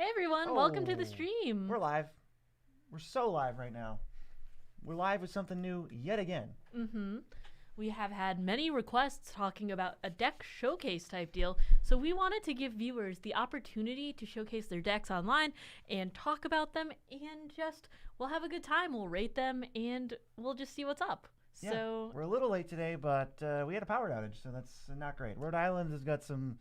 Hey everyone, welcome to the stream. We're live. We're so live right now. We're live with something new yet again. We have had many requests talking about a deck showcase type deal, so we wanted to give viewers the opportunity to showcase their decks online and talk about them, and we'll have a good time. We'll rate them and we'll just see what's up. Yeah, So we're a little late today, but we had a power outage, so that's not great. Rhode Island has got some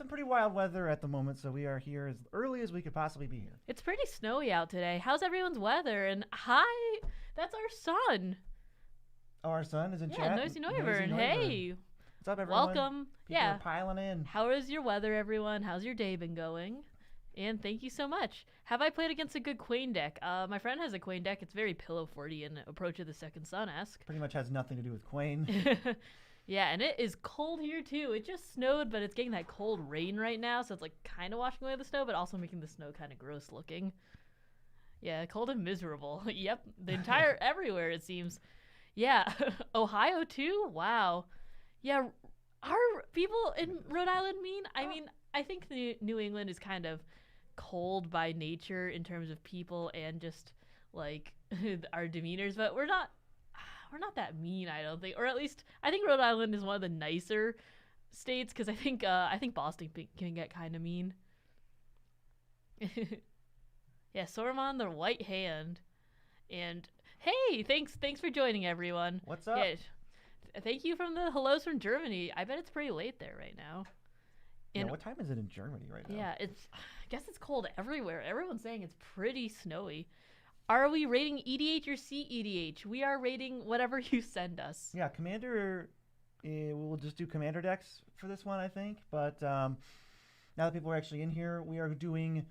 pretty wild weather at the moment, so we are here as early as we could possibly be here. it's pretty snowy out today. How's everyone's weather? And hi, that's our son. Oh, our son is in Yeah, chat. Noisy Noivern. Hey, What's up, everyone? welcome. People Yeah. are piling in. How is your weather, everyone? How's your day been going? And thank you so much. Have I played against a good Queen deck? My friend has a Queen deck. It's very Pillow Forty and Approach of the Second Sun-esque. Pretty much has nothing to do with Quain. Yeah, and it is cold here too. It just snowed, but it's getting that cold rain right now, so it's like kind of washing away the snow, but also making the snow kind of gross looking. Yeah, cold and miserable. Yep, the entire everywhere it seems. Yeah, Ohio too. Wow. Yeah, are people in Rhode Island mean? I mean, I think New England is kind of cold by nature in terms of people and just like our demeanors, but we're not that mean, I don't think. Or at least I think Rhode Island is one of the nicer states because I think Boston can get kind of mean. Yeah, Saruman the White Hand. And hey, thanks for joining, everyone. What's up? Yeah, thank you from the hellos from Germany. I bet it's pretty late there right now. Yeah, And what time is it in Germany right now? yeah, I guess it's cold everywhere. Everyone's saying it's pretty snowy. Are we rating EDH or CEDH? We are rating whatever you send us. Yeah, Commander, we'll just do Commander decks for this one, I think. But now that people are actually in here, we are doing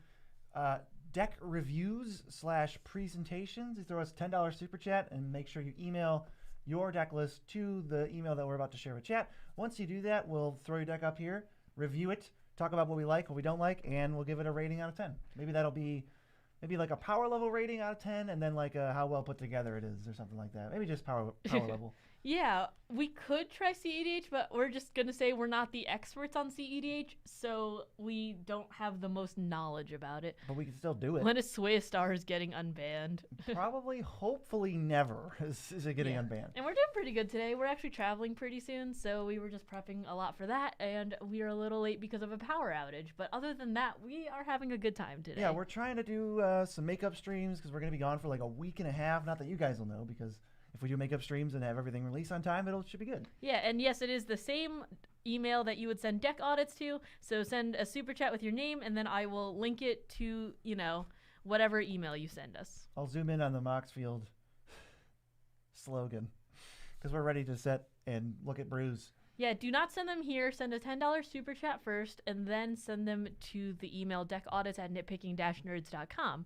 deck reviews / presentations. You throw us a $10 super chat and make sure you email your deck list to the email that we're about to share with chat. Once you do that, we'll throw your deck up here, review it, talk about what we like, what we don't like, and we'll give it a rating out of 10. Maybe that'll be like a power level rating out of 10, and then like how well put together it is or something like that. Maybe just power level. Yeah, we could try CEDH, but we're just going to say we're not the experts on CEDH, so we don't have the most knowledge about it. But we can still do it. When is Sway Stars getting unbanned? Probably, hopefully never is it getting unbanned. And we're doing pretty good today. We're actually traveling pretty soon, so we were just prepping a lot for that, and we are a little late because of a power outage. But other than that, we are having a good time today. Yeah, we're trying to do some makeup streams because we're going to be gone for like a week and a half. Not that you guys will know, because if we do makeup streams and have everything released on time, should be good. Yeah, and yes, it is the same email that you would send deck audits to. So send a super chat with your name, and then I will link it to, whatever email you send us. I'll zoom in on the Moxfield slogan because we're ready to set and look at brews. Yeah, do not send them here. Send a $10 super chat first, and then send them to the email deckaudits@nitpicking-nerds.com.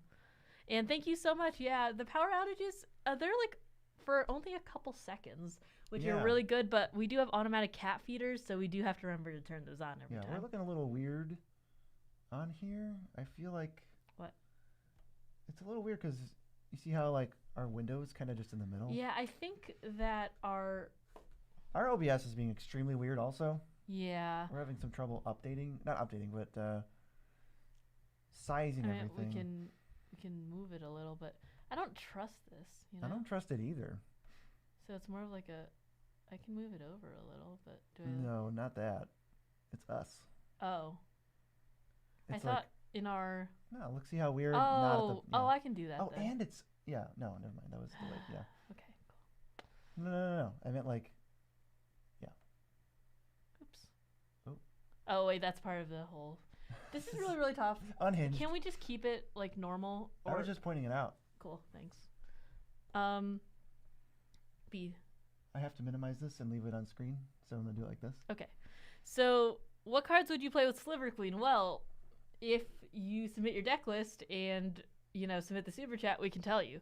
And thank you so much. Yeah, the power outages, they're like for only a couple seconds, which are really good, but we do have automatic cat feeders, so we do have to remember to turn those on every time. Yeah, we're looking a little weird on here. I feel like... What? It's a little weird because you see how like our window is kind of just in the middle? Yeah, I think that our OBS is being extremely weird also. Yeah. We're having some trouble not updating, but sizing everything. We can move it a little, but I don't trust this, I don't trust it either. So it's more of like I can move it over a little, but do I? No, not that. It's us. Oh. It's I thought in our... No, look, see how weird. Oh, I can do that. Oh, then. and it's... Yeah, no, never mind. That was delayed, yeah. Okay, cool. No. I meant like... Yeah. Oops. Oh. Oh, wait, that's part of the whole... This is really, really tough. Unhinged. Can we just keep it like normal? I was just pointing it out. Cool, thanks. B. I have to minimize this and leave it on screen, so I'm going to do it like this. Okay. So, what cards would you play with Sliver Queen? Well, if you submit your deck list and, submit the super chat, we can tell you.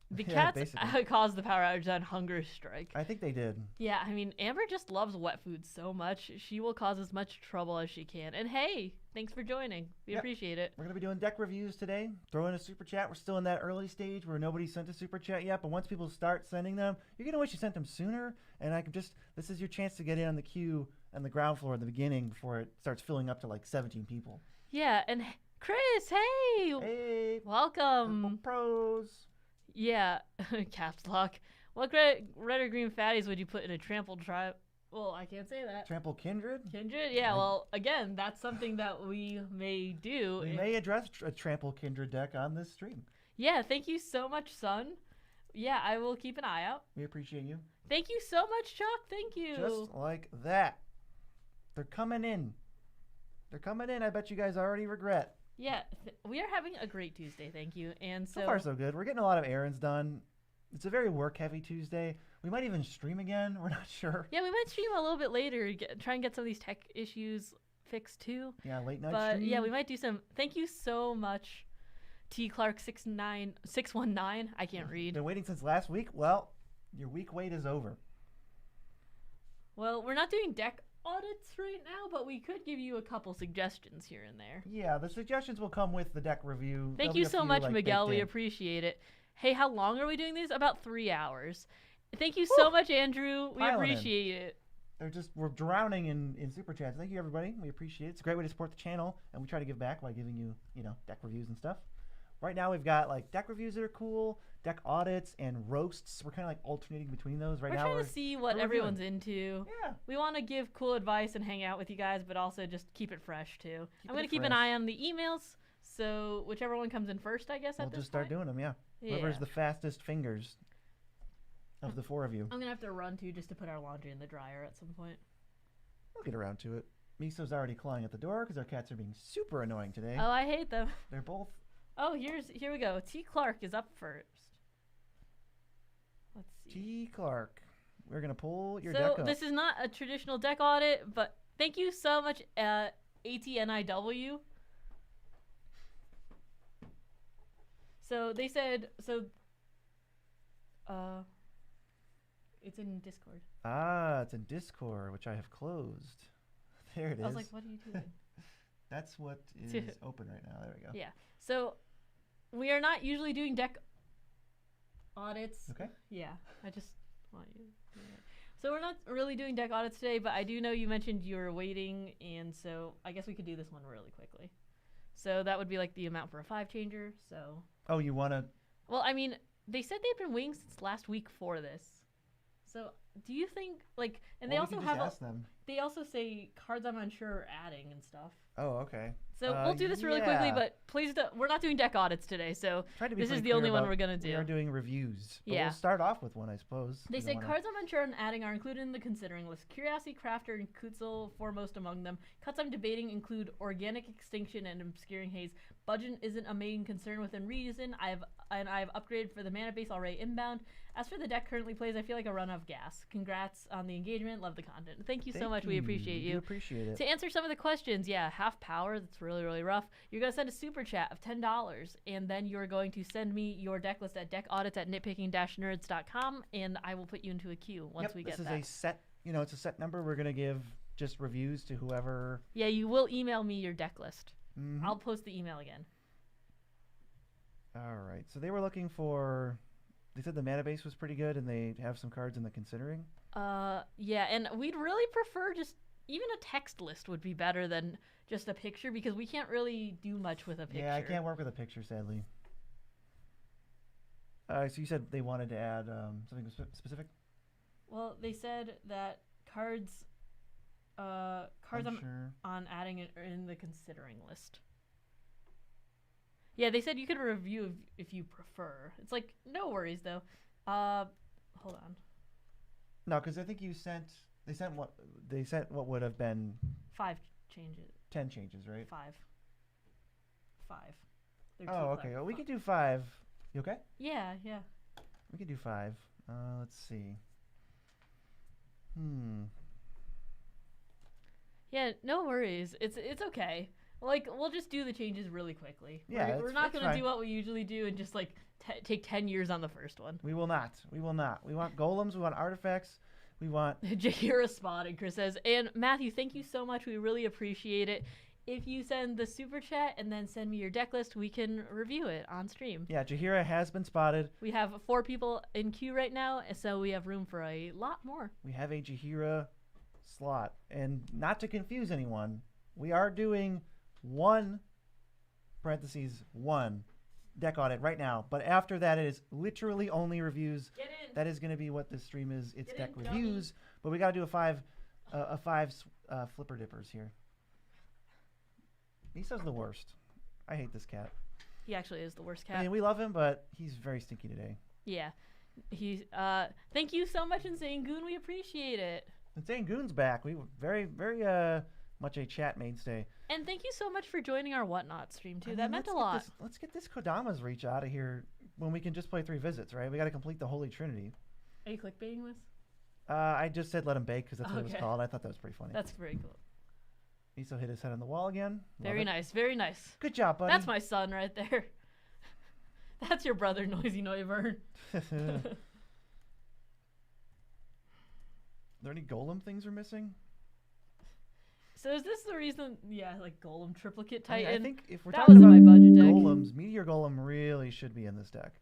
The cats caused the power outage on Hunger Strike. I think they did. Yeah, I mean, Amber just loves wet food so much. She will cause as much trouble as she can. And hey, thanks for joining. We appreciate it. We're going to be doing deck reviews today. Throw in a super chat. We're still in that early stage where nobody sent a super chat yet. But once people start sending them, you're going to wish you sent them sooner. And this is your chance to get in on the queue on the ground floor at the beginning before it starts filling up to like 17 people. Yeah, and Chris, hey! Hey, Welcome. pros. Yeah, caps lock. What red or green fatties would you put in a trampled tribe? Well, I can't say that. Trample Kindred. Kindred? Yeah, well, again, that's something that we may do. We may address a Trample Kindred deck on this stream. Yeah, thank you so much, son. Yeah, I will keep an eye out. We appreciate you. Thank you so much, Chuck. Thank you. Just like that. They're coming in. They're coming in. I bet you guys already regret. Yeah, we are having a great Tuesday, thank you. And So far, so good. We're getting a lot of errands done. It's a very work-heavy Tuesday. We might even stream again. We're not sure. yeah, we might stream a little bit later, try and get some of these tech issues fixed too. Yeah, late night But stream. yeah, we might do some. Thank you so much, T Clark 619. I can't read. Been waiting since last week. Well, your week wait is over. Well, we're not doing deck audits right now, but we could give you a couple suggestions here and there. Yeah, the suggestions will come with the deck review. Thank There'll you be a so few, much, like, Miguel. baked We in. appreciate it. Hey, how long are we doing these? About 3 hours. Thank you so much, Andrew. We Piling in. appreciate it. We're drowning in super chats. Thank you, everybody. We appreciate it. It's a great way to support the channel, and we try to give back by giving you, deck reviews and stuff. Right now, we've got like deck reviews that are cool, deck audits, and roasts. We're kind of like alternating between those right We're now. trying to see what we're everyone's into. Yeah. We want to give cool advice and hang out with you guys, but also just keep it fresh too. I'm going it to keep an fresh. eye on the emails, so whichever one comes in first, I guess, We'll at this just start point. doing them. Yeah. Yeah. Whoever's the fastest fingers of the four of you. I'm going to have to run too just to put our laundry in the dryer at some point. We'll get around to it. Miso's already clawing at the door because our cats are being super annoying today. Oh, I hate them. They're both. Oh, here we go. T Clark is up first. Let's see. T. Clark. We're going to pull your deck So up. this is not a traditional deck audit, but thank you so much, ATNIW. So they said, it's in Discord. Ah, it's in Discord, which I have closed. There it is. I was like, what are you doing? That's what is open right now. There we go. Yeah. So we are not usually doing deck audits. Okay. Yeah. I just want you to do that. So we're not really doing deck audits today, but I do know you mentioned you were waiting, and so I guess we could do this one really quickly. So that would be like the amount for a 5-changer. So. Oh, you want to? Well, I mean, they said they've been waiting since last week for this. So do you think like, and they also have ask them. they also say cards I'm unsure are adding and stuff. Oh, okay. So we'll do this really quickly, yeah. but please we're not doing deck audits today. So Try to be this is pretty the only clear one about we're gonna do. We are doing reviews. But Yeah. We'll start off with one, I suppose. They You say don't wanna- cards I'm unsure and adding are included in the considering list. Curiosity Crafter and Kutzel foremost among them. Cuts I'm debating include Organic Extinction and Obscuring Haze. Budget isn't a main concern within reason. I've upgraded for the mana base already inbound. As for the deck currently plays, I feel like a run of gas. Congrats on the engagement. Love the content. Thank you so much. We appreciate We you. appreciate it. To answer some of the questions, yeah, half power, that's really, really rough. You're going to send a super chat of $10, and then you're going to send me your deck list at deckaudits@nitpicking-nerds.com, and I will put you into a queue once we get that. This is a set, it's a set number. We're going to give just reviews to whoever. Yeah, you will email me your deck list. Mhm. I'll post the email again. All right. So they were looking for. They said the mana base was pretty good, and they have some cards in the considering. Yeah, and we'd really prefer just even a text list would be better than just a picture because we can't really do much with a picture. Yeah, I can't work with a picture, sadly. So you said they wanted to add something specific? Well, they said that cards I'm Unsure. on adding it in the considering list. Yeah, they said you could review if you prefer. It's like, no worries, though. Hold on. No, because I think you sent. They sent what would have been 5 changes. 10 changes, right? 5. They're Oh, too okay. clever. Well, we could do 5. You okay? Yeah. We could do 5. Let's see. Yeah, no worries. It's okay. Like, we'll just do the changes really quickly. Yeah, we're not that's gonna fine. do what we usually do and just like take 10 years on the first one. We will not. We want golems. We want artifacts. We want. Jahira spotted, Chris says. And Matthew, thank you so much. We really appreciate it. If you send the super chat and then send me your deck list, we can review it on stream. Yeah, Jahira has been spotted. We have 4 people in queue right now, so we have room for a lot more. We have a Jahira slot. And not to confuse anyone, we are doing one parentheses 1 deck audit right now. But after that, it is literally only reviews. Get in. That is going to be what this stream is. It's Get deck in, reviews. But we got to do a five flipper dippers here. Miso's the worst. I hate this cat. He actually is the worst cat. I mean, we love him, but he's very stinky today. Yeah. He's thank you so much, Insane Goon. We appreciate it. Insane Goon's back. We were very much a chat mainstay. And thank you so much for joining our Whatnot stream too. I mean, that meant a lot. Let's get this Kodama's Reach out of here when we can just play 3 visits, right? We got to complete the Holy Trinity. Are you clickbaiting this? I just said let him bake because that's what it was Okay. called. I thought that was pretty funny. That's very cool. Miso hit his head on the wall again. Love Very it. nice. Very nice. Good job, buddy. That's my son right there. That's your brother, Noisy Noivern. Are there any golem things we're missing? So is this the reason? Yeah, like Golem Triplicate I mean, Titan. I think if we're that talking was in about my budget deck. golems, Meteor Golem really should be in this deck.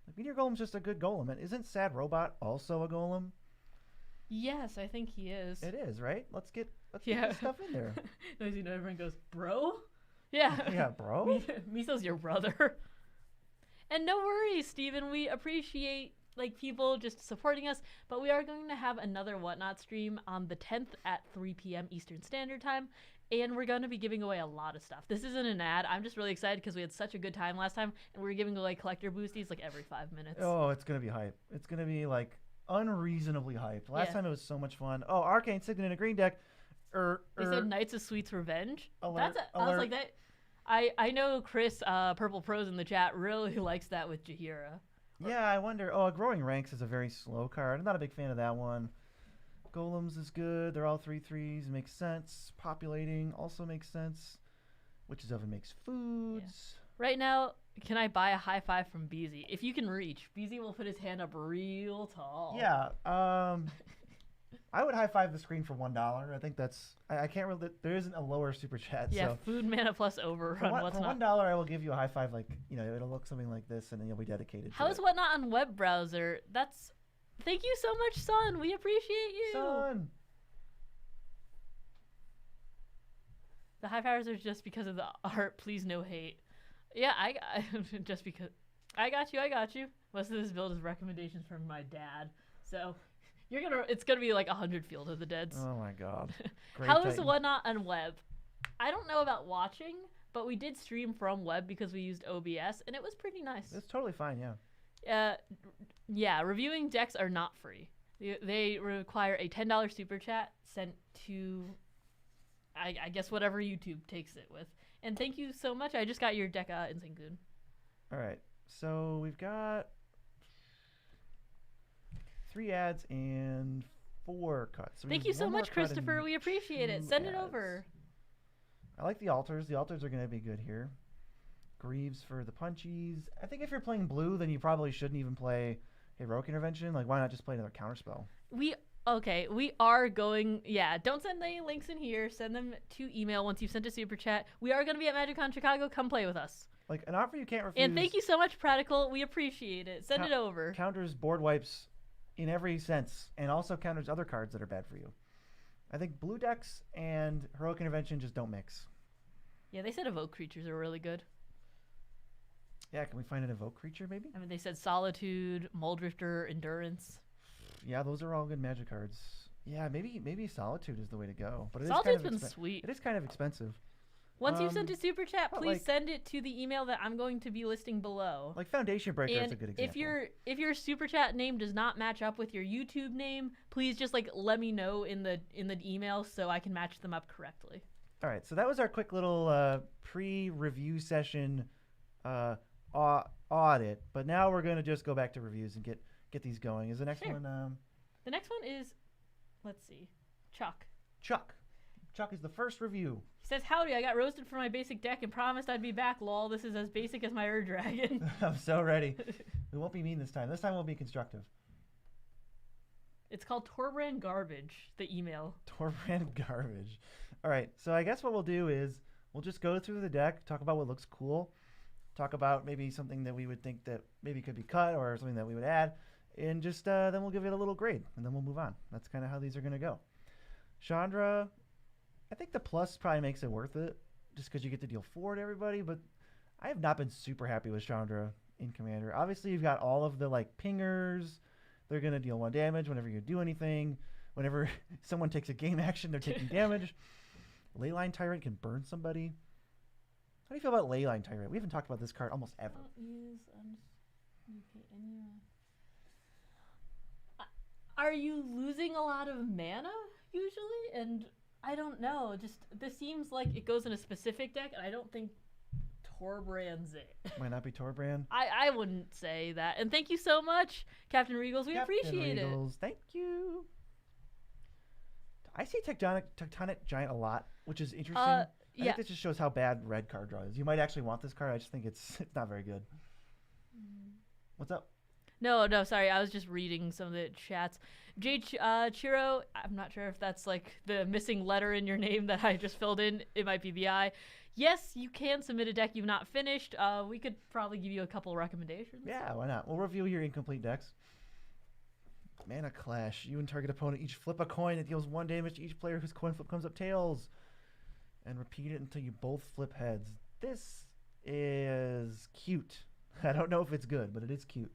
Like, Meteor Golem's just a good golem. And isn't Sad Robot also a golem? Yes, I think he is. It is, right? Let's get Yeah. this stuff in there. Noisy Noivern goes, bro? Yeah. Yeah, bro. Miso's your brother. And no worries, Steven. We appreciate people just supporting us, but we are going to have another Whatnot stream on the 10th at 3 p.m. Eastern Standard Time, and we're going to be giving away a lot of stuff. This isn't an ad. I'm just really excited because we had such a good time last time, and we were giving away collector boosties every 5 minutes. Oh, it's going to be hype. It's going to be unreasonably hyped. Last Yeah. time it was so much fun. Oh, Arcane Signet in a green deck. They said Knights of Sweet's Revenge. Alert, I was alert. like that. I know Chris Purple Pros in the chat really likes that with Jaheira. Yeah, I wonder. Oh, Growing Ranks is a very slow card. I'm not a big fan of that one. Golems is good. They're all 3/3s. Makes sense. Populating also makes sense. Witch's Oven makes foods. Right now, can I buy a high five from Beezy? If you can reach, Beezy will put his hand up real tall. Yeah. I would high five the screen for $1. I think that's. I can't really. There isn't a lower super chat. Yeah, So food mana plus overrun. What's for not? $1, I will give you a high five. It'll look something like this, and then you'll be dedicated. How to is it. Whatnot on web browser? That's. Thank you so much, Son. We appreciate you. Son. The high fivers are just because of the art. Please, no hate. Yeah, I just because. I got you. Most of this build is recommendations from my dad. So, it's gonna be 100 Field of the Deads. Oh my God. Great How is Titan. Whatnot on web? I don't know about watching, but we did stream from web because we used OBS, and it was pretty nice. It's totally fine. Yeah. Yeah, reviewing decks are not free. They require a $10 super chat sent to, I guess, whatever YouTube takes it with. And thank you so much. I just got your deck, Insane Goon. All right. So we've got 3 ads and 4 cuts. So Thank we you have so one more much, cut Christopher. and We appreciate it. 2 Send it ads. over. I like the altars. The altars are going to be good here. Greaves for the punchies. I think if you're playing blue, then you probably shouldn't even play Heroic Intervention. Why not just play another counterspell? We are going, don't send any links in here. Send them to email once you've sent a super chat. We are going to be at MagicCon Chicago. Come play with us. An offer you can't refuse. And thank you so much, Practical. We appreciate it. Send it over. Counters board wipes in every sense, and also counters other cards that are bad for you. I think blue decks and Heroic Intervention just don't mix. Yeah, they said evoke creatures are really good. Yeah, can we find an evoke creature maybe? I mean, they said Solitude, Moldrifter, Endurance. Yeah, those are all good magic cards. Yeah, maybe Solitude is the way to go. But Solitude's been sweet. It is kind of expensive. Once you've sent a super chat, but please send it to the email that I'm going to be listing below. Foundation Breaker is a good example. If your super chat name does not match up with your YouTube name, please just let me know in the email so I can match them up correctly. All right, so that was our quick little pre-review session audit. But now we're going to just go back to reviews and get these going. Is the next one? The next one is, let's see, Chuck. Chuck is the first review. He says, "Howdy, I got roasted for my basic deck and promised I'd be back. Lol, this is as basic as my Ur Dragon." I'm so ready. We won't be mean this time. This time we'll be constructive. It's called Torbrand Garbage, the email. Torbrand Garbage. All right, so I guess what we'll do is we'll just go through the deck, talk about what looks cool, talk about maybe something that we would think that maybe could be cut or something that we would add, and just then we'll give it a little grade, and then we'll move on. That's kind of how these are going to go. Chandra, I think the plus probably makes it worth it just because you get to deal 4 to everybody, but I have not been super happy with Chandra in Commander. Obviously, you've got all of the like pingers. They're going to deal 1 damage whenever you do anything. Whenever someone takes a game action, they're taking damage. Leyline Tyrant can burn somebody. How do you feel about Leyline Tyrant? We haven't talked about this card almost ever. Are you losing a lot of mana usually? And I don't know. Just this seems like it goes in a specific deck, and I don't think Torbrand's it. Might not be Torbrand. I wouldn't say that. And thank you so much, Captain Regals. We appreciate Regals, thank you. I see Tectonic Giant a lot, which is interesting. I think this just shows how bad red card draw is. You might actually want this card. I just think it's not very good. What's up? No, sorry. I was just reading some of the chats. Chiro, I'm not sure if that's like the missing letter in your name that I just filled in. It might be the I. Yes, you can submit a deck you've not finished. We could probably give you a couple recommendations. Yeah, why not? We'll review your incomplete decks. Mana Clash. You and target opponent each flip a coin. It deals 1 damage to each player whose coin flip comes up tails. And repeat it until you both flip heads. This is cute. I don't know if it's good, but it is cute.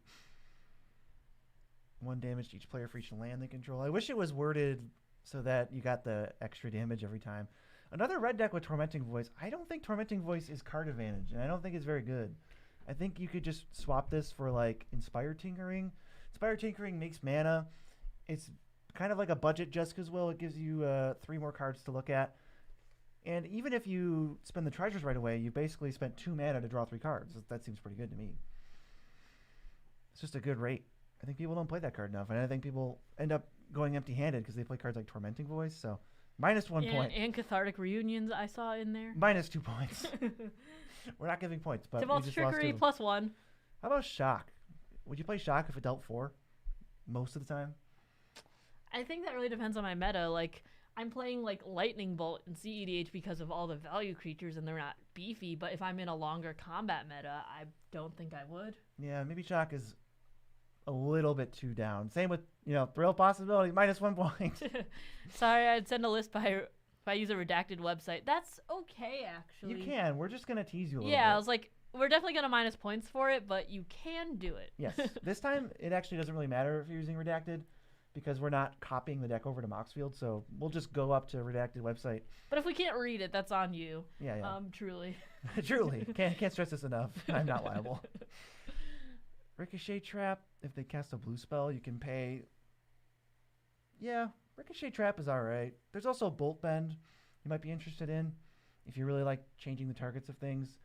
1 damage to each player for each land they control. I wish it was worded so that you got the extra damage every time. Another red deck with Tormenting Voice. I don't think Tormenting Voice is card advantage, and I don't think it's very good. I think you could just swap this for like Inspired Tinkering. Inspired Tinkering makes mana. It's kind of like a budget Jessica's Will. It gives you 3 more cards to look at. And even if you spend the treasures right away, you basically spent 2 mana to draw 3 cards. That seems pretty good to me. It's just a good rate. I think people don't play that card enough, and I think people end up going empty-handed because they play cards like Tormenting Voice. So minus 1 point. And Cathartic Reunions I saw in there. Minus 2 points. We're not giving points, but Tibalt's Trickery +1. How about Shock? Would you play Shock if it dealt 4 most of the time? I think that really depends on my meta. Like, I'm playing like Lightning Bolt and CEDH because of all the value creatures and they're not beefy, but if I'm in a longer combat meta, I don't think I would. Yeah, maybe Shock is a little bit too down. Same with, Thrill Possibility, minus 1 point. Sorry, I'd send a list if I use a redacted website. That's okay, actually. You can. We're just going to tease you a little bit. Yeah, I was like, we're definitely going to minus points for it, but you can do it. Yes. This time, it actually doesn't really matter if you're using redacted because we're not copying the deck over to Moxfield, so we'll just go up to a redacted website. But if we can't read it, that's on you. Yeah. Truly. Truly. Can't stress this enough. I'm not liable. Ricochet Trap. If they cast a blue spell, you can pay. Yeah, Ricochet Trap is all right. There's also Bolt Bend you might be interested in if you really like changing the targets of things.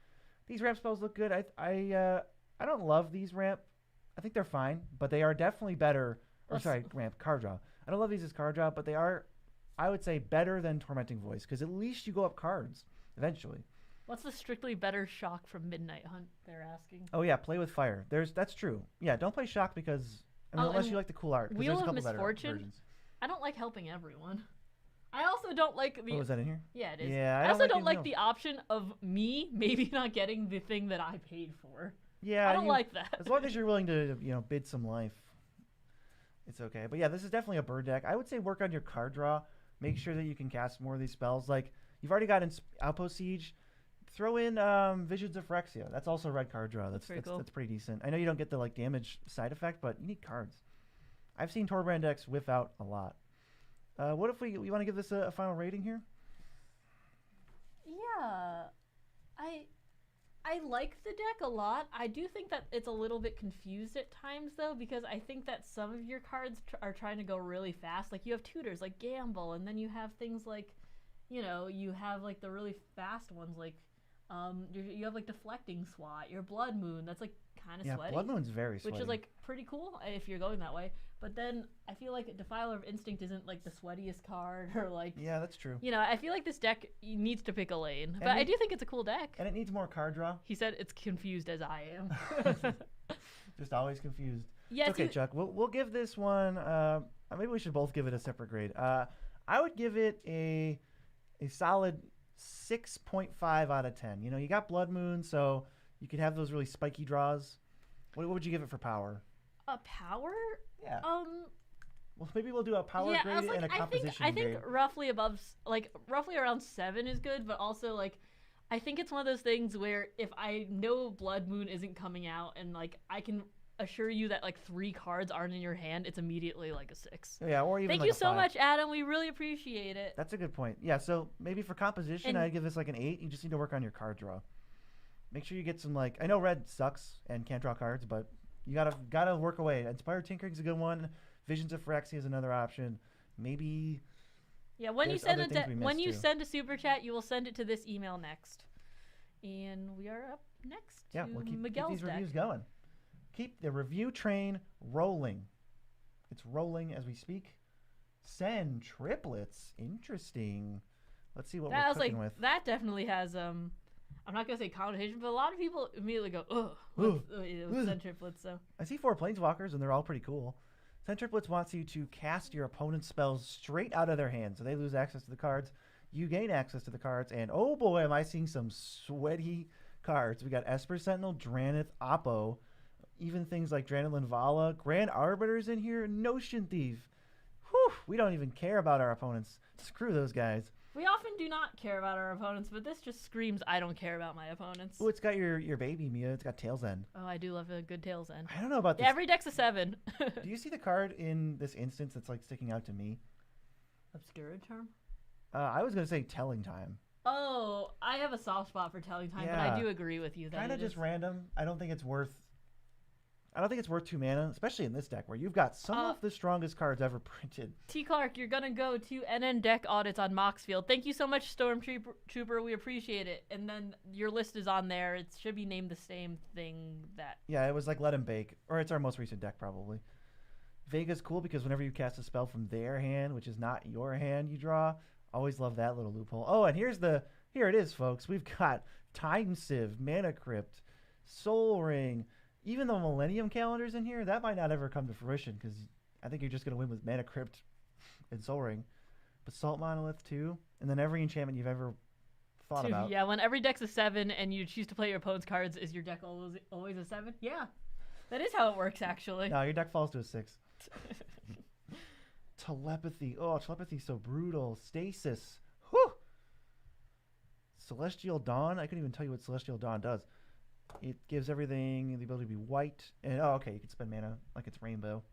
These ramp spells look good. I don't love these ramp. I think they're fine, but they are definitely better. Ramp card draw. I don't love these as card draw, but they are, I would say, better than Tormenting Voice because at least you go up cards eventually. What's the strictly better Shock from Midnight Hunt? They're asking. Oh yeah, play with fire. That's true. Yeah, don't play Shock because unless you like the cool art. Wheel of Misfortune. I don't like helping everyone. I also don't like the. Oh, is that in here? Yeah, it is. Yeah, I also don't like the option of me maybe not getting the thing that I paid for. Yeah, I don't like that. As long as you're willing to bid some life, it's okay. But yeah, this is definitely a bird deck. I would say work on your card draw. Make sure that you can cast more of these spells. Like you've already got Outpost Siege. Throw in Visions of Phyrexia. That's also a red card draw. That's cool. That's pretty decent. I know you don't get the damage side effect, but you need cards. I've seen Torbrand decks whiff out a lot. What if we want to give this a final rating here? Yeah, I like the deck a lot. I do think that it's a little bit confused at times though, because I think that some of your cards are trying to go really fast. Like you have tutors like Gamble, and then you have things like, you have like the really fast ones like. You have like Deflecting SWAT, your Blood Moon, that's like kind of sweaty. Blood Moon's very sweaty. Which is like pretty cool if you're going that way. But then I feel like Defiler of Instinct isn't like the sweatiest card or like. Yeah, that's true. I feel like this deck needs to pick a lane. But I do think it's a cool deck. And it needs more card draw. He said it's confused as I am. Just always confused. Yes. It's okay, Chuck. We'll give this one. Maybe we should both give it a separate grade. I would give it a solid 6.5 out of 10. You got Blood Moon, so you could have those really spiky draws. What would you give it for power? A power? Yeah. Well, maybe we'll do a power grade and a composition grade. I think roughly around 7 is good, but also like I think it's one of those things where if I know Blood Moon isn't coming out and like I can assure you that like 3 cards aren't in your hand, it's immediately like a 6. Yeah, or even Thank like you a so 5. much, Adam. We really appreciate it. That's a good point. Yeah, so maybe for composition, And- I'd give this like an 8. You just need to work on your card draw. Make sure you get some like I know red sucks and can't draw cards, but you gotta work away. Inspired Tinkering's a good one. Visions of Phyrexia is another option. Maybe Yeah, when you there's send other things we when missed, you too. send a super chat, you will send it to this email next. And we are up next yeah, to we'll keep Miguel's these deck. reviews going. Keep the review train rolling. It's rolling as we speak. Send triplets. Interesting. Let's see what That we're was cooking like with. that definitely has I'm not gonna say connotation, but a lot of people immediately go, ugh, Ugh. with send triplets. So I see 4 planeswalkers, and they're all pretty cool. Send triplets wants you to cast your opponent's spells straight out of their hand, so they lose access to the cards. You gain access to the cards, and oh boy, am I seeing some sweaty cards. We got Esper Sentinel, Dranith, Oppo, even things like Dranith Vala, Grand Arbiter's in here, Notion Thief. Whew, we don't even care about our opponents. Screw those guys. we often do not care about our opponents, but this just screams I don't care about my opponents. Oh, it's got your baby, Mia. It's got Tail's End. Oh, I do love a good Tails End. I don't know about this. Yeah, every deck's a 7. Do you see the card in this instance that's like sticking out to me? Obscura Charm? I was going to say Telling Time. Oh, I have a soft spot for Telling Time, but Yeah. I do agree with you that Kind of it just is- random. I don't think it's worth 2 mana, especially in this deck where you've got some of the strongest cards ever printed. T. Clark, you're gonna go to NN Deck Audits on Moxfield. Thank you so much, Stormtrooper. We appreciate it. And then your list is on there. It should be named the same thing that. Yeah, it was like Let 'em Bake, or it's our most recent deck probably. Vega's cool because whenever you cast a spell from their hand, which is not your hand, you draw. Always love that little loophole. Oh, and here it is, folks. We've got Time Sieve, Mana Crypt, Soul Ring. Even the Millennium Calendar's in here, that might not ever come to fruition because I think you're just going to win with Mana Crypt and Soul Ring. Basalt Monolith, too. And then every enchantment you've ever thought about. Yeah, when every deck's a 7 and you choose to play your opponent's cards, is your deck always a 7? Yeah. That is how it works, actually. No, your deck falls to a 6. Telepathy. Oh, Telepathy's so brutal. Stasis. Whew! Celestial Dawn. I couldn't even tell you what Celestial Dawn does. It gives everything the ability to be white. And oh, okay, you can spend mana like it's rainbow.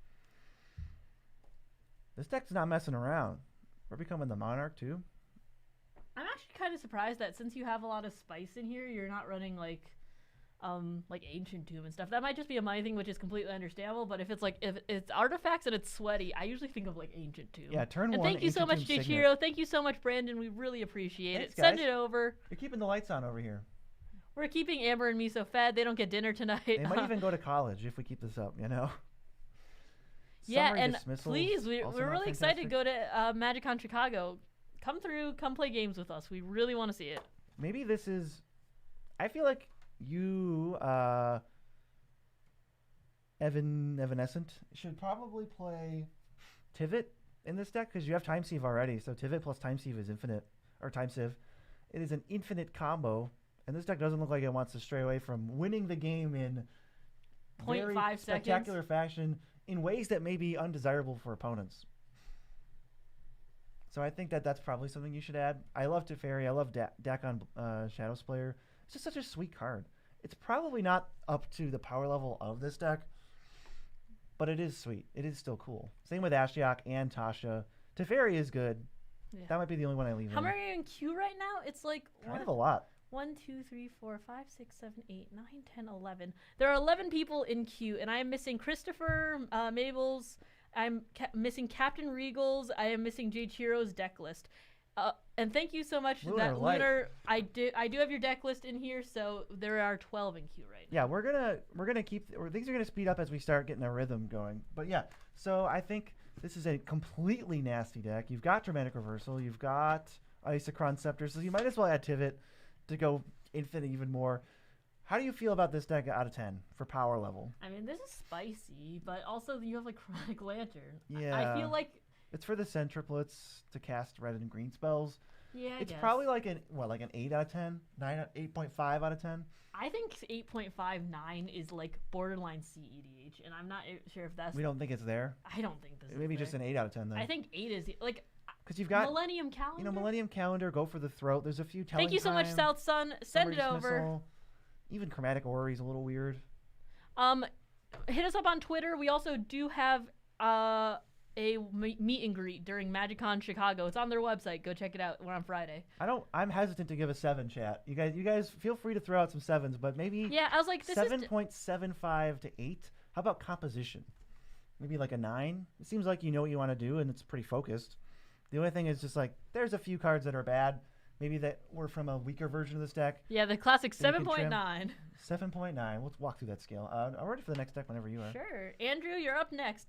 This deck's not messing around. We're becoming the Monarch too. I'm actually kind of surprised that since you have a lot of spice in here, you're not running like Ancient Tomb and stuff. That might just be a my thing, which is completely understandable. But if it's artifacts and it's sweaty, I usually think of like Ancient Tomb. Yeah, turn and 1. thank you so Ancient much, Tomb Signet. Jichiro. Thank you so much, Brandon. We really appreciate Thanks, it. Send guys. it over. You're keeping the lights on over here. We're keeping Amber and Miso fed. They don't get dinner tonight. They might even go to college if we keep this up, you know? Yeah, Summary and dismissal, please, we're also really not excited to fantastic. go to MagicCon Chicago. Come through, come play games with us. We really want to see it. Maybe this is... I feel like you, Evanescent, should probably play Tivit in this deck because you have Time Sieve already. So Tivit plus Time Sieve is infinite, or Time Sieve. It is an infinite combo, and this deck doesn't look like it wants to stray away from winning the game in 0.5 very seconds. spectacular fashion in ways that may be undesirable for opponents. So I think that that's probably something you should add. I love Teferi. I love Dakon Shadows Player. It's just such a sweet card. It's probably not up to the power level of this deck, but it is sweet. It is still cool. Same with Ashiok and Tasha. Teferi is good. Yeah. That might be the only one I leave How in. many are in queue right now? It's like Kind of a lot. 1, 2, 3, 4, 5, 6, 7, 8, 9, 10, 11. There are 11 people in queue, and I am missing Christopher, Mabel's. I'm missing Captain Regal's. I am missing Jay Chiro's deck list. And thank you so much. Lunar Light. Lunar, I do have your deck list in here, so there are 12 in queue right now. Yeah, we're gonna keep. Or things are gonna speed up as we start getting a rhythm going. But yeah, so I think this is a completely nasty deck. You've got Dramatic Reversal. You've got Isochron Scepter. So you might as well add Tivit to go infinite even more. How do you feel about this deck out of 10 for power level? I mean, this is spicy, but also you have like Chronic Lantern. Yeah. I feel like It's for the centriplets to cast red and green spells. yeah. I It's guess. probably like an 8 out of 10, 8.5 out of 10. I think 8.59 is like borderline CEDH, and I'm not sure if that's. We don't think it's there. I don't think this. Maybe is just there. an 8 out of 10 then. I think 8 is like Because you've got Millennium Calendar. Millennium Calendar. Go for the throat. There's a few telling. Thank you so much, time, South Sun. Send it Summary over. Dismissal. Even Chromatic Ori is a little weird. Hit us up on Twitter. We also do have a meet and greet during MagicCon Chicago. It's on their website. Go check it out. We're on Friday. I'm hesitant to give a 7, chat. You guys feel free to throw out some 7s, but maybe Yeah, I was like, this 7.75 to 8. How about composition? Maybe like a 9. It seems like you know what you want to do, and it's pretty focused. The only thing is just like there's a few cards that are bad. Maybe that were from a weaker version of this deck. Yeah, the classic So you can 7.9. 7.9. Let's walk through that scale. I'm ready for the next deck whenever you are. Sure. Andrew, you're up next.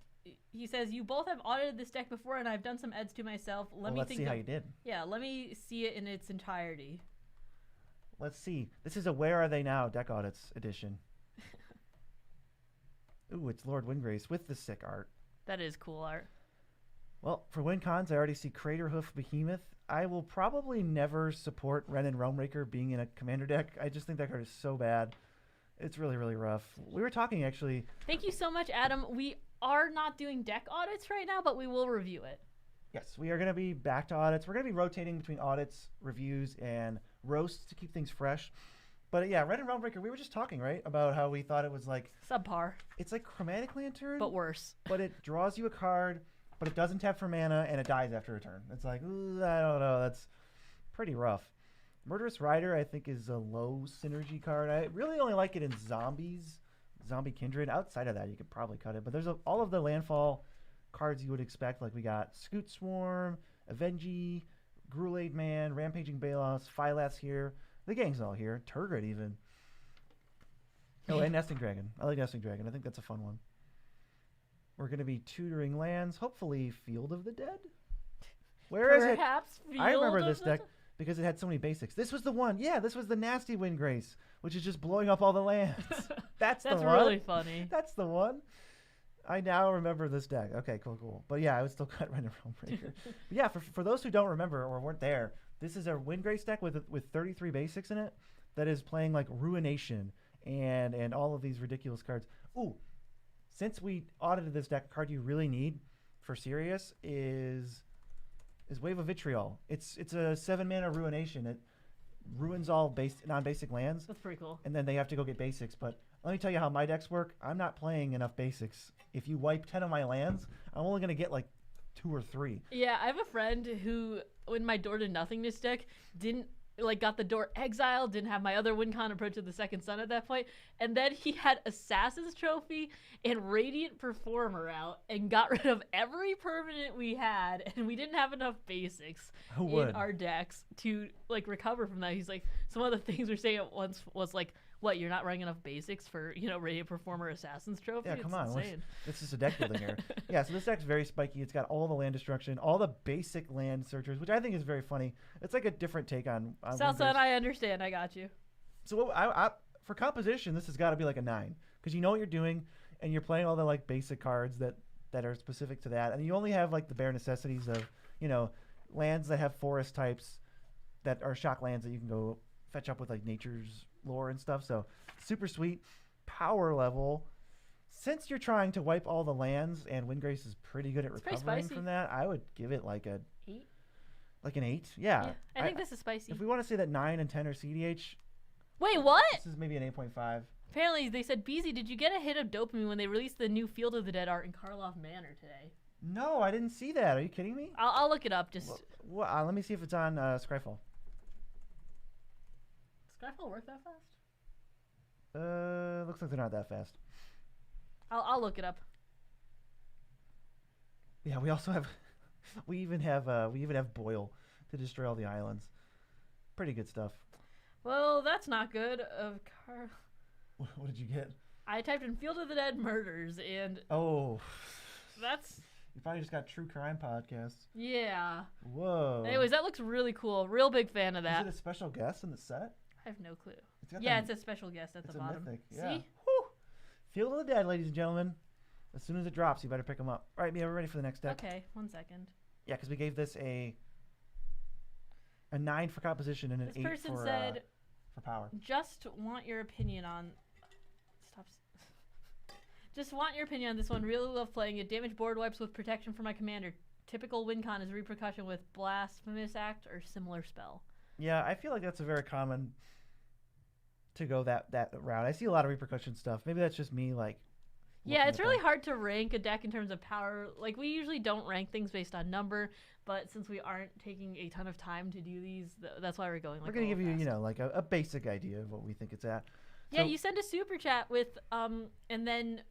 He says, you both have audited this deck before, and I've done some eds to myself. Let's see how you did. Yeah, let me see it in its entirety. Let's see. This is a Where Are They Now Deck Audits edition. Ooh, it's Lord Windgrace with the sick art. That is cool art. Well, for WinCons, I already see Craterhoof Behemoth. I will probably never support Ren and Realmraker being in a commander deck. I just think that card is so bad. It's really, really rough. We were talking, actually. Thank you so much, Adam. We are not doing deck audits right now, but we will review it. Yes, we are going to be back to audits. We're going to be rotating between audits, reviews, and roasts to keep things fresh. But yeah, Ren and Realmraker, we were just talking, right, about how we thought it was like... Subpar. It's like Chromatic Lantern. But worse. But it draws you a card, but it doesn't tap for mana, and it dies after a turn. It's like, ooh, I don't know. That's pretty rough. Murderous Rider, I think, is a low synergy card. I really only like it in Zombies, Zombie Kindred. Outside of that, you could probably cut it. But there's all of the landfall cards you would expect. Like we got Scoot Swarm, Avengi, Grulade Man, Rampaging Balos, Phylas here. The gang's all here. Turgid even. Oh, and Nesting Dragon. I like Nesting Dragon. I think that's a fun one. We're going to be tutoring lands. Hopefully Field of the Dead? Where is it? Perhaps I remember Field this of the deck because it had so many basics. This was the one. Yeah, this was the nasty Windgrace, which is just blowing up all the lands. That's the one. That's really funny. That's the one. I now remember this deck. Okay, cool. But yeah, I would still cut Ren and Realmraker. But yeah, for those who don't remember or weren't there, this is a Windgrace deck with 33 basics in it that is playing like Ruination and all of these ridiculous cards. Ooh, since we audited this deck, a card you really need for serious is Wave of Vitriol. It's a 7-mana Ruination. It ruins all non-basic lands. That's pretty cool. And then they have to go get basics. But let me tell you how my decks work. I'm not playing enough basics. If you wipe 10 of my lands, I'm only going to get like 2 or 3. Yeah, I have a friend who, in my Door to Nothingness deck, got the door exiled, didn't have my other WinCon Approach of the Second Sun at that point, and then he had Assassin's Trophy and Radiant Performer out and got rid of every permanent we had, and we didn't have enough basics in our decks to recover from that. He's like, some of the things we were saying at once was like, what, you're not running enough basics for, Radiant Performer Assassin's Trophy? Yeah, come on. Insane. This is a deck building here. Yeah, so this deck's very spiky. It's got all the land destruction, all the basic land searchers, which I think is very funny. It's like a different take on Southside, I understand. I got you. So for composition, this has got to be like a 9 because you know what you're doing and you're playing all the basic cards that are specific to that. And you only have the bare necessities of, lands that have forest types that are shock lands that you can go fetch up with nature's lore and stuff. So super sweet. Power level. Since you're trying to wipe all the lands and Windgrace is pretty good at recovering from that, I would give it like a 8. Like an 8? Yeah. I think this is spicy. If we want to say that 9 and 10 are CDH. Wait, what? This is maybe an 8.5. Apparently, they said, Beezy, did you get a hit of dopamine when they released the new Field of the Dead art in Karloff Manor today? No, I didn't see that. Are you kidding me? I'll look it up. Let me see if it's on Scryfall. Does Scryfall work that fast? Looks like they're not that fast. I'll look it up. Yeah, we also have, we even have Boil to destroy all the islands. Pretty good stuff. Well, that's not good. What did you get? I typed in Field of the Dead murders and. Oh. That's. You probably just got True Crime Podcast. Yeah. Whoa. Anyways, that looks really cool. Real big fan of that. Is it a special guest in the set? I have no clue. It's a special guest at the bottom. It's a mythic. Yeah. See? Whew. Field of the Dead, ladies and gentlemen. As soon as it drops, you better pick them up. All right, Mia, we're ready for the next deck. Okay, 1 second. Yeah, because we gave this a 9 for composition and an 8 for power. Just want your opinion on. Stop. Just want your opinion on this one. Really love playing it. Damage board wipes with protection for my commander. Typical win con is repercussion with blasphemous act or similar spell. Yeah, I feel like that's a very common to go that route. I see a lot of repercussion stuff. Maybe that's just me, like. Yeah, it's really hard to rank a deck in terms of power. Like, we usually don't rank things based on number, but since we aren't taking a ton of time to do these, that's why we're going like. We're gonna give you, like a basic idea of what we think it's at. Yeah, you send a super chat with, and then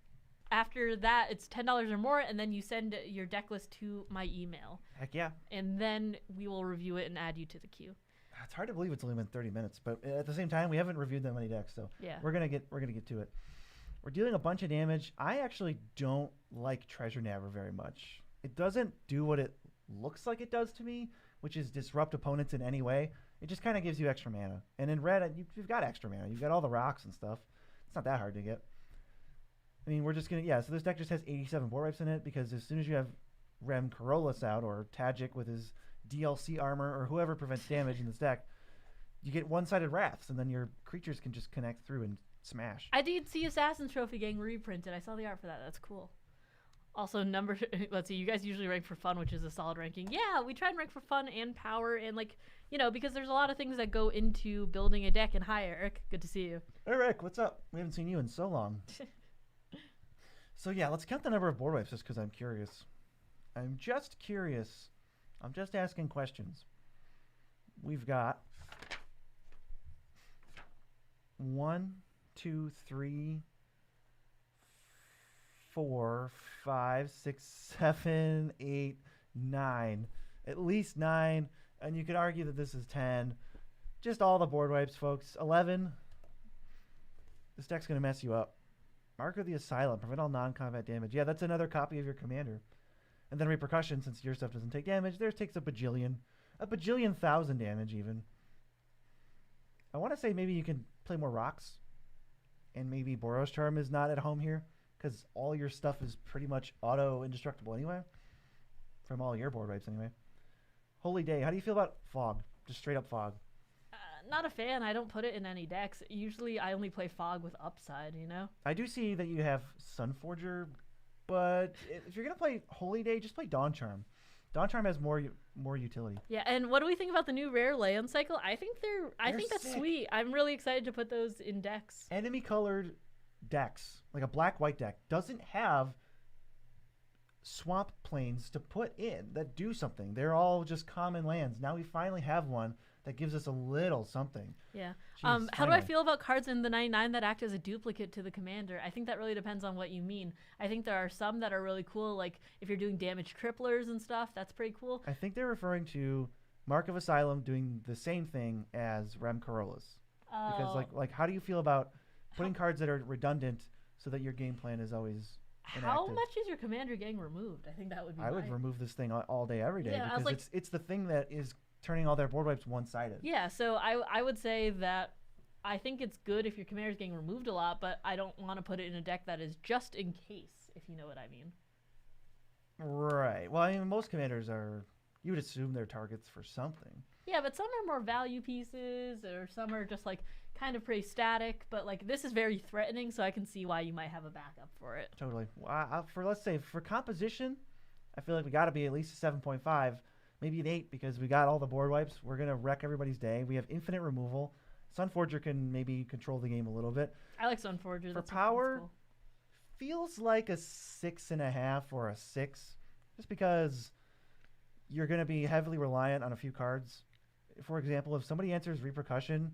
after that, it's $10 or more, and then you send your deck list to my email. Heck yeah. And then we will review it and add you to the queue. It's hard to believe it's only been 30 minutes, but at the same time, we haven't reviewed that many decks, so yeah, we're gonna get to it. We're dealing a bunch of damage. I actually don't like Treasure Naver very much. It doesn't do what it looks like it does to me, which is disrupt opponents in any way. It just kind of gives you extra mana. And in red, you've got extra mana. You've got all the rocks and stuff. It's not that hard to get. I mean, we're just going to, so this deck just has 87 board wipes in it because as soon as you have Rem Corollas out or Tajik with his DLC armor or whoever prevents damage in this deck, you get one-sided Wraths, and then your creatures can just connect through and smash. I did see Assassin's Trophy getting reprinted. I saw the art for that. That's cool. Also, let's see, you guys usually rank for fun, which is a solid ranking. Yeah, we try and rank for fun and power and, like, because there's a lot of things that go into building a deck. And hi, Eric. Good to see you. Eric, what's up? We haven't seen you in so long. So, yeah, let's count the number of board wipes just because I'm curious. I'm just curious. I'm just asking questions. We've got 1, 2, 3, 4, 5, 6, 7, 8, 9. At least 9. And you could argue that this is 10. Just all the board wipes, folks. 11. This deck's going to mess you up. Mark of the Asylum. Prevent all non-combat damage. Yeah, that's another copy of your commander. And then Repercussion, since your stuff doesn't take damage, theirs takes a bajillion. A bajillion thousand damage, even. I want to say maybe you can play more rocks. And maybe Boros Charm is not at home here. Because all your stuff is pretty much auto-indestructible anyway. From all your board wipes anyway. Holy Day. How do you feel about Fog? Just straight up Fog. Not a fan. I don't put it in any decks. Usually I only play Fog with upside, I do see that you have Sunforger, but if you're going to play Holy Day, just play Dawn Charm. Dawn Charm has more utility. Yeah, and what do we think about the new rare land cycle? I think that's sick. Sweet. I'm really excited to put those in decks. Enemy colored decks, like a black-white deck, doesn't have swamp plains to put in that do something. They're all just common lands. Now we finally have one that gives us a little something. Yeah. Jeez, how do I feel about cards in the 99 that act as a duplicate to the commander? I think that really depends on what you mean. I think there are some that are really cool, like if you're doing damage cripplers and stuff, that's pretty cool. I think they're referring to Mark of Asylum doing the same thing as Rem Corollas. Because like how do you feel about putting cards that are redundant so that your game plan is always enacted? How much is your commander getting removed? I think that would be I would remove this thing all day, every day, Yeah, because it's the thing that is turning all their board wipes one-sided. Yeah, so I would say that I think it's good if your commander is getting removed a lot, but I don't want to put it in a deck that is just in case, if you know what I mean. Right. Well, I mean, most commanders are, you would assume they're targets for something. Yeah, but some are more value pieces, or some are just like kind of pretty static, but like this is very threatening, so I can see why you might have a backup for it. Totally. Let's say, for composition, I feel like we got to be at least a 7.5. Maybe an 8 because we got all the board wipes. We're going to wreck everybody's day. We have infinite removal. Sunforger can maybe control the game a little bit. I like Sunforger. For power, cool. Feels like a 6.5 or a 6. Just because you're going to be heavily reliant on a few cards. For example, if somebody answers Repercussion,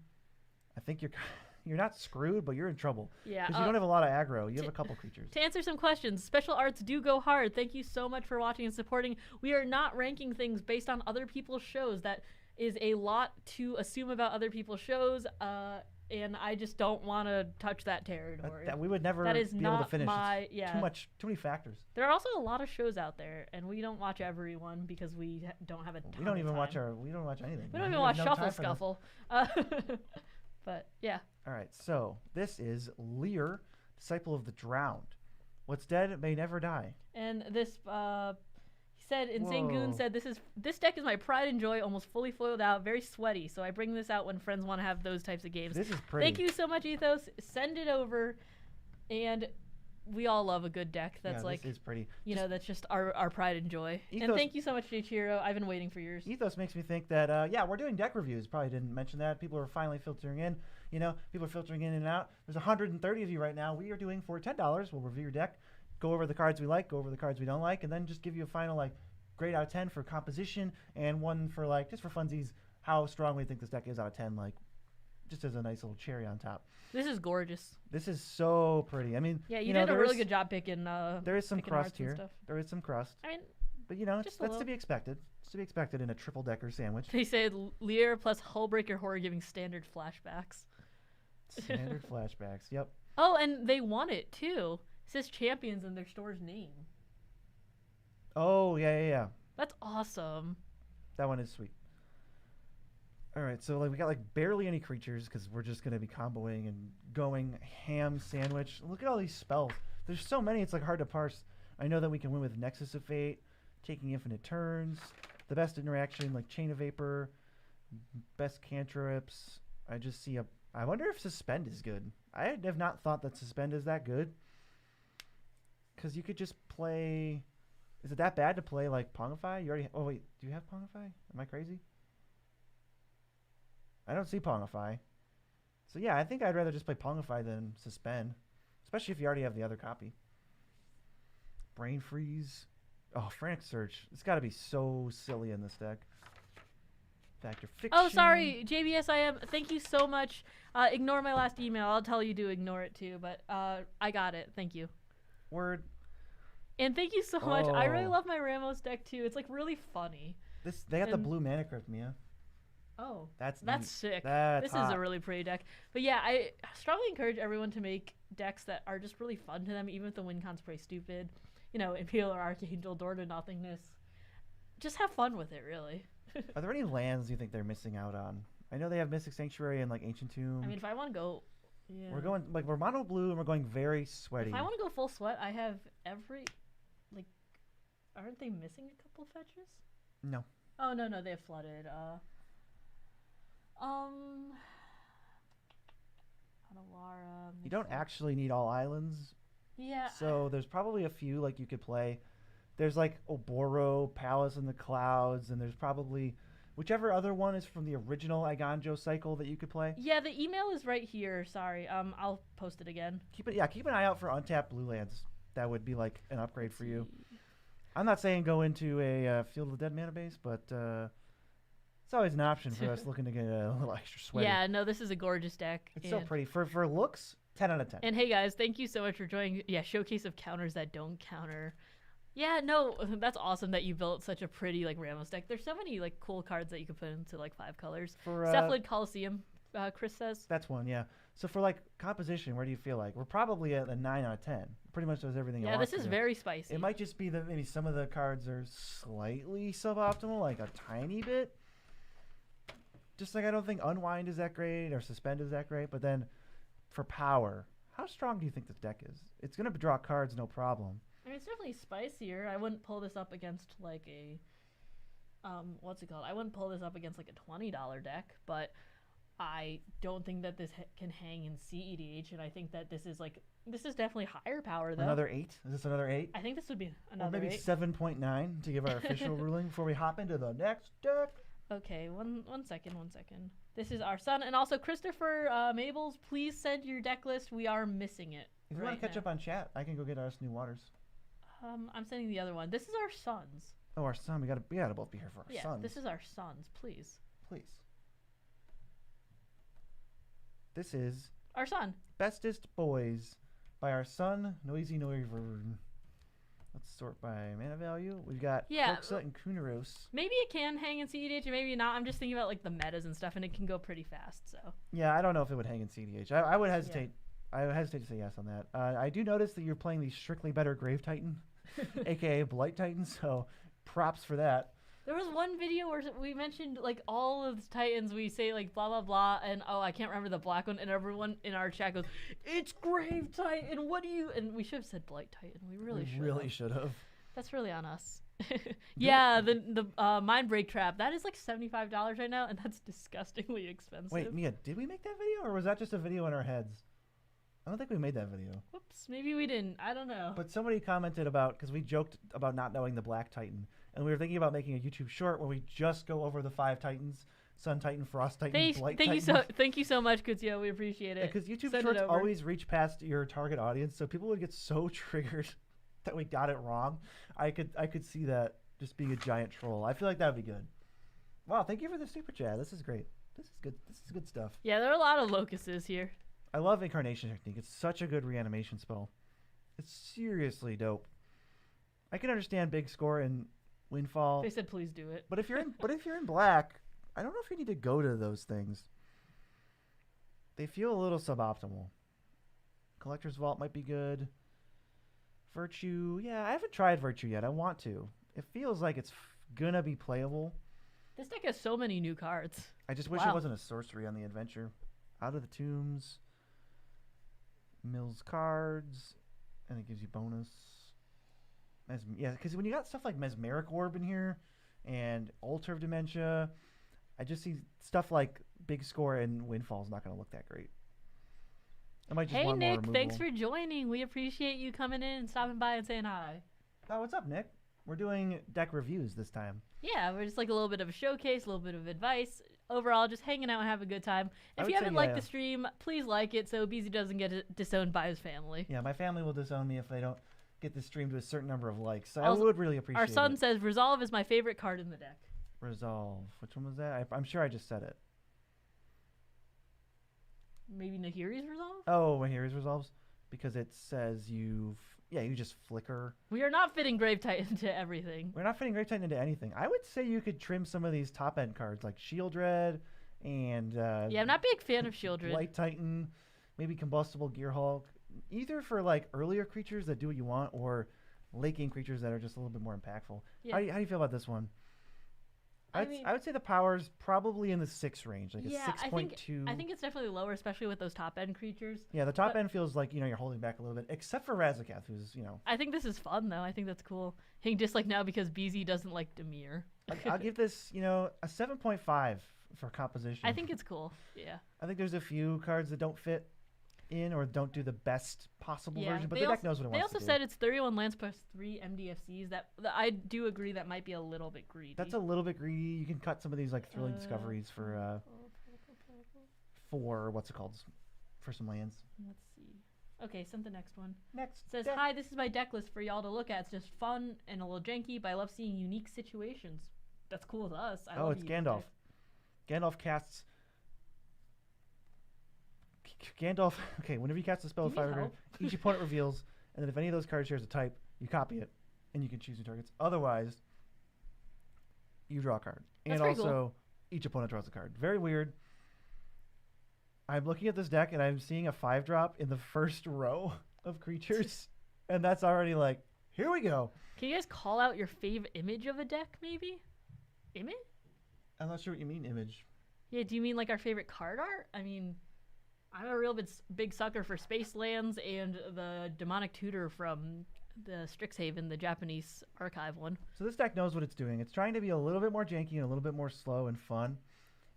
I think you're not screwed, but you're in trouble. Yeah. Because you don't have a lot of aggro. You have a couple creatures. To answer some questions, special arts do go hard. Thank you so much for watching and supporting. We are not ranking things based on other people's shows. That is a lot to assume about other people's shows, and I just don't want to touch that territory. That we would never that is be not able to finish. My, It's too many factors. There are also a lot of shows out there, and we don't watch everyone because we don't have a ton We don't even of time. We don't watch anything. We don't even watch Shuffle Scuffle. But yeah. All right, so this is Lear, Disciple of the Drowned. What's dead may never die. And this, he said, Insane Goon said, this deck is my pride and joy, almost fully foiled out, very sweaty. So I bring this out when friends want to have those types of games. This is pretty. Thank you so much, Ethos. Send it over. And we all love a good deck that's yeah, like, this is pretty. you know, that's just our pride and joy. Ethos, and thank you so much, Jhiro. I've been waiting for yours. Ethos makes me think that, yeah, we're doing deck reviews. Probably didn't mention that. People are finally filtering in. You know, people are filtering in and out. There's 130 of you right now. We are doing for $10. We'll review your deck, go over the cards we like, go over the cards we don't like, and then just give you a final, like, grade out of 10 for composition and one for, like, just for funsies, how strong we think this deck is out of 10, like, just as a nice little cherry on top. This is gorgeous. This is so pretty. I mean, yeah, you know, did a really good job picking. There is some crust here. There is some crust. I mean, but you know, that's to be expected. It's to be expected in a triple decker sandwich. They said Lear plus Hullbreaker Horror giving standard flashbacks. Standard flashbacks. Yep. Oh, and they won it too. It says champions in their store's name. Oh yeah. That's awesome. That one is sweet. All right, so like we got like barely any creatures because we're just gonna be comboing and going ham sandwich. Look at all these spells. There's so many, it's like hard to parse. I know that we can win with Nexus of Fate, taking infinite turns, the best interaction like Chain of Vapor, best cantrips. I just see a. I wonder if Suspend is good. I have not thought that Suspend is that good. Because you could just play. Is it that bad to play like Pongify? You already. Oh wait, do you have Pongify? Am I crazy? I don't see Pongify. So yeah, I think I'd rather just play Pongify than Suspend. Especially if you already have the other copy. Brain Freeze. Oh, Frantic Search. It's got to be so silly in this deck. Factor Fiction. Oh, sorry, JBSIM. Thank you so much. Ignore my last email. I'll tell you to ignore it too, but I got it. Thank you. Word. And thank you so much. I really love my Ramos deck too. It's like really funny. They got the blue Mana Crypt, Mia. Oh, that's sick. This is a really pretty deck. But yeah, I strongly encourage everyone to make decks that are just really fun to them, even if the win con's pretty stupid. You know, Imperial or Archangel, Door to Nothingness. Just have fun with it, really. Are there any lands you think they're missing out on? I know they have Mystic Sanctuary and like Ancient Tomb. I mean, if I want to go, yeah. We're mono blue and we're going very sweaty. If I want to go full sweat, I have aren't they missing a couple fetches? No. Oh no, they have flooded. Alara. You don't actually need all islands. Yeah. So there's probably a few like you could play. There's like Oboro, Palace in the Clouds, and there's probably whichever other one is from the original Iganjo cycle that you could play. Yeah, the email is right here. Sorry. I'll post it again. Keep an eye out for untapped blue lands. That would be like an upgrade for you. I'm not saying go into a Field of the Dead mana base, but it's always an option for us looking to get a little extra sweaty. Yeah, no, this is a gorgeous deck. It's so pretty. For looks, 10 out of 10. And hey guys, thank you so much for joining. Yeah, showcase of counters that don't counter. Yeah, no, that's awesome that you built such a pretty like Ramos deck. There's so many like cool cards that you could put into like 5 colors. For Cephalid Coliseum, Chris says. That's one, yeah. So for like composition, where do you feel like? We're probably at a 9 out of 10. Pretty much does everything. Yeah, this is very spicy. It might just be that maybe some of the cards are slightly suboptimal, like a tiny bit. Just like I don't think Unwind is that great or Suspend is that great. But then for power, how strong do you think this deck is? It's going to draw cards, no problem. I mean, it's definitely spicier. I wouldn't pull this up against like a, what's it called? I wouldn't pull this up against like a $20 deck, but I don't think that this can hang in CEDH, and I think that this is definitely higher power though. Another 8? Is this another 8? I think this would be another or maybe 8. 7.9 to give our official ruling before we hop into the next deck. Okay, one second. This is our son, and also Christopher Mabels. Please send your deck list. We are missing it. If you want to catch up on chat, I can go get us New Waters. I'm sending the other one. This is our sons. Oh, our son. We gotta both be here for our sons. This is our sons. Please. This is our son. Bestest Boys by our son, Noisy Noivern. Let's sort by mana value. We've got Kroxa and Kunaros. Maybe it can hang in CEDH, and maybe not. I'm just thinking about like the metas and stuff, and it can go pretty fast. So. Yeah, I don't know if it would hang in CEDH. I would hesitate. Yeah. I would hesitate to say yes on that. I do notice that you're playing the Strictly Better Grave Titan, aka Blight Titan. So, props for that. There was one video where we mentioned like all of the Titans. We say like blah blah blah, and I can't remember the black one. And everyone in our chat goes, "It's Grave Titan. What do you?" And we should have said Blight Titan. We really should have. That's really on us. Yeah, the Mind Break Trap, that is like $75 right now, and that's disgustingly expensive. Wait, Mia, did we make that video, or was that just a video in our heads? I don't think we made that video. Whoops, maybe we didn't. I don't know. But somebody commented about, because we joked about not knowing the Black Titan, and we were thinking about making a YouTube short where we just go over the 5 Titans: Sun Titan, Frost Titan, Blight Titan. Thank you so much, Kutsuyo. We appreciate it. Because YouTube shorts always reach past your target audience, so people would get so triggered that we got it wrong. I could see that just being a giant troll. I feel like that would be good. Wow, thank you for the super chat. This is great. This is good. This is good stuff. Yeah, there are a lot of locusts here. I love Incarnation Technique. It's such a good reanimation spell. It's seriously dope. I can understand Big Score and Windfall. They said please do it. But if you're in black, I don't know if you need to go to those things. They feel a little suboptimal. Collector's Vault might be good. Virtue, yeah, I haven't tried Virtue yet. I want to. It feels like it's gonna be playable. This deck has so many new cards. I just wish it wasn't a sorcery on the adventure. Out of the Tombs. Mills cards. And it gives you bonus. Yeah, because when you got stuff like Mesmeric Orb in here and Altar of Dementia, I just see stuff like Big Score and Windfall's not going to look that great. I might just hey, want Nick, more removal. Thanks for joining. We appreciate you coming in and stopping by and saying hi. Oh, what's up, Nick? We're doing deck reviews this time. Yeah, we're just like a little bit of a showcase, a little bit of advice. Overall, just hanging out and having a good time. If you haven't liked the stream, please like it so BZ doesn't get disowned by his family. Yeah, my family will disown me if they don't get the stream to a certain number of likes. So I would really appreciate it. Our son says Resolve is my favorite card in the deck. Resolve. Which one was that? I'm sure I just said it. Maybe Nahiri's Resolve? Oh, Nahiri's Resolves? Because it says you just flicker. We are not fitting Grave Titan into everything. We're not fitting Grave Titan into anything. I would say you could trim some of these top-end cards like Shieldred and... yeah, I'm not a big fan of Shieldred. Light Titan, maybe Combustible Gearhulk. Either for like earlier creatures that do what you want or late-game creatures that are just a little bit more impactful. Yeah. How do you feel about this one? I would say the power's probably in the 6 range, like a 6.2. I think it's definitely lower, especially with those top-end creatures. Yeah, the top end feels like, you're holding back a little bit, except for Razakath, who's, I think this is fun, though. I think that's cool. Hitting dislike now because BZ doesn't like Demir. I'll give this, a 7.5 for composition. I think it's cool, yeah. I think there's a few cards that don't fit in or don't do the best possible version, but the deck knows what it wants to do. They also said it's 31 lands plus 3 MDFCs. That I do agree that might be a little bit greedy. That's a little bit greedy. You can cut some of these like thrilling discoveries for what's it called? For some lands. Let's see. Okay, sent the next one. Next. Says, hi, this is my deck list for y'all to look at. It's just fun and a little janky, but I love seeing unique situations. That's cool with us. It's Gandalf. Gandalf casts... Gandalf, okay, whenever you cast a spell with 5 each opponent reveals, and then if any of those cards shares a type, you copy it, and you can choose your targets. Otherwise, you draw a card. That's and also, cool. Each opponent draws a card. Very weird. I'm looking at this deck, and I'm seeing a 5-drop in the first row of creatures, and that's already like, here we go. Can you guys call out your fave image of a deck, maybe? Image? I'm not sure what you mean, image. Yeah, do you mean like our favorite card art? I mean... I'm a real big sucker for Space Lands and the Demonic Tutor from the Strixhaven, the Japanese archive one. So this deck knows what it's doing. It's trying to be a little bit more janky and a little bit more slow and fun.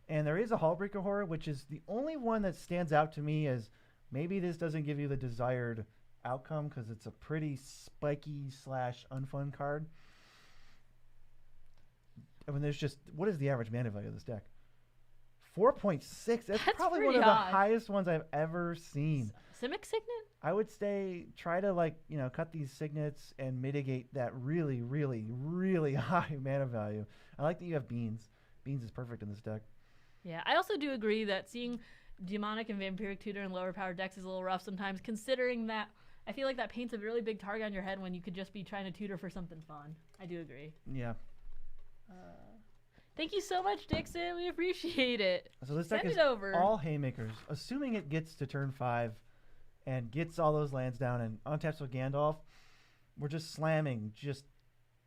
And there is a Hullbreaker Horror, which is the only one that stands out to me as maybe this doesn't give you the desired outcome because it's a pretty spiky / unfun card. I mean, there's just... What is the average mana value of this deck? 4.6. That's probably one of the highest ones I've ever seen. Simic Signet? I would try to cut these signets and mitigate that really, really, really high mana value. I like that you have Beans. Beans is perfect in this deck. Yeah, I also do agree that seeing Demonic and Vampiric Tutor in lower power decks is a little rough sometimes, considering that I feel like that paints a really big target on your head when you could just be trying to tutor for something fun. I do agree. Yeah. Thank you so much, Dixon. We appreciate it. So this deck is all haymakers. Assuming it gets to turn 5 and gets all those lands down and untaps with Gandalf, we're just slamming just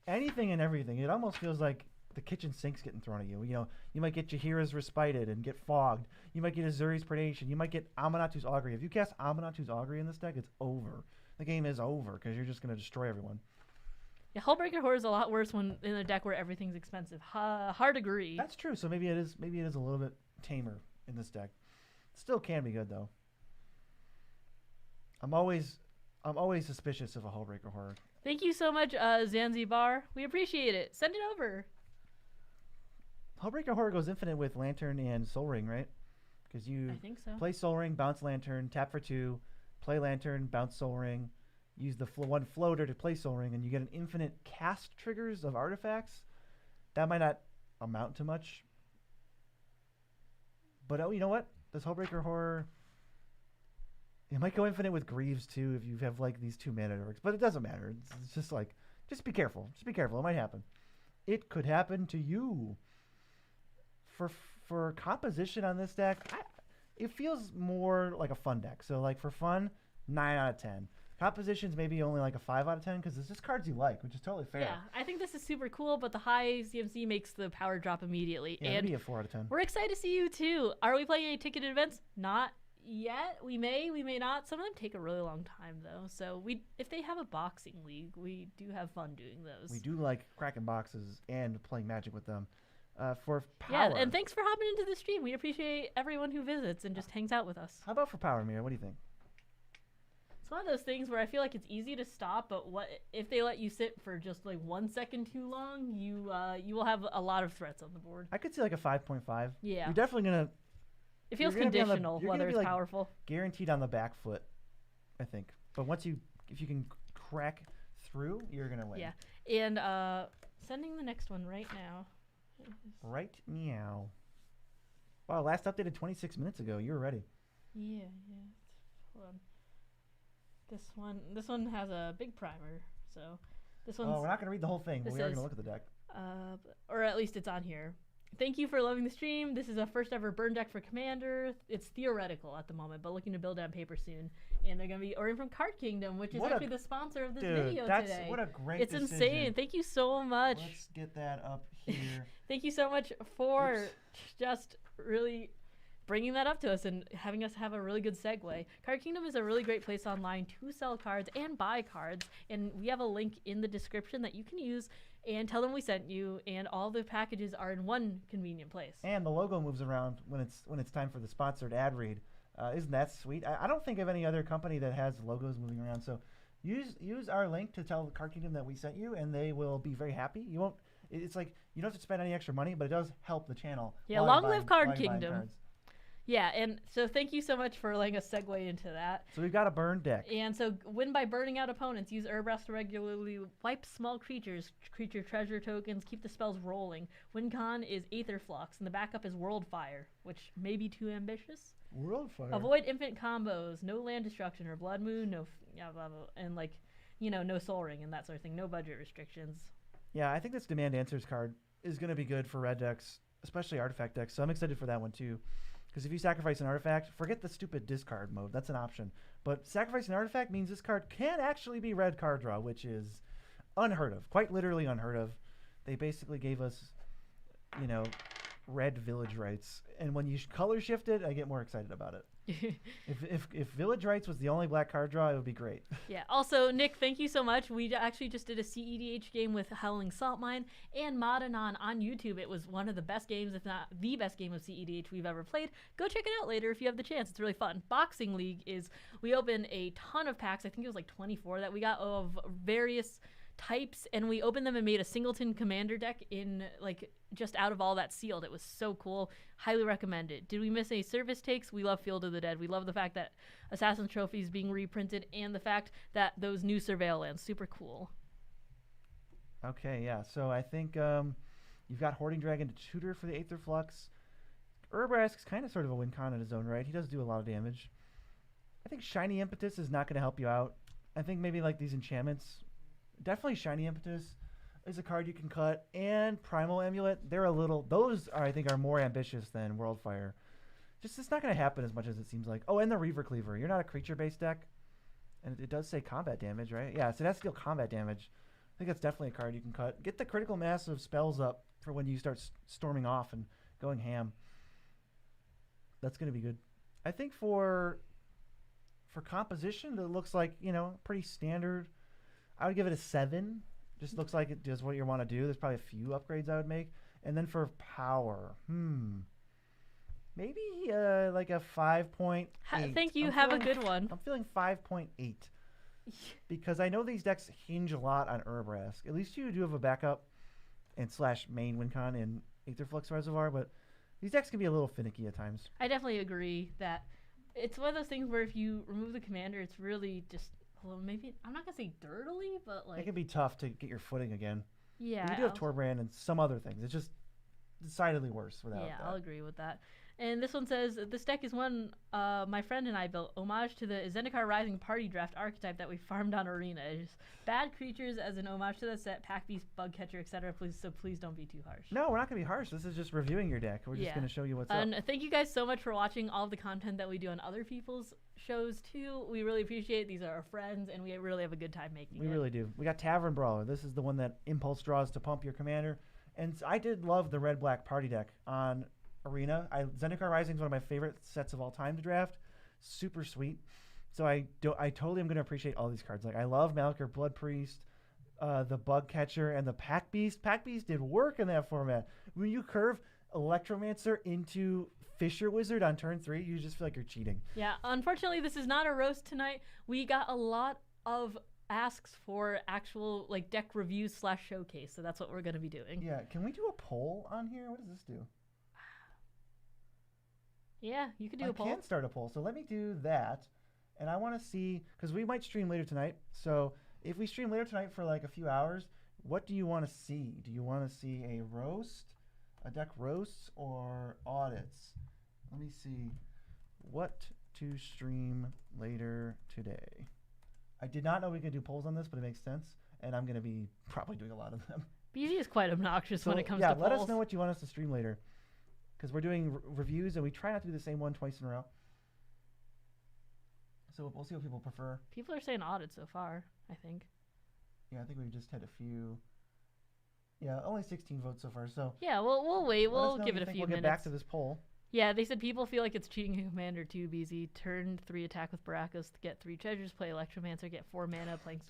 anything and everything. It almost feels like the kitchen sink's getting thrown at you. You might get Jahira's Respited and get fogged. You might get Azuri's Predation. You might get Amanatu's Augury. If you cast Amanatu's Augury in this deck, it's over. The game is over because you're just going to destroy everyone. Yeah, Hullbreaker Horror is a lot worse when in a deck where everything's expensive. Hard agree. That's true. So maybe it is a little bit tamer in this deck. Still can be good though. I'm always suspicious of a Hullbreaker Horror. Thank you so much, Zanzibar. We appreciate it. Send it over. Hullbreaker Horror goes infinite with Lantern and Soul Ring, right? Because you I think so. play Soul Ring, bounce Lantern, tap for 2, play Lantern, bounce Soul Ring, use the one floater to play Soul Ring, and you get an infinite cast triggers of artifacts. That might not amount to much. But oh, you know what? This Hullbreaker Horror, it might go infinite with Greaves too if you have like these 2 mana dorks. But it doesn't matter. It's just like, just be careful. Just be careful. It might happen. It could happen to you. For composition on this deck, it feels more like a fun deck. So like for fun, 9 out of 10. Composition's maybe only like a 5 out of 10 because it's just cards you like, which is totally fair. Yeah, I think this is super cool, but the high CMC makes the power drop immediately. Yeah, and maybe a 4 out of 10. we're excited to see you too. Are we playing any ticketed events? Not yet. We may not. Some of them take a really long time though. So if they have a boxing league, we do have fun doing those. We do like cracking boxes and playing Magic with them. For power. Yeah, and thanks for hopping into the stream. We appreciate everyone who visits and just hangs out with us. How about for power, Mira? What do you think? It's one of those things where I feel like it's easy to stop, but what if they let you sit for just like 1 second too long? You will have a lot of threats on the board. I could see like a 5.5. Yeah, You're definitely gonna. it feels you're gonna be on the- conditional you're whether gonna be, it's like, powerful. Guaranteed on the back foot, I think. But if you can crack through, you're gonna win. Yeah, and sending the next one right now. Right meow. Wow, last updated 26 minutes ago. You were ready. Yeah. Hold on. This one has a big primer, so this one's. Oh, we're not gonna read the whole thing, but we are gonna look at the deck. Or at least it's on here. Thank you for loving the stream. This is a first ever burn deck for Commander. It's theoretical at the moment, but looking to build on paper soon. And they're going to be ordering from Card Kingdom, which is actually the sponsor of this video today. What a great It's decision. insane. Thank you so much. Let's get that up here. Thank you so much for just really bringing that up to us and having us have a really good segue. Card Kingdom is a really great place online to sell cards and buy cards. And we have a link in the description that you can use and tell them we sent you, and all the packages are in one convenient place. And the logo moves around when it's time for the sponsored ad read. Isn't that sweet? I don't think of any other company that has logos moving around. So use our link to tell Card Kingdom that we sent you, and they will be very happy. You won't. It's like you don't have to spend any extra money, but it does help the channel. Yeah, long live Card Kingdom. Yeah, and so thank you so much for letting us segue into that. So we've got a burn deck. And so win by burning out opponents. Use Urbrass to regularly wipe small creatures, creature treasure tokens, keep the spells rolling. Win con is Aetherflux, and the backup is Worldfire, which may be too ambitious. Worldfire. Avoid infinite combos, no land destruction or blood moon, no blah, blah, blah, and no soul ring and that sort of thing, no budget restrictions. Yeah, I think this demand answers card is going to be good for red decks, especially artifact decks. So I'm excited for that one too. Because if you sacrifice an artifact, forget the stupid discard mode. That's an option. But sacrificing an artifact means this card can actually be red card draw, which is unheard of. Quite literally unheard of. They basically gave us, red village rights. And when you color shift it, I get more excited about it. If village rights was the only black card draw, it would be great. Yeah. Also, Nick, thank you so much. We actually just did a CEDH game with Howling Saltmine and Modanon on YouTube. It was one of the best games, if not the best game of CEDH we've ever played. Go check it out later if you have the chance. It's really fun. Boxing League is, we opened a ton of packs. I think it was like 24 that we got of various types, and we opened them and made a singleton commander deck in just out of all that sealed. It was so cool. Highly recommended. Did we miss any service takes? We love Field of the Dead. We love the fact that Assassin's Trophy is being reprinted, and the fact that those new surveil lands, super cool. Okay, yeah. So I think you've got Hoarding Dragon to tutor for the Aetherflux. Urbrask is kind of sort of a win con in his own right. He does do a lot of damage. I think Shiny Impetus is not going to help you out. I think maybe like these enchantments. Definitely Shiny Impetus is a card you can cut, and Primal Amulet. Those I think are more ambitious than Worldfire. It's not going to happen as much as it seems like. Oh, and the Reaver Cleaver. You're not a creature-based deck, and it does say combat damage, right? Yeah, so it has to deal combat damage. I think that's definitely a card you can cut. Get the critical mass of spells up for when you start storming off and going ham. That's going to be good. I think for composition, it looks like, pretty standard. I would give it a 7. Just looks like it does what you want to do. There's probably a few upgrades I would make. And then for power, maybe like a 5.8. Thank you. I'm Have a feeling- good one. I'm feeling 5.8 because I know these decks hinge a lot on Urbrask. At least you do have a backup and slash main WinCon in Aetherflux Reservoir, but these decks can be a little finicky at times. I definitely agree that it's one of those things where if you remove the commander, it's really just, well, maybe, I'm not going to say dirtily, but It like, can be tough to get your footing again. yeah. But you do have Torbrand and some other things. It's just decidedly worse without Yeah, that. I'll agree with that. And this one says, this deck is one my friend and I built, homage to the Zendikar Rising party draft archetype that we farmed on Arena. It's bad creatures as an homage to the set, Pack Beast, Bug Catcher, etc. So please don't be too harsh. No, we're not going to be harsh. This is just reviewing your deck. We're just going to show you what's and up. thank you guys so much for watching all of the content that we do on other people's shows too. We really appreciate it. These are our friends, and we really have a good time making it. We really do. We got Tavern Brawler. This is the one that Impulse draws to pump your commander. And I did love the red-black party deck on Arena. Zendikar Rising is one of my favorite sets of all time to draft. Super sweet. So I totally am going to appreciate all these cards. Like I love Malakir Blood Priest, the Bug Catcher, and the Pack Beast. Pack Beast did work in that format. When you curve Electromancer into Fisher Wizard on turn 3, you just feel like you're cheating. Yeah, unfortunately, this is not a roast tonight. We got a lot of asks for actual like deck reviews / showcase, so that's what we're going to be doing. Yeah, can we do a poll on here? What does this do? Yeah, you could do a poll. I can start a poll, so let me do that. And I want to see, because we might stream later tonight. So if we stream later tonight for like a few hours, what do you want to see? Do you want to see a roast, a deck roast, or audits? Let me see what to stream later today. I did not know we could do polls on this, but it makes sense. And I'm going to be probably doing a lot of them. BG is quite obnoxious when it comes to polls. Yeah, let us know what you want us to stream later. Because we're doing reviews, and we try not to do the same one twice in a row. So we'll see what people prefer. People are saying audit so far, I think. Yeah, I think we've just had a few. Yeah, only 16 votes so far. So yeah, we'll wait. We'll give it a few minutes. We'll get back to this poll. Yeah, they said people feel like it's cheating in Commander too, BZ. Turn 3 attack with Baracos to get 3 treasures, play Electromancer, get 4 mana, playing...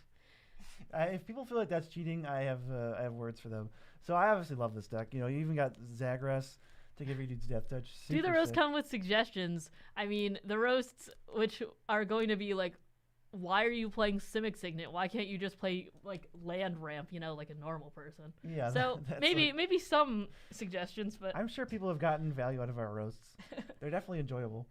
If people feel like that's cheating, I have words for them. So I obviously love this deck. You know, you even got Zagras to give your dudes Death Touch. Do the roasts come with suggestions? I mean, the roasts, which are going to be like, why are you playing Simic Signet? Why can't you just play like land ramp, you know, like a normal person? Yeah. So maybe some suggestions, but I'm sure people have gotten value out of our roasts. They're definitely enjoyable.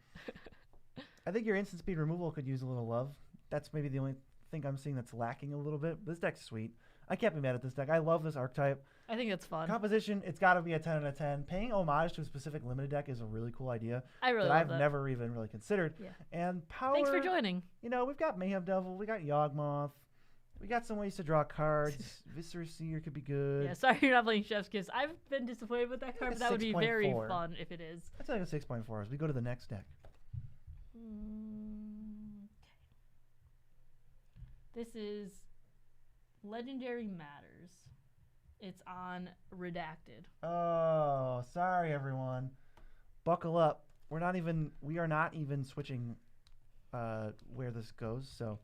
I think your instant speed removal could use a little love. That's maybe the only thing I'm seeing that's lacking a little bit. This deck's sweet. I can't be mad at this deck. I love this archetype. I think it's fun. Composition, it's got to be a 10 out of 10. Paying homage to a specific limited deck is a really cool idea. I really that love I've never even really considered. Yeah. And power. Thanks for joining. You know, we've got Mayhem Devil, we got Yawgmoth, we got some ways to draw cards. Viscera Seer could be good. Yeah, sorry you're not playing Chef's Kiss. I've been disappointed with that card, but that would be very 6.4. fun if it is. That's like a 6.4 as we go to the next deck. This is Legendary Matters. It's on Redacted. Oh, sorry everyone. Buckle up. We are not even switching where this goes, so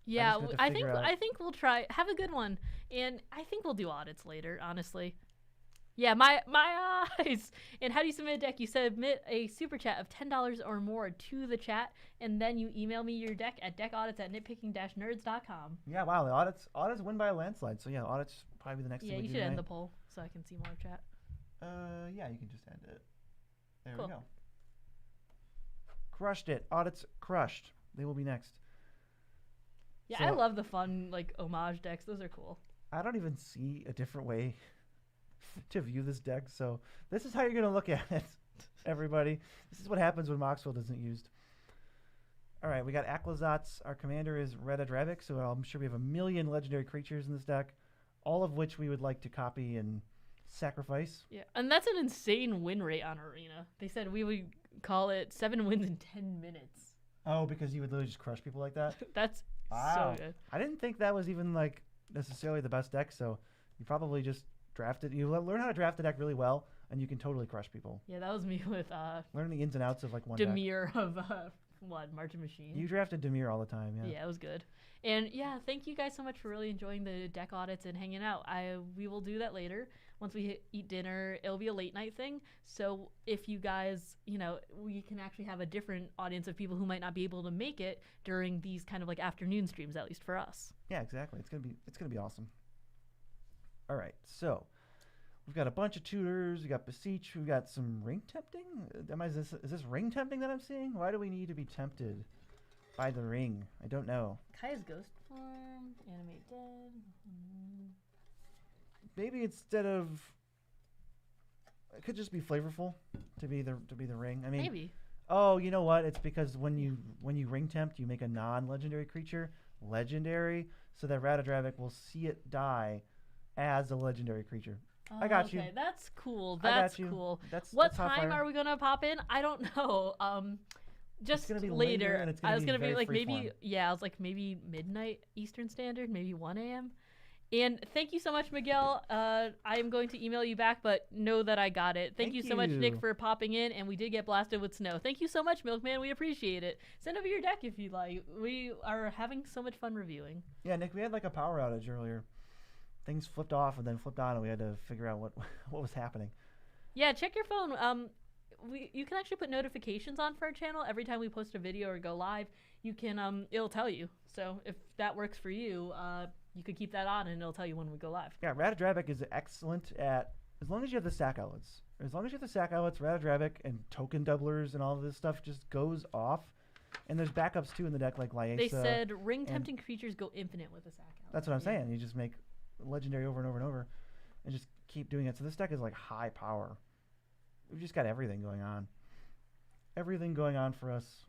yeah, I think we'll try. Have a good one, and I think we'll do audits later. Honestly, yeah, my eyes. And how do you submit a deck? You submit a super chat of $10 or more to the chat, and then you email me your deck at deckaudits@nitpicking-nerds.com. Yeah, wow, the audits win by a landslide. So yeah, audits probably the next thing we do. Yeah, you should end the poll so I can see more chat. Yeah, you can just end it. There cool. we go. Crushed it. Audits crushed. They will be next. Yeah, so, I love the fun like homage decks. Those are cool. I don't even see a different way to view this deck. So this is how you're gonna look at it, everybody. This is what happens when Moxfield isn't used. All right, we got Aquazotz. Our commander is Reda Dravik, so I'm sure we have a million legendary creatures in this deck, all of which we would like to copy and sacrifice. Yeah, and that's an insane win rate on Arena. They said we would call it 7 wins in 10 minutes. Oh, because you would literally just crush people like that? That's wow. so good. I didn't think that was even like necessarily the best deck, so you probably just drafted. You learn how to draft the deck really well, and you can totally crush people. Yeah, that was me with learn the ins and outs of like one deck. Demir of what, Marching Machine? You drafted Demir all the time, yeah. Yeah, it was good. And yeah, thank you guys so much for really enjoying the deck audits and hanging out. We will do that later. Once we eat dinner, it'll be a late night thing. So if you guys, we can actually have a different audience of people who might not be able to make it during these kind of like afternoon streams, at least for us. Yeah, exactly. It's gonna be awesome. All right, so we've got a bunch of tutors. We got Beseech. We've got some ring tempting. Is this ring tempting that I'm seeing? Why do we need to be tempted by the ring? I don't know. Kaya's ghost form, animate dead. Maybe instead of, it could just be flavorful to be the ring. I mean, maybe. Oh, you know what? It's because when you ring tempt, you make a non-legendary creature legendary, so that Ratadravik will see it die as a legendary creature. I got you. Okay, that's cool. That's cool. What time are we gonna pop in? I don't know. Just it's gonna be later. And it's gonna I was gonna be like maybe form. Yeah, I was like maybe midnight Eastern Standard, maybe 1 a.m. And thank you so much, Miguel. I am going to email you back, but know that I got it. Thank you so much, Nick, for popping in, and we did get blasted with snow. Thank you so much, Milkman. We appreciate it. Send over your deck if you'd like. We are having so much fun reviewing. Yeah, Nick, we had like a power outage earlier. Things flipped off and then flipped on, and we had to figure out what was happening. Yeah, check your phone. You can actually put notifications on for our channel every time we post a video or go live. You can it'll tell you. So if that works for you, you could keep that on and it'll tell you when we go live. Yeah, Ratadravik is excellent at, as long as you have the sack outlets. As long as you have the sack outlets, Ratadravik and token doublers and all of this stuff just goes off. And there's backups too in the deck like Lyesa. They said ring tempting creatures go infinite with a sack outlet. That's what I'm saying. You just make legendary over and over and over and just keep doing it. So this deck is like high power. We've just got everything going on. Everything going on for us.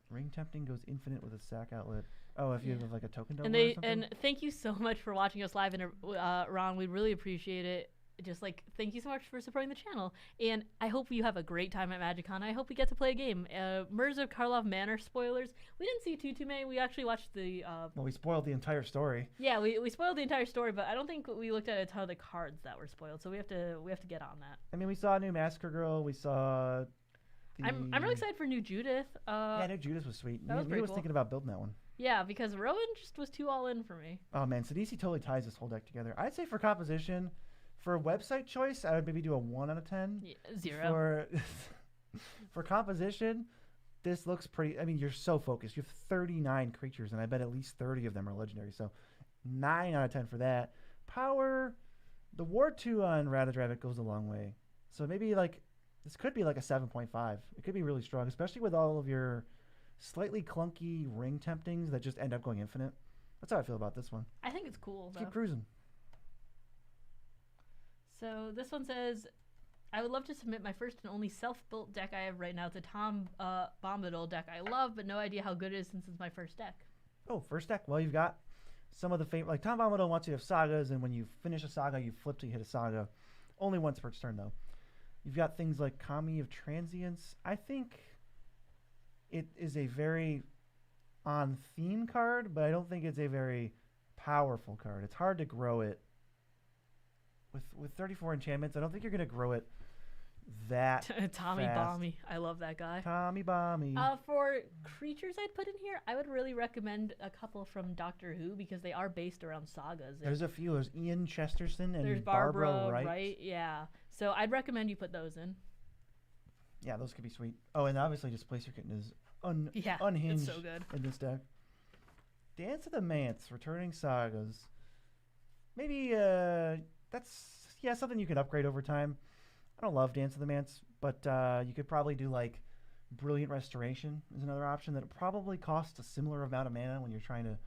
Ring tempting goes infinite with a sack outlet. Oh, if you have like a token double or something? And thank you so much for watching us live, and Ron, we really appreciate it. Just like, thank you so much for supporting the channel. And I hope you have a great time at MagicCon. I hope we get to play a game. Mirza Karlov Manor spoilers. We didn't see too many. We actually watched the... well, we spoiled the entire story. Yeah, we spoiled the entire story, but I don't think we looked at a ton of the cards that were spoiled. So we have to get on that. I mean, we saw a new Massacre Girl. We saw... I'm really excited for New Judith. Yeah, New Judith was sweet. That was was cool. thinking about building that one. Yeah, because Rowan just was too all in for me. Oh, man. Sidisi totally ties this whole deck together. I'd say for composition... For website choice, I would maybe do a 1 out of 10. Yeah, 0. For composition, this looks pretty. I mean, you're so focused. You have 39 creatures, and I bet at least 30 of them are legendary. So 9 out of 10 for that. Power, the Ward 2 on Ratadravik goes a long way. So maybe like this could be like a 7.5. It could be really strong, especially with all of your slightly clunky ring temptings that just end up going infinite. That's how I feel about this one. I think it's cool, though. Keep cruising. So this one says, I would love to submit my first and only self-built deck I have right now. It's a Tom Bombadil deck I love, but no idea how good it is since it's my first deck. Oh, first deck. Well, you've got some of the favorite, like Tom Bombadil wants you to have sagas, and when you finish a saga, you flip till you hit a saga. Only once per turn, though. You've got things like Kami of Transience. I think it is a very on-theme card, but I don't think it's a very powerful card. It's hard to grow it. With 34 enchantments, I don't think you're going to grow it that Tommy fast. Bommy. I love that guy. Tommy Bommy. For creatures I'd put in here, I would really recommend a couple from Doctor Who because they are based around sagas. There's a few. There's Ian Chesterton and there's Barbara Wright. Yeah. So I'd recommend you put those in. Yeah, those could be sweet. Oh, and obviously Displacer Kitten is unhinged it's so good. in this deck. Dance of the Manse, returning sagas. Maybe that's something you can upgrade over time. I don't love Dance of the Manse, but you could probably do like Brilliant Restoration is another option that probably costs a similar amount of mana when you're trying to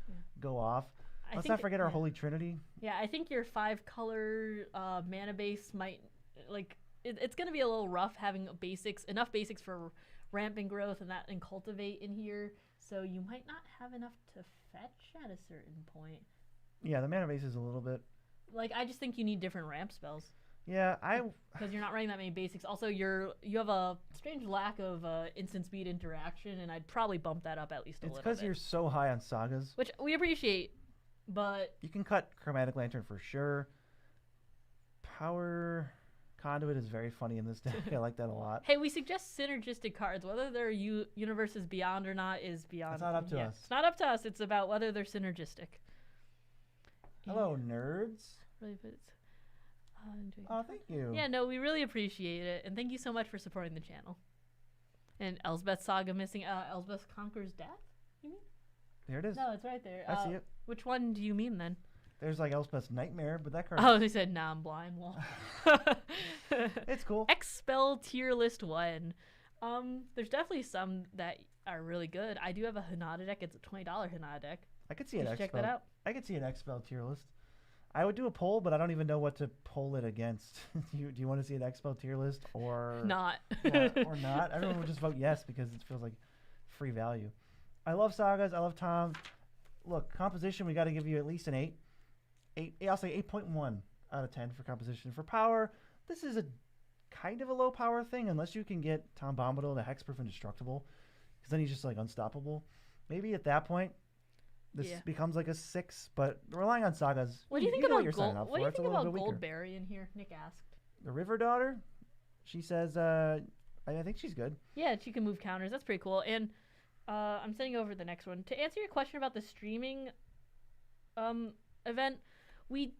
go off. Let's not forget our Holy Trinity. Yeah, I think your 5-color mana base might it's going to be a little rough having enough basics for ramp and growth and cultivate in here. So you might not have enough to fetch at a certain point. Yeah, the mana base is a little bit. Like, I just think you need different ramp spells. Yeah, because you're not running that many basics. Also, you have a strange lack of instant speed interaction, and I'd probably bump that up at least a little bit. It's because you're so high on sagas, which we appreciate, but you can cut Chromatic Lantern for sure. Power Conduit is very funny in this deck. I like that a lot. Hey, we suggest synergistic cards. Whether they're universes beyond or not is beyond. It's not up to us. It's not up to us. It's about whether they're synergistic. Hello, nerds. Really, but it's, Oh, thank you. yeah, no, we really appreciate it. And thank you so much for supporting the channel. And Elsbeth Saga missing. Elsbeth Conquers Death? You mean? There it is. No, it's right there. I see it. Which one do you mean then? There's like Elspeth's Nightmare, but that card. Oh, they said, nah, I'm blind. Well, It's cool. Expel tier list 1. There's definitely some that are really good. I do have a Hinata deck. It's a $20 Hinata deck. I could see an Just check that Expel. out. I could see an Expel tier list. I would do a poll, but I don't even know what to poll it against. Do you want to see an Expel tier list or Not. or not? Everyone would just vote yes because it feels like free value. I love sagas. I love Tom. Look, composition, we got to give you at least an 8. I'll say 8.1 out of 10 for composition. For power, this is a kind of a low power thing unless you can get Tom Bombadil to hexproof and destructible, because then he's just like unstoppable. Maybe at that point, this becomes like a 6. But relying on sagas, What do you think know about what Gold? What do you think about weaker. Goldberry in here? Nick asked. The River Daughter, she says, I think she's good. Yeah, she can move counters. That's pretty cool. And I'm sending over the next one. To answer your question about the streaming event, we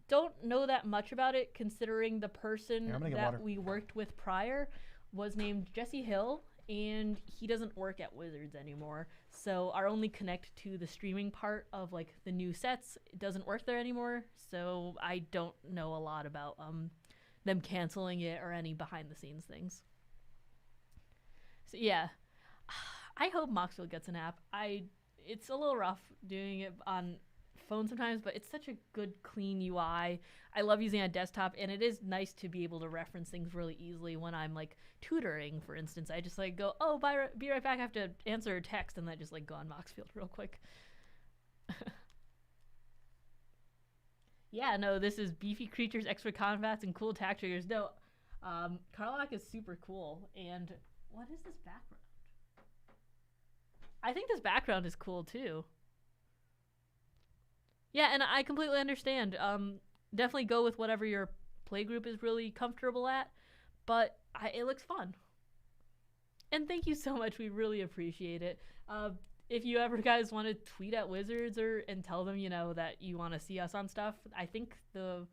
don't know that much about it, considering the person that we worked with prior was named Jesse Hill, and he doesn't work at Wizards anymore. So our only connect to the streaming part of like the new sets doesn't work there anymore. So I don't know a lot about them canceling it or any behind the scenes things. So yeah, I hope Moxfield gets an app. It's a little rough doing it on phone sometimes, but it's such a good clean UI. I love using it on desktop, and it is nice to be able to reference things really easily when I'm like tutoring, for instance. I just like go, oh, be right back, I have to answer a text, and then just like go on Moxfield real quick. Yeah, no, this is beefy creatures, extra combats, and cool attack triggers. No, Karlach is super cool. And what is this background? I think this background is cool too. Yeah, and I completely understand. Definitely go with whatever your playgroup is really comfortable at, but it looks fun. And thank you so much. We really appreciate it. If you ever guys want to tweet at Wizards and tell them, that you want to see us on stuff, I think the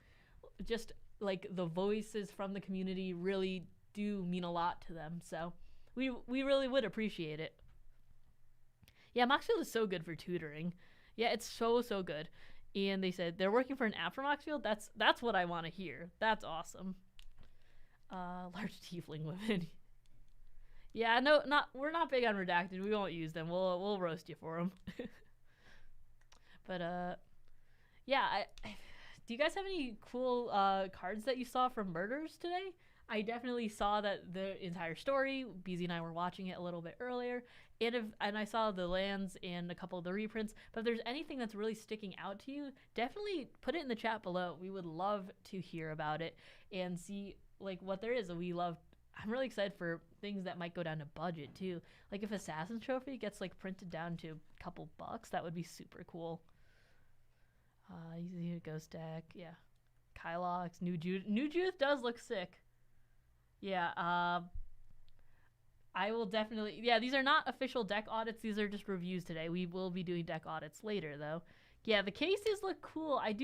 voices from the community really do mean a lot to them. So we really would appreciate it. Yeah, Moxfield is so good for tutoring. Yeah, it's so good. And they said they're working for an app for Moxfield. That's what I want to hear. That's awesome. Large tiefling women. Yeah, no, we're not big on redacted. We won't use them. We'll roast you for them. But yeah. Do you guys have any cool cards that you saw from Murders today? I definitely saw that the entire story. BZ and I were watching it a little bit earlier, and I saw the lands and a couple of the reprints. But if there's anything that's really sticking out to you, definitely put it in the chat below. We would love to hear about it and see like what there is. I'm really excited for things that might go down to budget too. Like if Assassin's Trophy gets like printed down to a couple bucks, that would be super cool. Easy Ghost deck, yeah. Kylox, New Judith does look sick. Yeah, I will definitely... Yeah, these are not official deck audits. These are just reviews today. We will be doing deck audits later, though. Yeah, the cases look cool. I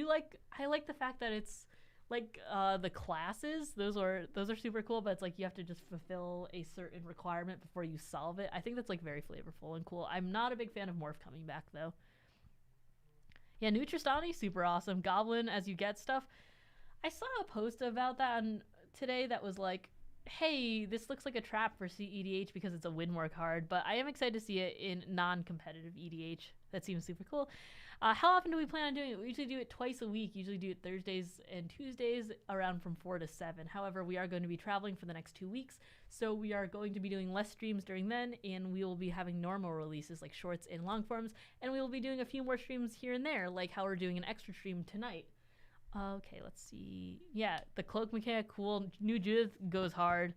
like the fact that it's like the classes. Those are super cool, but it's like you have to just fulfill a certain requirement before you solve it. I think that's like very flavorful and cool. I'm not a big fan of Morph coming back, though. Yeah, Nutristani, super awesome. Goblin as you get stuff. I saw a post about that today that was like, hey, this looks like a trap for CEDH because it's a win more card, but I am excited to see it in non-competitive EDH. That seems super cool. How often do we plan on doing it? We usually do it twice a week. Usually do it Thursdays and Tuesdays around from 4 to 7. However, we are going to be traveling for the next 2 weeks, so we are going to be doing less streams during then, and we will be having normal releases like shorts and long forms, and we will be doing a few more streams here and there, like how we're doing an extra stream tonight. Okay, let's see. Yeah, the cloak mechanic, cool. New Judith goes hard.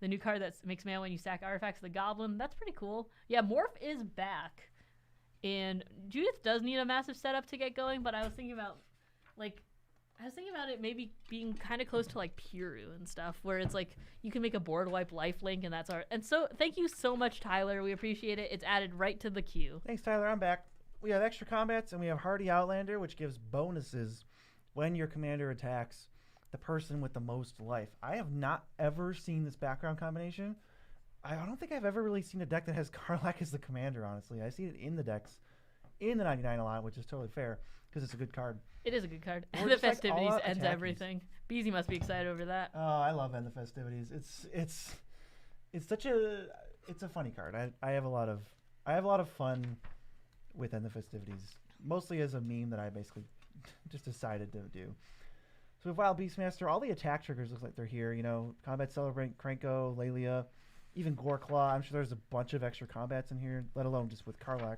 The new card that makes mana when you sack artifacts, the Goblin, that's pretty cool. Yeah, Morph is back. And Judith does need a massive setup to get going, but I was thinking about, like, I was thinking about it maybe being kind of close to like Piru and stuff, where it's like you can make a board wipe lifelink, and that's our. And so, thank you so much, Tyler. We appreciate it. It's added right to the queue. Thanks, Tyler. I'm back. We have extra combats, and we have Hardy Outlander, which gives bonuses when your commander attacks the person with the most life. I have not ever seen this background combination. I don't think I've ever really seen a deck that has Karlak as the commander, honestly. I see it in the decks in the 99 a lot, which is totally fair because it's a good card. It is a good card. Or The just, like, festivities all-out ends attackies. everything. Beezy must be excited over that. Oh, I love End the Festivities. It's such a funny card. I have a lot of fun with End the Festivities, mostly as a meme that I basically just decided to do. So with Wild Beastmaster, all the attack triggers look like they're here. You know, Combat Celebrate, Krenko, Lelia, even Goreclaw. I'm sure there's a bunch of extra combats in here, let alone just with Karlak.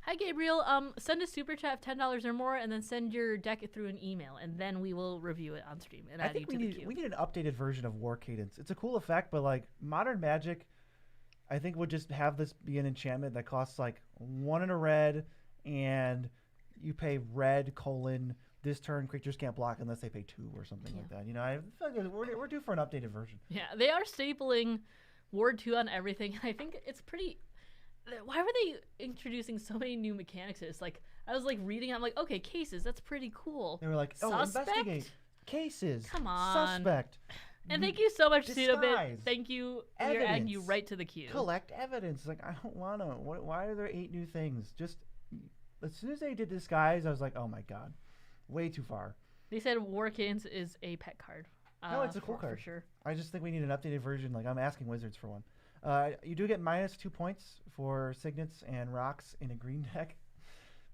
Hi, Gabriel. Send a super chat of $10 or more, and then send your deck through an email, and then we will review it on stream and I add you think to the we queue. need an updated version of War Cadence. It's a cool effect, but like Modern Magic, I think would just have this be an enchantment that costs like 1 in a red, and you pay red : this turn creatures can't block unless they pay 2 or something like that. You know, I feel like we're due for an updated version. Yeah, they are stapling Ward 2 on everything, and I think it's pretty. Why were they introducing so many new mechanics to this? Like, I was like reading, I'm like, okay, cases, that's pretty cool. They were like, oh, Suspect? investigate cases. Come on. Suspect. And thank you so much, Disguise. Pseudobit. Thank you. We're adding you Evidence. right to the queue. Collect evidence. Like, I don't want to. Why are there 8 new things? Just as soon as they did disguise, I was like, oh my god, way too far. They said War Cadence is a pet card. No, it's a cool card. For sure. I just think we need an updated version. Like, I'm asking Wizards for one. You do get -2 points for signets and rocks in a green deck,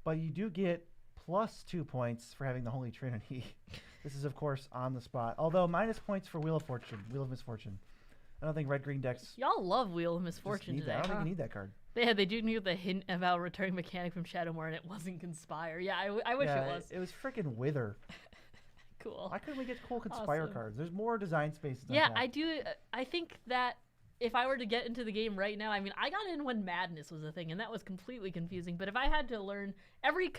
but you do get +2 points for having the Holy Trinity. This is, of course, on the spot. Although minus points for Wheel of Fortune, Wheel of Misfortune. I don't think red-green decks Y'all love Wheel of just Misfortune need today, that. I don't huh? think you need that card. They do need the hint about returning mechanic from Shadowmoor, and it wasn't Conspire. Yeah, I wish Yeah, it was. It was freaking Wither. Cool. Why couldn't we get cool Conspire Awesome. cards? There's more design spaces. Yeah, I do. I think that if I were to get into the game right now, I mean, I got in when Madness was a thing, and that was completely confusing. But if I had to learn every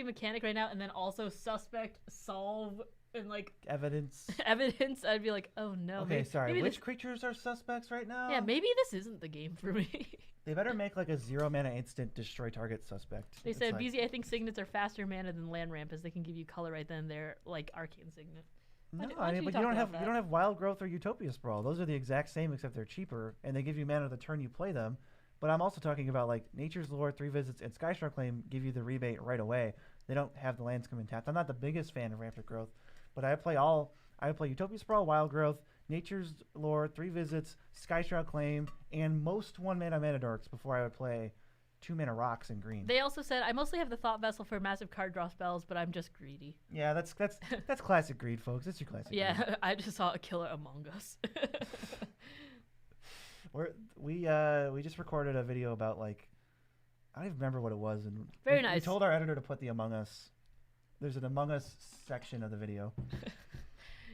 mechanic right now, and then also Suspect, Solve, and like Evidence. evidence, I'd be like, oh no. Okay, sorry. maybe Which creatures are suspects right now? Yeah, maybe this isn't the game for me. They better make like a 0 mana instant destroy target suspect. They It's said, like, BZ, I think signets are faster mana than land ramp, as they can give you color right then. They're like Arcane Signet. No, why don't you but talk you don't about have that? you don't have Wild Growth or Utopia Sprawl. Those are the exact same except they're cheaper and they give you mana the turn you play them. But I'm also talking about like Nature's Lore, 3 Visits, and Skystrike Claim give you the rebate right away. They don't have the lands come in tapped. I'm not the biggest fan of Rampant Growth, but I play Utopia Sprawl, Wild Growth, Nature's Lore, 3 Visits, Skystrike Claim, and most 1 mana Dorks before I would play 2 mana Rocks in green. They also said, I mostly have the Thought Vessel for massive card draw spells, but I'm just greedy. Yeah, that's classic greed, folks. That's your classic greed. Yeah, I just saw a killer Among Us. We just recorded a video about like I don't even remember what it was, and Very we nice. told our editor to put the Among Us. There's an Among Us section of the video.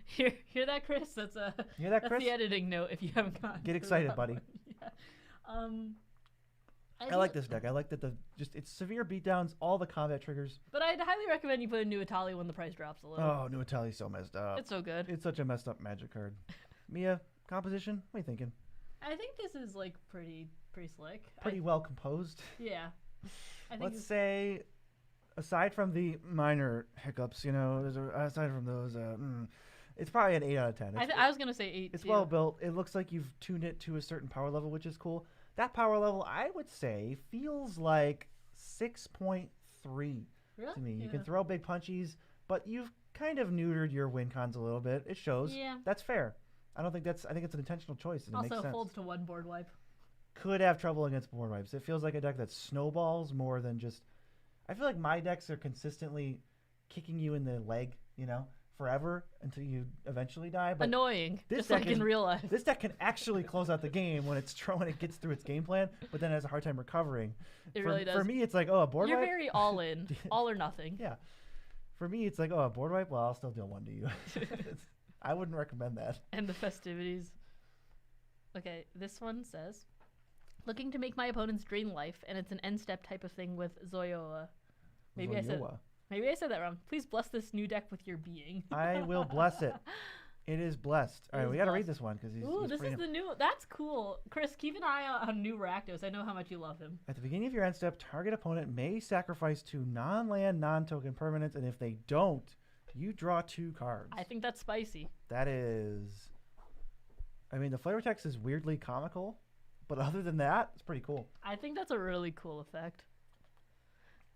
Hear that, Chris? That's Hear that, that's Chris? the editing note. If you haven't gotten Get to excited, that buddy. one. Yeah. I like this deck. I like that it's severe beatdowns, all the combat triggers. But I'd highly recommend you put a new Italy when the price drops a little. Oh, New Itali's so messed up. It's so good. It's such a messed up Magic card. Mia, composition? What are you thinking? I think this is like pretty slick. Pretty well composed. Yeah. I think Let's say, aside from the minor hiccups, you know, aside from those, it's probably an 8 out of 10. I was gonna say 8. It's too. well built. It looks like you've tuned it to a certain power level, which is cool. That power level, I would say, feels like 6.3 Really? to me. You Yeah. can throw big punchies, but you've kind of neutered your win cons a little bit. It shows. Yeah. That's fair. I think it's an intentional choice, and it makes Also sense. folds to 1 board wipe. Could have trouble against board wipes. It feels like a deck that snowballs more than just. I feel like my decks are consistently kicking you in the leg, you know, forever until you eventually die. But Annoying. this Just like deck in is- real life. this deck can actually close out the game when it gets through its game plan, but then has a hard time recovering. It for, really does. For me, it's like, oh, a board You're wipe. very all in. All or nothing. Yeah. For me, it's like, oh, a board wipe. Well, I'll still deal 1 to you. I wouldn't recommend that. And the festivities. Okay, this one says, looking to make my opponents drain life, and it's an end step type of thing with Zoyoa. Maybe I said Zoyoa. Maybe I said that wrong. Please bless this new deck with your being. I will bless it. It is blessed. All right, we got to read blessed. this one because he's. Ooh, he's this is the new. That's cool. Chris, keep an eye on new Rakdos. I know how much you love him. At the beginning of your end step, target opponent may sacrifice 2 non-land, non-token permanents, and if they don't, you draw 2 cards. I think that's spicy. That is. I mean, the flavor text is weirdly comical, but other than that, it's pretty cool. I think that's a really cool effect.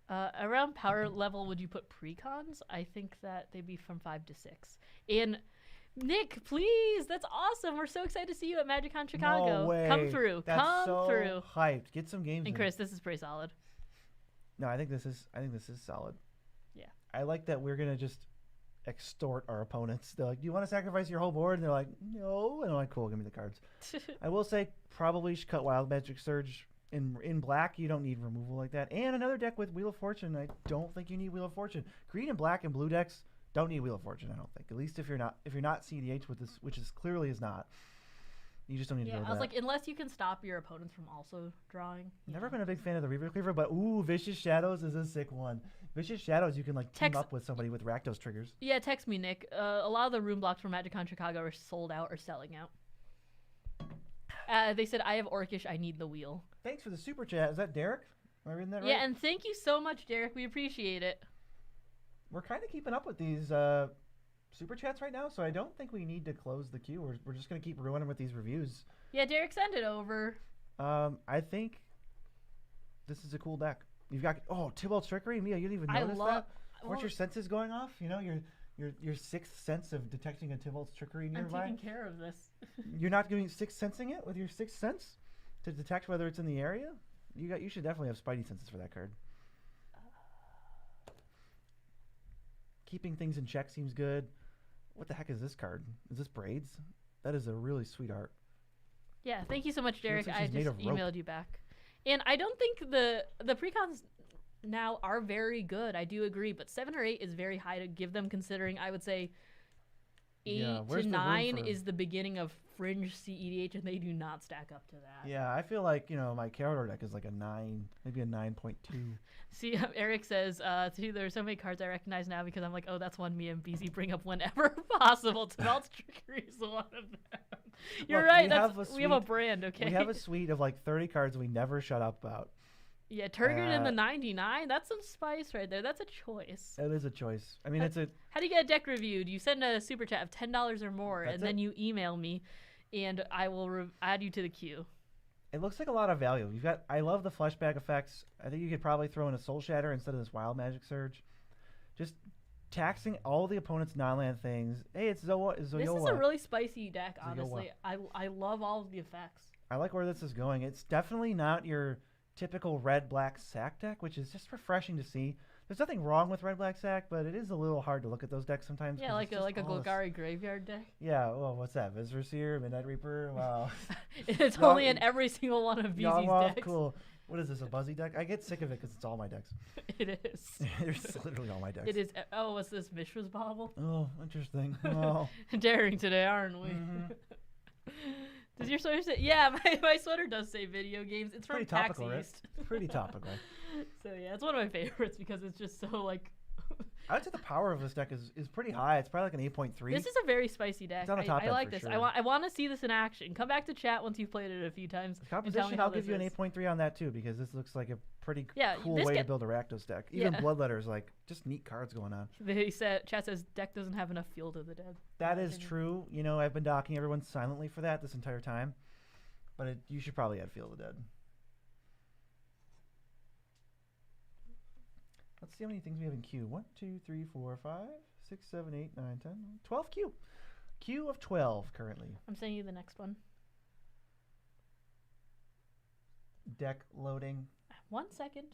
Around power level, would you put precons? I think that they'd be from 5 to 6. And Nick, please, that's awesome. We're so excited to see you at MagicCon Chicago. No way. Come through. That's Come so through. Hyped. Get some games. And Chris, this is pretty solid. No, I think this is solid. Yeah. I like that we're gonna just extort our opponents. They're like, "Do you want to sacrifice your whole board?" And they're like, "No." And I'm like, "Cool, give me the cards." I will say, probably should cut Wild Magic Surge in black. You don't need removal like that. And another deck with Wheel of Fortune. I don't think you need Wheel of Fortune. Green and black and blue decks don't need Wheel of Fortune. I don't think. At least if you're not CDH with this, which is clearly is not. You just don't need to go I was like, unless you can stop your opponents from also drawing. Never been a big fan of the Reaver Cleaver, but ooh, Vicious Shadows is a sick one. Vicious Shadows, you can like team up with somebody with Rakdos triggers. Yeah, text me, Nick. A lot of the room blocks from MagicCon Chicago are sold out or selling out. They said, I have Orcish, I need the wheel. Thanks for the super chat. Is that Derek? Am I reading that right? Yeah, and thank you so much, Derek. We appreciate it. We're kind of keeping up with these super chats right now, so I don't think we need to close the queue. We're just going to keep ruining with these reviews. Yeah, Derek, send it over. I think this is a cool deck. You've got Tybalt's Trickery, Mia. You didn't even notice that. Weren't your senses going off? You know, your sixth sense of detecting a Tybalt's Trickery nearby. I'm taking care of this. You're not doing sixth sensing it with your sixth sense to detect whether it's in the area. You should definitely have Spidey senses for that card. Keeping things in check seems good. What the heck is this card? Is this Braids? That is a really sweet art. Yeah, thank you so much, Derek. Like I just emailed you back. And I don't think the precons now are very good. I do agree, but 7 or 8 is very high to give them, considering I would say 8 to 9 is the beginning of fringe CEDH, and they do not stack up to that. Yeah, I feel like, my Carador deck is like a 9, maybe a 9.2. See, Eric says, see, there's so many cards I recognize now because I'm like, oh, that's one me and BZ bring up whenever possible. Tybalt's Trickery is one of them. You're right. We have a brand, okay? We have a suite of like 30 cards we never shut up about. Yeah, Turgid in the 99. That's some spice right there. That's a choice. It is a choice. I mean, How do you get a deck reviewed? You send a super chat of $10 or more, and then you email me, and I will add you to the queue. It looks like a lot of value. I love the flashback effects. I think you could probably throw in a Soul Shatter instead of this Wild Magic Surge. Just taxing all the opponent's non-land things. Hey, it's Zoyola. This is a really spicy deck, honestly. I love all of the effects. I like where this is going. It's definitely not your typical red-black sack deck, which is just refreshing to see. There's nothing wrong with red-black sack, but it is a little hard to look at those decks sometimes. Yeah, like a Golgari graveyard deck. Yeah, well, what's that? Visitor Seer, Midnight Reaper? Wow. It's only in every single one of BZ's decks. Cool. What is this, a Buzzy deck? I get sick of it because it's all my decks. It is. It's literally all my decks. It is. Oh, what's this? Mishra's Bobble? Oh, interesting. Oh. Daring today, aren't we? Mm-hmm. Does your sweater say? Yeah, my sweater does say video games. It's from PAX East. Right? Pretty topical. So yeah, it's one of my favorites because it's just so like. I would say the power of this deck is pretty high. It's probably like an 8.3. This is a very spicy deck. It's on the top I like this. Sure. I want to see this in action. Come back to chat once you've played it a few times. The composition, I'll give you an 8.3 on that too, because this looks like a pretty cool way to build a Rakdos deck. Even Bloodletter is like just neat cards going on. Chat says deck doesn't have enough Field of the Dead. That is true. I've been docking everyone silently for that this entire time, but you should probably add Field of the Dead. Let's see how many things we have in queue. 1, 2, 3, 4, 5, 6, 7, 8, 9, 10, 12 queue. Queue of 12 currently. I'm sending you the next one. Deck loading. 1 second.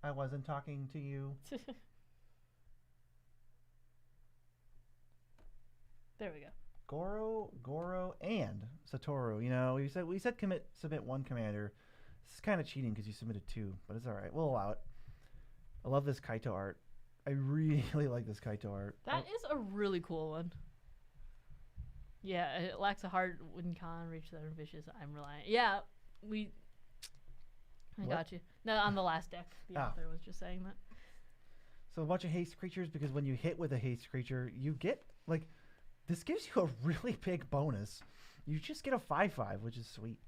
I wasn't talking to you. There we go. Goro, and Satoru. We said submit 1 commander. This is kind of cheating because you submitted 2, but it's all right. We'll allow it. I love this Kaito art. I really like this Kaito art. That is a really cool one. Yeah, it lacks a hard wooden con, reach that are vicious. I'm reliant. Yeah, I got you. No, on the last deck. The author was just saying that. So a bunch of haste creatures, because when you hit with a haste creature, you get, like, this gives you a really big bonus. You just get a 5/5, which is sweet.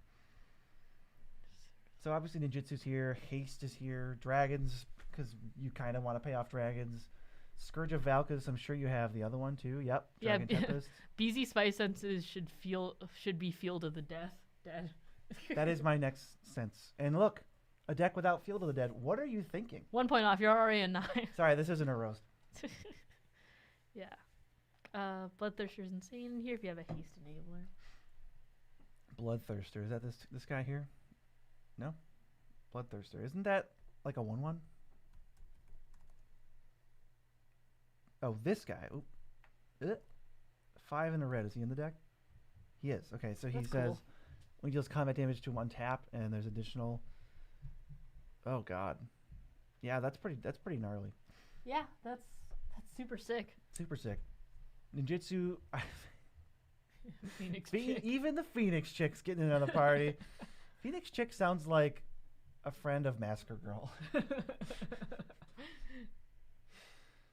So obviously Ninjutsu's here, haste is here, dragons, because you kind of want to pay off dragons. Scourge of Valkas, I'm sure you have the other one too. Yep. Dragon Tempest. BZ Spice Senses should be Field of the Dead. That is my next sense. And look, a deck without Field of the Dead. What are you thinking? 1 point off. You're already a 9. Sorry, this isn't a roast. Yeah. Bloodthirster's insane in here if you have a haste enabler. Bloodthirster. Is that this guy here? No? Bloodthirster. Isn't that like a 1/1? Oh, this guy. Oop. 5 in a red. Is he in the deck? He is. Okay, so he says when he deals combat damage to 1 tap, and there's additional. Oh God. Yeah, that's pretty gnarly. Yeah, that's super sick. Super sick. Ninjutsu. Phoenix chick. Even the Phoenix chick's getting into the party. Phoenix chick sounds like a friend of Massacre Girl.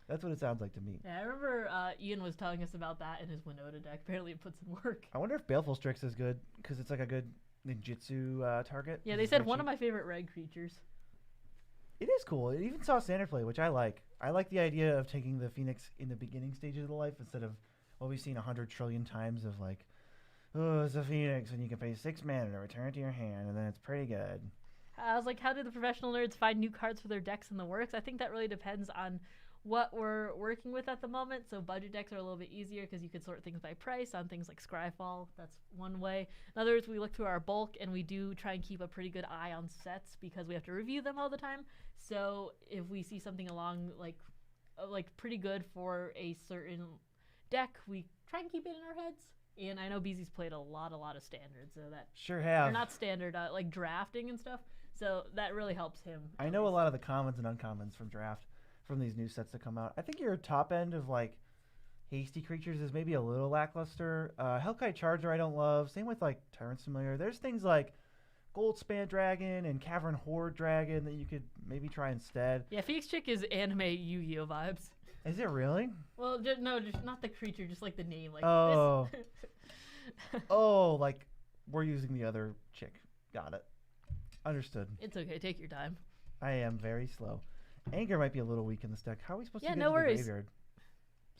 That's what it sounds like to me. Yeah, I remember Ian was telling us about that in his Winota deck. Apparently it puts in work. I wonder if Baleful Strix is good, because it's like a good ninjutsu target. Yeah, they said one of my favorite red creatures. It is cool. It even saw standard play, which I like. I like the idea of taking the Phoenix in the beginning stages of the life instead of what we've seen 100 trillion times of like, oh, it's a Phoenix and you can pay 6 mana to return it to your hand, and then it's pretty good. I was like, how do the professional nerds find new cards for their decks in the works? I think that really depends on what we're working with at the moment. So budget decks are a little bit easier because you can sort things by price on things like Scryfall. That's one way. In other words, we look through our bulk and we do try and keep a pretty good eye on sets because we have to review them all the time. So if we see something along like pretty good for a certain deck, we try and keep it in our heads. And I know BZ's played a lot of standards, so that sure have. Or not standard, like drafting and stuff. So that really helps him. I know a lot of the commons and uncommons from draft from these new sets that come out. I think your top end of like hasty creatures is maybe a little lackluster. Hellkite Charger I don't love. Same with like Tyrant Familiar. There's things like Goldspan Dragon and Cavern Horde Dragon that you could maybe try instead. Yeah, Phoenix Chick is anime Yu-Gi-Oh vibes. Is it really? Well, no, just not the creature, just like the name. Like oh. This. Oh, like we're using the other chick. Got it. Understood. It's okay. Take your time. I am very slow. Anger might be a little weak in this deck. How are we supposed to get no into the worries. graveyard?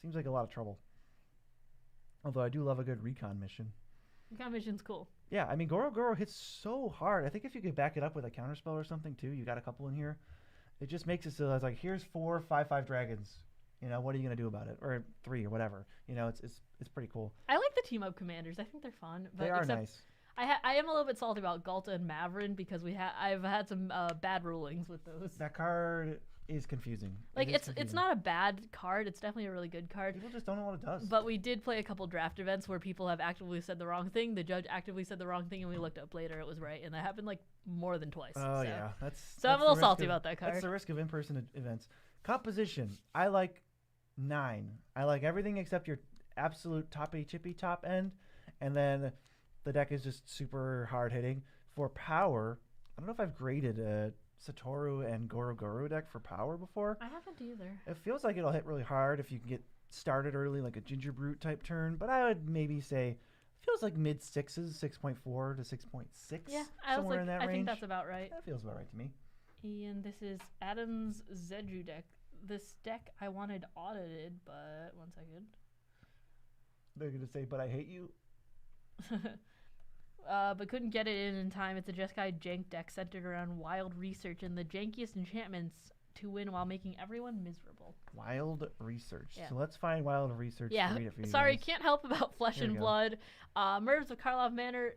Seems like a lot of trouble. Although I do love a good recon mission. Recon mission's cool. Yeah, I mean, Goro Goro hits so hard. I think if you could back it up with a counterspell or something too, you got a couple in here. It just makes it so it's like, here's 4 5/5 dragons. You know, what are you gonna do about it? Or 3 or whatever. You know, it's pretty cool. I like the team up commanders. I think they're fun. But they are nice. I am a little bit salty about Galta and Mavrin because I've had some bad rulings with those. That card is confusing. Like it's not a bad card. It's definitely a really good card. People just don't know what it does. But we did play a couple draft events where people have actively said the wrong thing. The judge actively said the wrong thing, and we looked up later it was right, and that happened like more than twice. Oh so. yeah, so I'm a little salty about that card. That's the risk of in-person events. Composition, I like 9. I like everything except your absolute toppy chippy top end, and then the deck is just super hard hitting. For power, I don't know if I've graded a Satoru and Goro Goro deck for power before. I haven't either. It feels like it'll hit really hard if you can get started early, like a Ginger Brute type turn. But I would maybe say feels like mid 6s, 6.4 to 6.6. Yeah, somewhere in that range. I think that's about right. That feels about right to me. And this is Adam's Zedju deck. This deck I wanted audited, but 1 second. They're gonna say, "But I hate you." But couldn't get it in time. It's a Jeskai jank deck centered around wild research and the jankiest enchantments to win while making everyone miserable. Wild research. Yeah. So let's find wild research. Yeah. To read it for you Sorry, guys. can't help about Flesh Here we and go. Blood. Murders of Karlov Manor.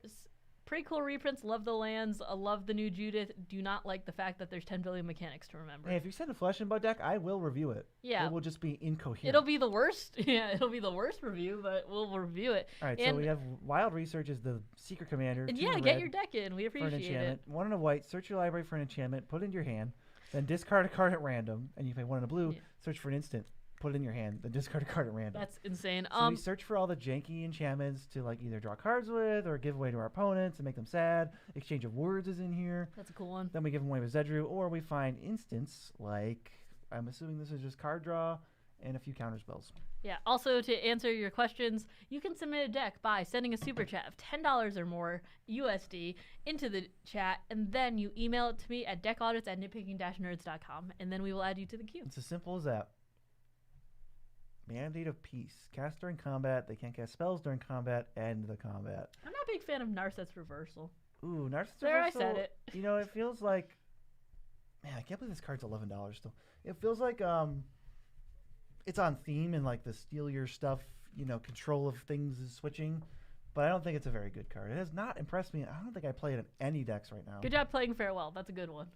Pretty cool reprints. Love the lands. Love the new Judith. Do not like the fact that there's 10 billion mechanics to remember. Hey, if you send a Flesh and Blood deck, I will review it. Yeah. It will just be incoherent. It'll be the worst. Yeah, it'll be the worst review, but we'll review it. All right, so and- we have Wild Research is the secret commander. And 2 yeah, red get your deck in. We for an appreciate enchantment. it. 1 in a white. Search your library for an enchantment. Put it in your hand. Then discard a card at random. And you pay 1 in a blue. Yeah. Search for an instant. Put it in your hand. Then discard a card at random. That's insane. So we search for all the janky enchantments to like either draw cards with or give away to our opponents and make them sad. Exchange of Words is in here. That's a cool one. Then we give them away with Zedru, or we find instants like I'm assuming this is just card draw and a few counter spells. Yeah. Also, to answer your questions, you can submit a deck by sending a super chat of $10 or more USD into the chat, and then you email it to me at deckaudits@nitpicking-nerds.com, and then we will add you to the queue. It's as simple as that. Mandate of Peace. Cast during combat. They can't cast spells during combat. End the combat. I'm not a big fan of Narset's Reversal. Ooh, Narcissus There, Reversal, I said it. You know, it feels like... Man, I can't believe this card's $11 still. It feels like it's on theme and like the steal your stuff, you know, control of things is switching. But I don't think it's a very good card. It has not impressed me. I don't think I play it in any decks right now. Good job playing Farewell. That's a good one.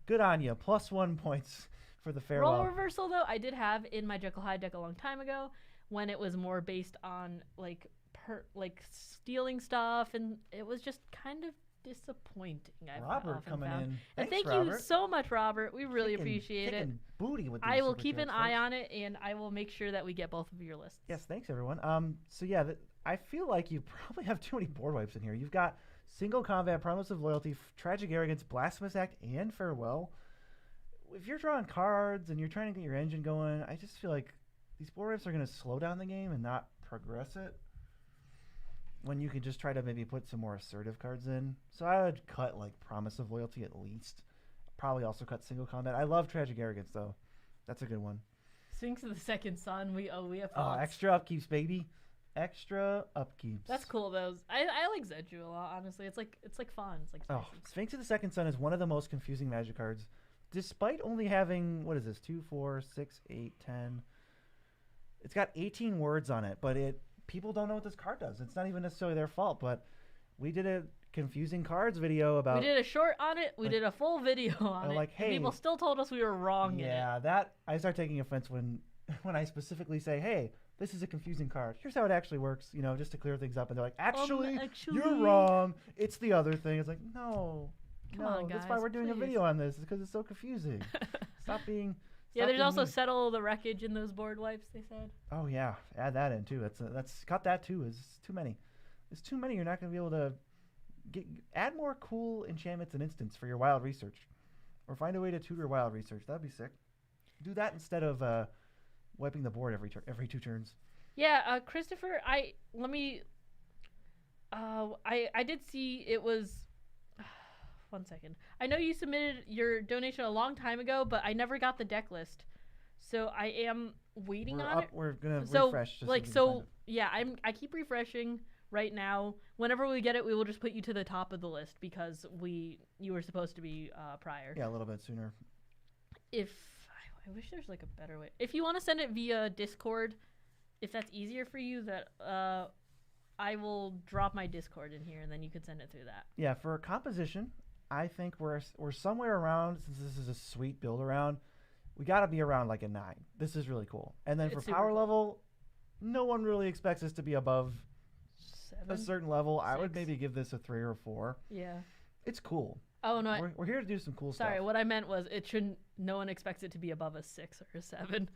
Good on you. +1 points for the Farewell. Role Reversal, though, I did have in my Jekyll Hyde deck a long time ago when it was more based on like stealing stuff, and it was just kind of disappointing. Robert coming in. And Thanks, thank Robert. you so much, Robert. We really appreciate it. Booty with I will keep an eye on it, and I will make sure that we get both of your lists. Yes, thanks everyone. So yeah, I feel like you probably have too many board wipes in here. You've got Single Combat, Promise of Loyalty, Tragic Arrogance, Blasphemous Act, and Farewell. If you're drawing cards and you're trying to get your engine going, I just feel like these board wipes are going to slow down the game and not progress it, when you could just try to maybe put some more assertive cards in. So I would cut like Promise of Loyalty at least. Probably also cut Single Combat. I love Tragic Arrogance though. That's a good one. Sphinx of the Second Son. We have Oh, thoughts. extra upkeeps, baby. Extra upkeeps. That's cool though. I like Zenju a lot, honestly. It's like fun. It's like Oh, spicy. Sphinx of the Second Son is one of the most confusing Magic cards. Despite only having, what is this, 2, 4, 6, 8, 10. It's got 18 words on it, but people don't know what this card does. It's not even necessarily their fault, but we did a confusing cards video about... We did a short on it. We did a full video on it. Like, hey, people still told us we were wrong in it. Yeah, that I start taking offense when I specifically say, hey, this is a confusing card. Here's how it actually works, you know, just to clear things up. And they're like, actually, you're wrong. It's the other thing. It's like, no. Come on, guys, that's why we're doing a please. video on this, because it's so confusing. Stop being... Yeah, there's being also mean. Settle the Wreckage in those board wipes, they said. Oh, yeah. Add that in, too. That's cut that, too. It's too many. It's too many. You're not going to be able to add more cool enchantments and instants for your wild research. Or find a way to tutor wild research. That'd be sick. Do that instead of wiping the board every 2 turns. Yeah, Christopher, I did see it was... One second. I know you submitted your donation a long time ago, but I never got the deck list. So I am waiting on it. We're going to refresh. Yeah, I keep refreshing right now. Whenever we get it, we will just put you to the top of the list because you were supposed to be prior. Yeah, a little bit sooner. I wish there's like a better way. If you want to send it via Discord, if that's easier for you, that I will drop my Discord in here and then you can send it through that. Yeah, for composition, I think we're somewhere around, since this is a sweet build around, we got to be around like a 9. This is really cool. And then for power level, no one really expects us to be above 7, a certain level. 6. I would maybe give this a 3 or 4. Yeah. It's cool. Oh, no. We're here to do some cool stuff. Sorry, what I meant was no one expects it to be above a 6 or a 7.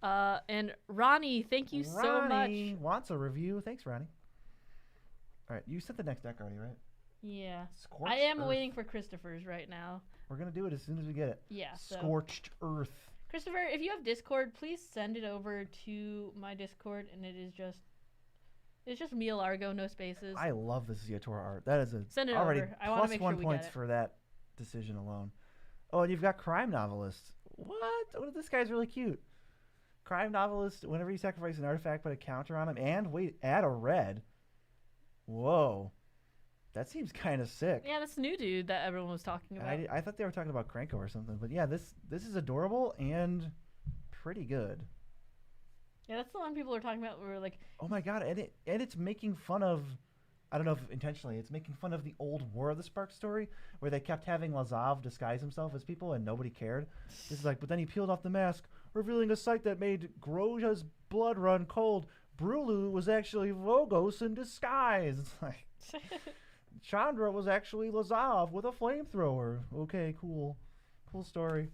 And Ronnie, thank you so much. Ronnie wants a review. Thanks, Ronnie. All right, you sent the next deck already, right? Yeah. Scorched I am Earth. waiting for Christopher's right now. We're going to do it as soon as we get it. Yeah. Scorched Earth. Christopher, if you have Discord, please send it over to my Discord, and it's just Mia Largo, no spaces. I love this Ziatora art. That is Send it already over. I want to make sure we +1 points get it. for that decision alone. Oh, and you've got Crime Novelist. What? Oh, this guy's really cute. Crime Novelist, whenever you sacrifice an artifact, put a counter on him, and add a red. Whoa. That seems kind of sick. Yeah, this new dude that everyone was talking about. I thought they were talking about Cranko or something. But yeah, this is adorable and pretty good. Yeah, that's the one people are talking about. Where like, oh my god, and it's making fun of, I don't know if intentionally, it's making fun of the old War of the Spark story where they kept having Lazav disguise himself as people and nobody cared. This is like, but then he peeled off the mask, revealing a sight that made Groja's blood run cold. Brulu was actually Vogos in disguise. It's like, Chandra was actually Lazav with a flamethrower. Okay, cool story.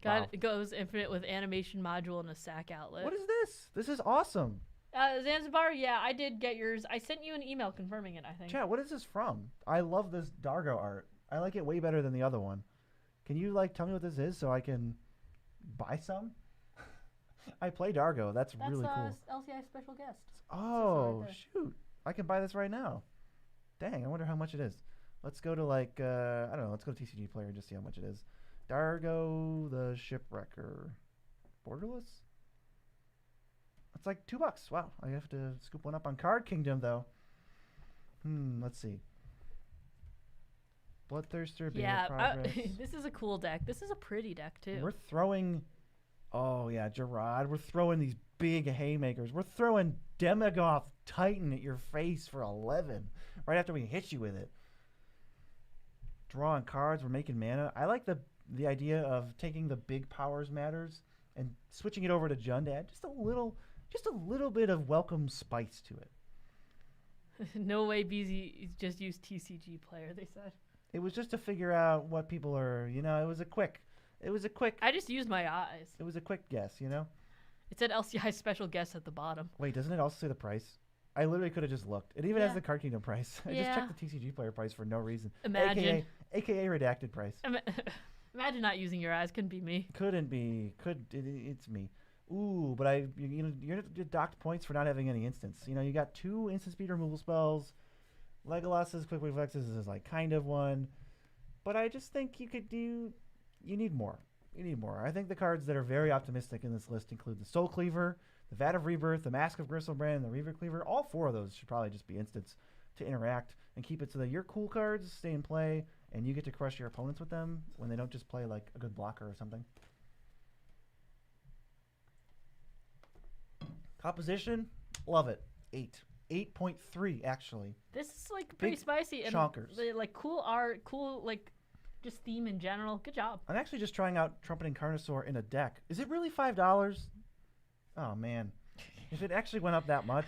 God, it goes infinite with animation module and a SAC outlet. What is this? This is awesome. Zanzibar, yeah, I did get yours. I sent you an email confirming it, I think. Chat, what is this from? I love this Dargo art. I like it way better than the other one. Can you tell me what this is so I can buy some? I play Dargo. That's really cool. LCI special guest. Oh, shoot. I can buy this right now. Dang, I wonder how much it is. Let's go to like, I don't know, let's go to TCG Player and just see how much it is. Dargo the Shipwrecker. Borderless? It's like $2. Wow, I have to scoop one up on Card Kingdom, though. Let's see. Bloodthirster, yeah, Progress. This is a cool deck. This is a pretty deck, too. We're throwing... Oh, yeah, Gerard. We're throwing these big haymakers. We're throwing Demagoth Titan at your face for 11 right after we hit you with it. Drawing cards. We're making mana. I like the idea of taking the big powers matters and switching it over to Jund to add just a little bit of welcome spice to it. No way BZ just used TCG Player, they said. It was just to figure out what people are, it was a quick... I just used my eyes. It was a quick guess, It said LCI special guest at the bottom. Wait, doesn't it also say the price? I literally could have just looked. It even has the Card Kingdom price. I just checked the TCG Player price for no reason. Imagine. AKA redacted price. Imagine not using your eyes. Couldn't be me. Couldn't be. It's me. Ooh, but you're docked points for not having any instants. You got 2 instant speed removal spells. Legolas's Quick Reflexes is like kind of one. But I just think you need more. I think the cards that are very optimistic in this list include the Soul Cleaver, the Vat of Rebirth, the Mask of Gristlebrand, and the Reaver Cleaver. All 4 of those should probably just be instants to interact and keep it so that your cool cards stay in play and you get to crush your opponents with them when they don't just play like a good blocker or something. Composition, love it. 8.3 actually. This is like pretty spicy and chonkers. Like cool art, cool like just theme in general. Good job. I'm actually just trying out Trumpeting Carnosaur in a deck. Is it really $5? Oh man, if it actually went up that much,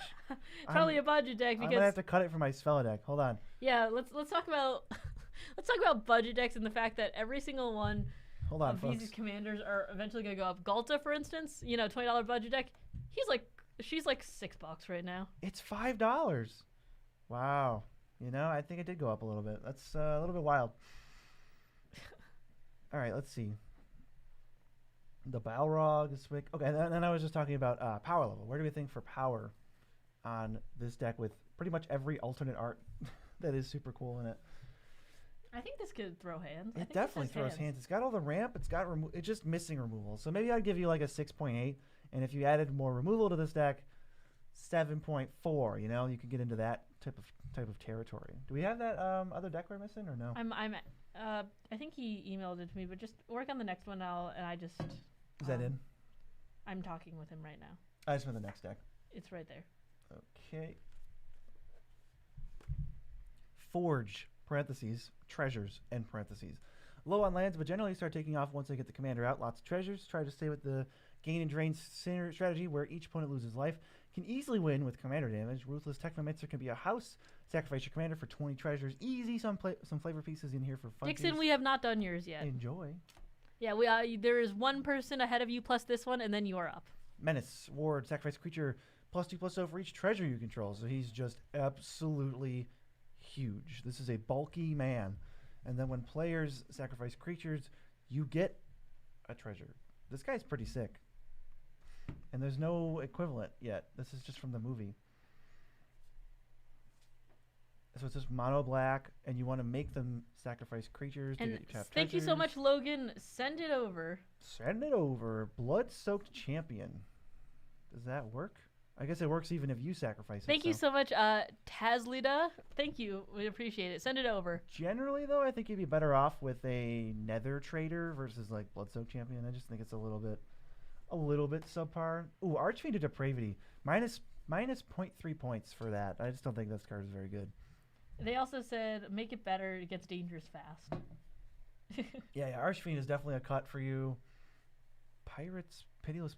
probably a budget deck because I'm gonna have to cut it from my Svella deck. Hold on. Yeah, let's talk about let's talk about budget decks and the fact that every single one of these commanders are eventually gonna go up. Galta, for instance, $20 budget deck. She's like $6 right now. It's $5. Wow. I think it did go up a little bit. That's a little bit wild. All right, let's see. The Balrog is quick. Okay, then I was just talking about power level. Where do we think for power on this deck with pretty much every alternate art that is super cool in it? I think this could throw hands. It definitely throws hands. It's got all the ramp. It's just missing removal. So maybe I'd give you like a 6.8. And if you added more removal to this deck, 7.4. You could get into that type of territory. Do we have that other deck we're missing or no? I think he emailed it to me, but just work on the next one now. And I just is that in? I'm talking with him right now. I just want the next deck. It's right there. Okay. Forge parentheses treasures end parentheses. Low on lands, but generally start taking off once they get the commander out. Lots of treasures. Try to stay with the gain and drain strategy where each opponent loses life. Can easily win with commander damage. Ruthless Technomancer can be a house. Sacrifice your commander for 20 treasures. Easy. Some flavor pieces in here for fun. Dixon, we have not done yours yet. Enjoy. Yeah, there is one person ahead of you plus this one, and then you are up. Menace. Ward. Sacrifice creature. +2/+0 for each treasure you control. So he's just absolutely huge. This is a bulky man. And then when players sacrifice creatures, you get a treasure. This guy's pretty sick. And there's no equivalent yet. This is just from the movie. So it's just mono black, and you want to make them sacrifice creatures to get you to have thank you so much, Logan. Send it over. Send it over. Blood-soaked champion. Does that work? I guess it works even if you sacrifice it. Thank you so much, Tazlida. Thank you. We appreciate it. Send it over. Generally, though, I think you'd be better off with a Nether Trader versus like Blood-soaked champion. I just think it's a little bit subpar. Ooh, Archfiend of Depravity. Minus 0.3 points for that. I just don't think this card is very good. They also said make it better. It gets dangerous fast. yeah, Archfiend is definitely a cut for you. Pirates, Pitiless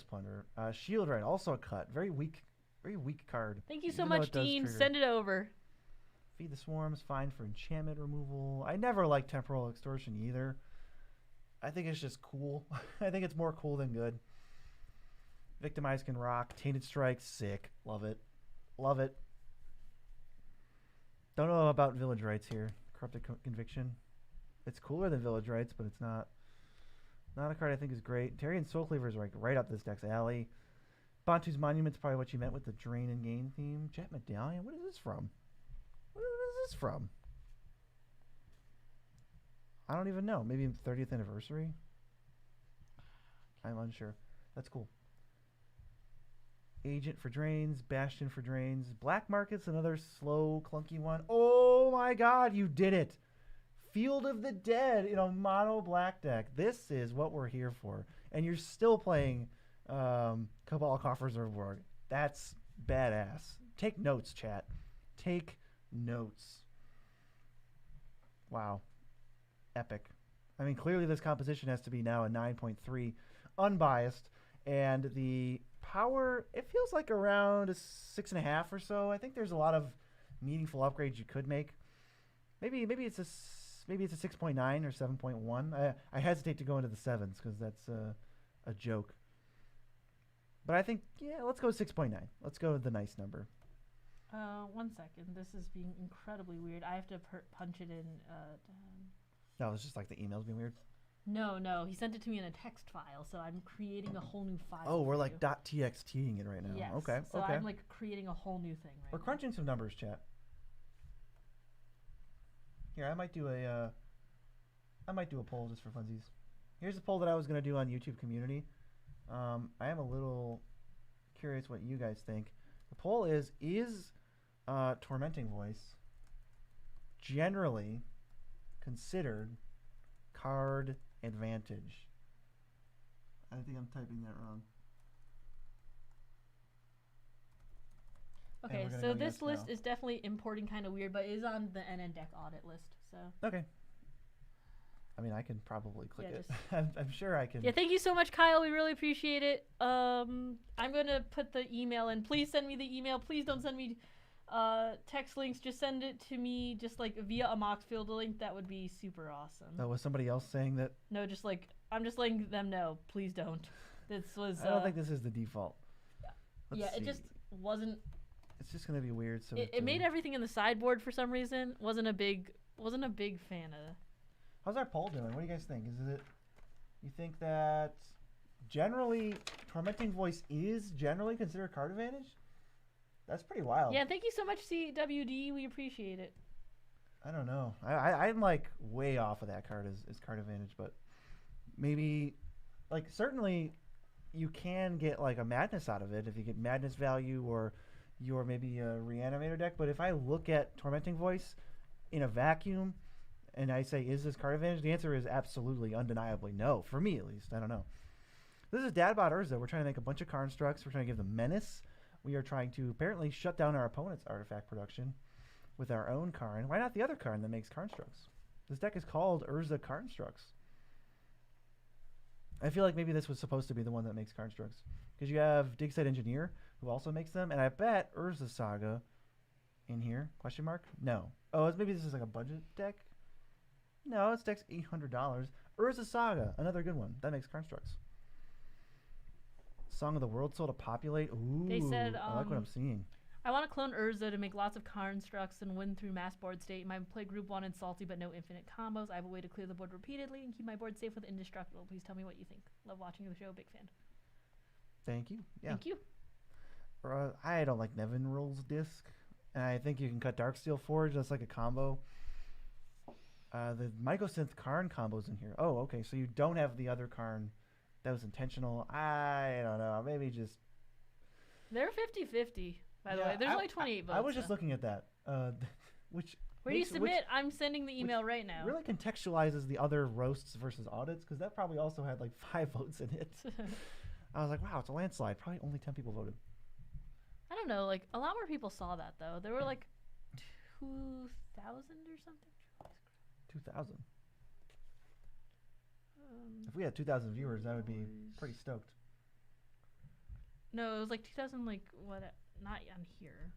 Plunder. Shield Ride, also a cut. Very weak card. Thank you so much, Dean. Send it over. Feed the Swarm is fine for enchantment removal. I never liked Temporal Extortion either. I think it's just cool. I think it's more cool than good. Victimize can rock. Tainted Strike, sick. Love it. Love it. Don't know about Village Rites here. Corrupted Conviction. It's cooler than Village Rites, but it's not. Not a card I think is great. Terrian Soul Cleaver is like right up this deck's alley. Bantu's Monument's probably what you meant with the Drain and Gain theme. Jet Medallion? What is this from? What is this from? I don't even know. Maybe 30th anniversary? I'm unsure. That's cool. Agent for drains. Bastion for drains. Black Market's another slow, clunky one. Oh my god, you did it! Field of the Dead in a mono black deck. This is what we're here for. And you're still playing Cabal Coffers Overboard. That's badass. Take notes, chat. Take notes. Wow. Epic. I mean, clearly this composition has to be now a 9.3 unbiased. And the power, it feels like around a 6.5 or so. I think there's a lot of meaningful upgrades you could make. Maybe it's a 6.9 or 7.1. I hesitate to go into the sevens because that's a joke. But I think, yeah, let's go 6.9. Let's go with the nice number. 1 second. This is being incredibly weird. I have to punch it in. No, it's just like the email's being weird. No. He sent it to me in a text file, so I'm creating a whole new file. Oh, we're like .txting it right now. Yes. Okay. So I'm like creating a whole new thing right We're crunching some numbers, chat. Here, I might do a poll just for funsies. Here's a poll that I was gonna do on YouTube community. I am a little curious what you guys think. The poll is Tormenting Voice generally considered card advantage? I think I'm typing that wrong. Okay, so this list is definitely importing kind of weird, but is on the NN Deck Audit list. So okay. I mean, I can probably click it. Just I'm sure I can. Yeah, thank you so much, Kyle. We really appreciate it. I'm gonna put the email in. Please send me the email. Please don't send me text links. Just send it to me, just like via a Moxfield link. That would be super awesome. Oh, was somebody else saying that? No, just like I'm just letting them know. Please don't. This was. I don't think this is the default. Let's see. It just wasn't. It's just gonna be weird. So it made everything in the sideboard for some reason. Wasn't a big fan of. How's our poll doing? What do you guys think? You think that generally Tormenting Voice is generally considered card advantage? That's pretty wild. Yeah, thank you so much, CWD. We appreciate it. I don't know. I'm like way off of that card as card advantage, but maybe like certainly you can get like a madness out of it if you get madness value or you're maybe a reanimator deck. But if I look at Tormenting Voice in a vacuum, and I say, is this card advantage? The answer is absolutely, undeniably no. For me, at least. I don't know. This is Dadbot Urza. We're trying to make a bunch of constructs. We're trying to give them menace. We are trying to apparently shut down our opponent's artifact production with our own Karn. Why not the other Karn that makes constructs? This deck is called Urza Constructs. I feel like maybe this was supposed to be the one that makes constructs. Because you have Digsite Engineer, who also makes them. And I bet Urza Saga in here. Question mark? No. Oh, maybe this is like a budget deck? No, it's deck's $800. Urza Saga, another good one. That makes constructs. Song of the World Soul to populate. Ooh, they said, I like what I'm seeing. I want to clone Urza to make lots of constructs and win through mass board state. My play group 1 and salty, but no infinite combos. I have a way to clear the board repeatedly and keep my board safe with indestructible. Please tell me what you think. Love watching the show. Big fan. Thank you. Yeah. Thank you. I don't like Nevin Rules disc. And I think you can cut Darksteel Forge. That's like a combo. The Mycosynth Karn combos in here. Oh, okay. So you don't have the other Karn that was intentional. I don't know. Maybe just... They're 50-50, by the way. There's only 28 votes. I was just looking at that. Which Where do you submit? I'm sending the email right now. Really contextualizes the other roasts versus audits, because that probably also had like 5 votes in it. I was like, wow, it's a landslide. Probably only 10 people voted. I don't know. Like, a lot more people saw that, though. There were like 2,000 or something. 2,000. If we had 2,000 viewers, I would be pretty stoked. No, it was like 2,000, like, what? Not on here.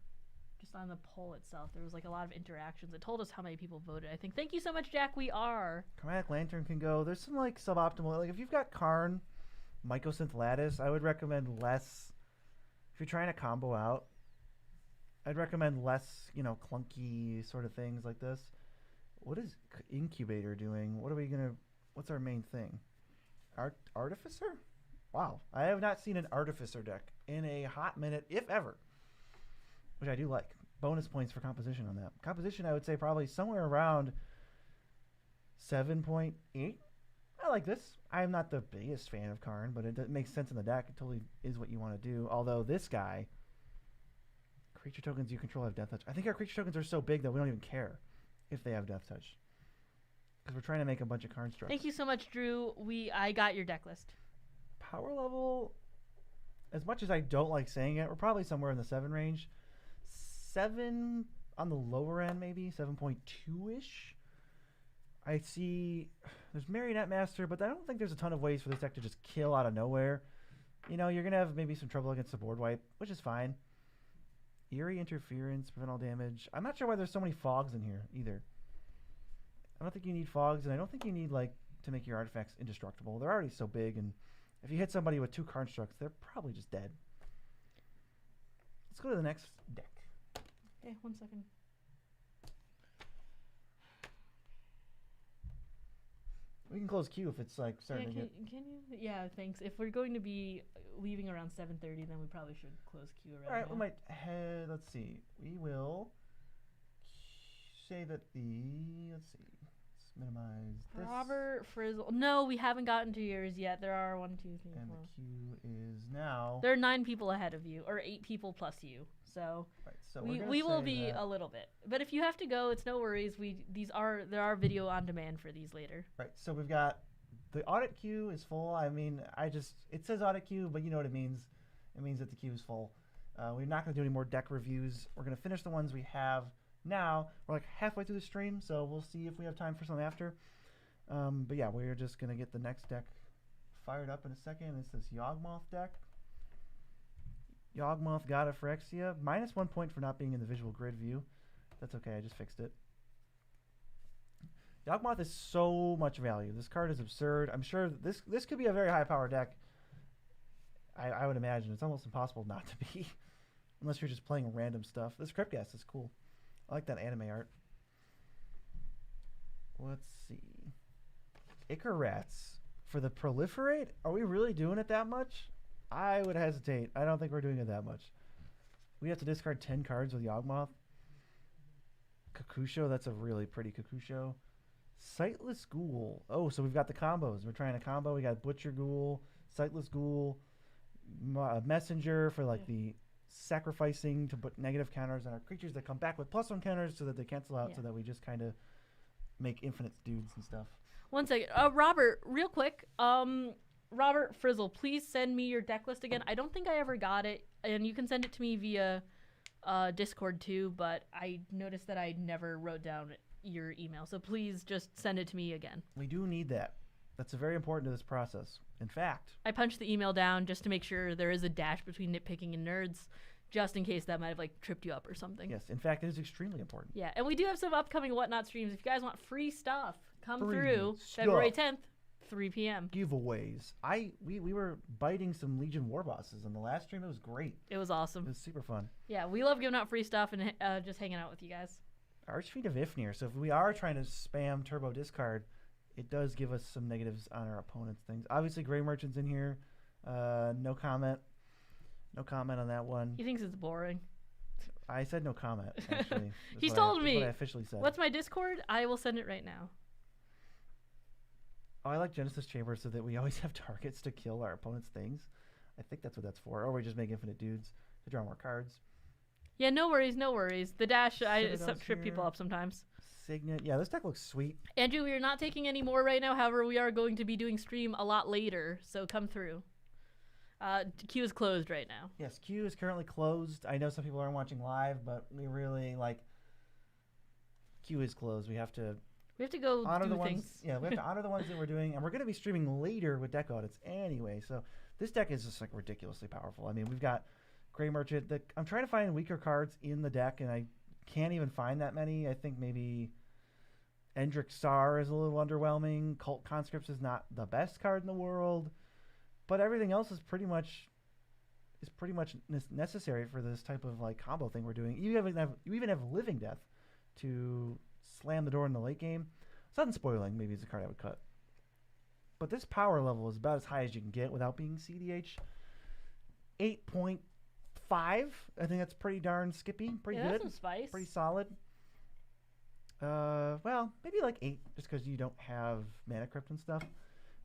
Just on the poll itself. There was like a lot of interactions. It told us how many people voted, I think. Thank you so much, Jack. We are. Chromatic Lantern can go. There's some, like, suboptimal. Like, if you've got Karn, Mycosynth Lattice, I would recommend less. If you're trying to combo out, I'd recommend less, you know, clunky sort of things like this. What is Incubator doing? What are we going to... What's our main thing? Artificer? Wow. I have not seen an Artificer deck in a hot minute, if ever. Which I do like. Bonus points for composition on that. Composition, I would say probably somewhere around 7.8. I like this. I'm not the biggest fan of Karn, but it makes sense in the deck. It totally is what you want to do. Although this guy, creature tokens you control have Death Touch. I think our creature tokens are so big that we don't even care if they have Death Touch. Because we're trying to make a bunch of Karn structs. Thank you so much, Drew. I got your deck list. Power level, as much as I don't like saying it, we're probably somewhere in the 7 range. 7 on the lower end, maybe 7.2-ish. I see there's Marionette Master, but I don't think there's a ton of ways for this deck to just kill out of nowhere. You know, you're going to have maybe some trouble against the board wipe, which is fine. Eerie Interference, prevent all damage. I'm not sure why there's so many fogs in here either. I don't think you need fogs, and I don't think you need, like, to make your artifacts indestructible. They're already so big, and if you hit somebody with 2 constructs, they're probably just dead. Let's go to the next deck. Okay, 1 second. We can close queue if it's like starting to get. Can you? Yeah, thanks. If we're going to be leaving around 7:30, then we probably should close queue around. All right, now. we might head. Let's see. We will say that let's see. Let's minimize this. Robert Frizzle. No, we haven't gotten to yours yet. There are 1, 2, 3, And 4. the queue is now. There are 9 people ahead of you, or 8 people plus you. So, Right, so we will be a little bit. But if you have to go, it's no worries. There are video on demand for these later. Right, so we've got the audit queue is full. I mean, it says audit queue, but you know what it means. It means that the queue is full. We're not going to do any more deck reviews. We're going to finish the ones we have now. We're like halfway through the stream, so we'll see if we have time for some after. But yeah, we're just going to get the next deck fired up in a second. It's this Yawgmoth deck. Yawgmoth, God of Phyrexia. -1 point for not being in the visual grid view. That's okay, I just fixed it. Yawgmoth is so much value. This card is absurd. I'm sure this could be a very high power deck. I would imagine. It's almost impossible not to be. Unless you're just playing random stuff. This Cryptgas is cool. I like that anime art. Let's see. Icarats. For the proliferate? Are we really doing it that much? I would hesitate. I don't think we're doing it that much. We have to discard 10 cards with Yawgmoth. Kakusho, that's a really pretty Kakusho. Sightless Ghoul. Oh, so we've got the combos. We're trying a combo. We got Butcher Ghoul, Sightless Ghoul, Messenger for like the sacrificing to put negative counters on our creatures that come back with +1 counters so that they cancel out, so that we just kind of make infinite dudes and stuff. 1 second. Robert, real quick. Robert Frizzle, please send me your deck list again. I don't think I ever got it, and you can send it to me via Discord too, but I noticed that I never wrote down your email, so please just send it to me again. We do need that. That's very important to this process. In fact, I punched the email down just to make sure there is a dash between nitpicking and nerds, just in case that might have like tripped you up or something. Yes, in fact, it is extremely important. Yeah, and we do have some upcoming Whatnot streams. If you guys want free stuff, come Free through stuff. February 10th. 3 p.m. Giveaways. We were biting some Legion war bosses in the last stream. It was great. It was awesome. It was super fun. Yeah, we love giving out free stuff and just hanging out with you guys. Archfiend of Ifnir. So if we are trying to spam turbo discard, it does give us some negatives on our opponent's things. Obviously, Grey Merchant's in here. No comment. No comment on that one. He thinks it's boring. I said no comment, actually. He told me. That's what I officially said. What's my Discord? I will send it right now. Oh, I like Genesis Chamber so that we always have targets to kill our opponent's things. I think that's what that's for. Or we just make infinite dudes to draw more cards. Yeah, no worries, no worries. The dash, I Citadel's trip people here. up sometimes. Signet. Yeah, this deck looks sweet. Andrew, we are not taking any more right now. However, we are going to be doing stream a lot later, so come through. Queue is closed right now. Yes, queue is currently closed. I know some people aren't watching live, but we really queue is closed. We have to go honor do the things. ones. Yeah, we have to honor the ones that we're doing, and we're going to be streaming later with deck audits anyway. So this deck is just ridiculously powerful. I mean, we've got Grey Merchant. I'm trying to find weaker cards in the deck, and I can't even find that many. I think maybe Endrick Star is a little underwhelming. Cult Conscripts is not the best card in the world, but everything else is pretty much necessary for this type of combo thing we're doing. You even have Living Death to slam the door in the late game. Sudden Spoiling maybe is a card I would cut. But this power level is about as high as you can get without being CDH. 8.5. I think that's pretty darn skippy. Pretty good. That's some spice. Pretty solid. Well, maybe like 8, just because you don't have Mana Crypt and stuff.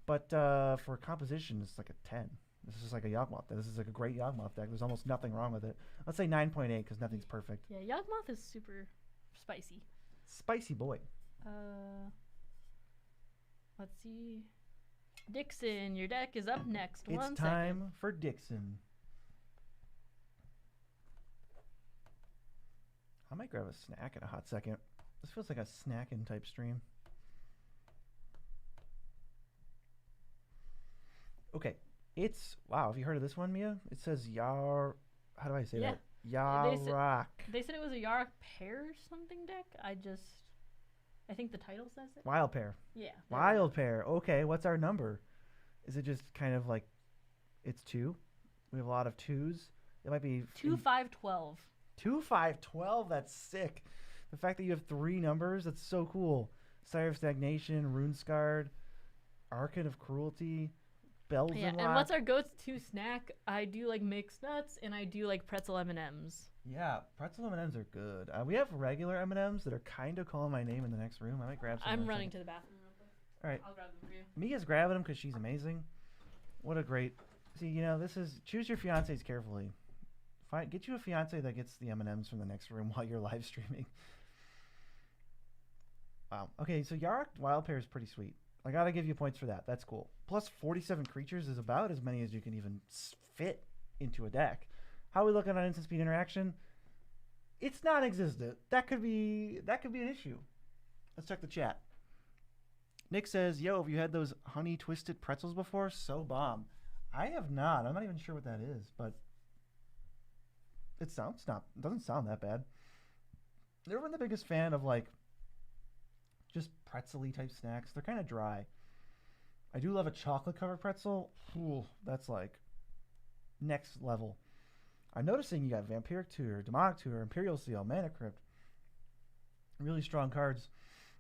But for composition, it's like a 10. This is like a Yawgmoth deck. This is like a great Yawgmoth deck. There's almost nothing wrong with it. Let's say 9.8 because nothing's perfect. Yeah, Yawgmoth is super spicy. Spicy boy. Let's see. Dixon, your deck is up next. It's time for Dixon. I might grab a snack in a hot second. This feels like a snacking type stream. Okay. It's, wow, have you heard of this one, Mia? It says How do I say that? Yarok. They said it was a Yarok pear or something deck. I think the title says it. Wild Pair. Yeah. Wild Pair. Okay, what's our number? Is it just kind of like, it's 2? We have a lot of 2s. It might be 2, 5, 12. 2, 5, 12. That's sick. The fact that you have 3 numbers, that's so cool. Sire of Stagnation, Rune Scarred, Archon of Cruelty, Bells and and what's our go-to snack? I do like mixed nuts, and I do like pretzel M&Ms. Yeah, pretzel M&Ms are good. We have regular M&Ms that are kind of calling my name in the next room. I might grab some. I'm running to the bathroom real quick. All right. I'll grab them for you. Mia's grabbing them because she's amazing. What a great... See, you know, this is... Choose your fiancés carefully. Get you a fiancé that gets the M&Ms from the next room while you're live streaming. Wow. Okay, so Yarok Wild Pair is pretty sweet. I gotta give you points for that. That's cool. Plus 47 creatures is about as many as you can even fit into a deck. How are we looking on instant speed interaction? It's non-existent. That could be an issue. Let's check the chat. Nick says, "Yo, have you had those honey twisted pretzels before? So bomb." I have not. I'm not even sure what that is, but it doesn't sound that bad. Never been the biggest fan of like just pretzel-y type snacks. They're kind of dry. I do love a chocolate covered pretzel. Ooh, that's like next level. I'm noticing you got Vampiric Tutor, Demonic Tutor, Imperial Seal, Mana Crypt. Really strong cards.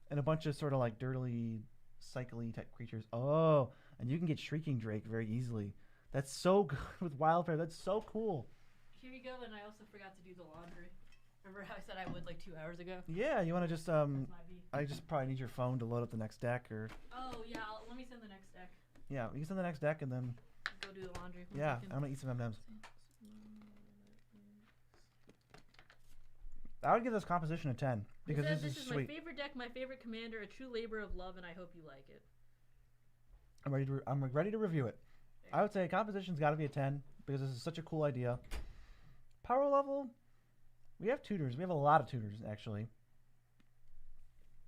And a bunch of sort of like dirtily, cycly type creatures. Oh, and you can get Shrieking Drake very easily. That's so good with Wild Pair. That's so cool. Here you go, and I also forgot to do the laundry. Remember how I said I would like 2 hours ago? Yeah, you want to just That's my beat. I just probably need your phone to load up the next deck, or Oh yeah, let me send the next deck. yeah, you can send the next deck and then Go do the laundry. One yeah, second. I'm gonna eat some M&Ms. I would give this composition a 10 because this is my sweet. favorite deck, my favorite commander, a true labor of love, and I hope you like it. I'm ready to review it. I would say composition's got to be a 10 because this is such a cool idea. Power level, we have tutors. We have a lot of tutors actually,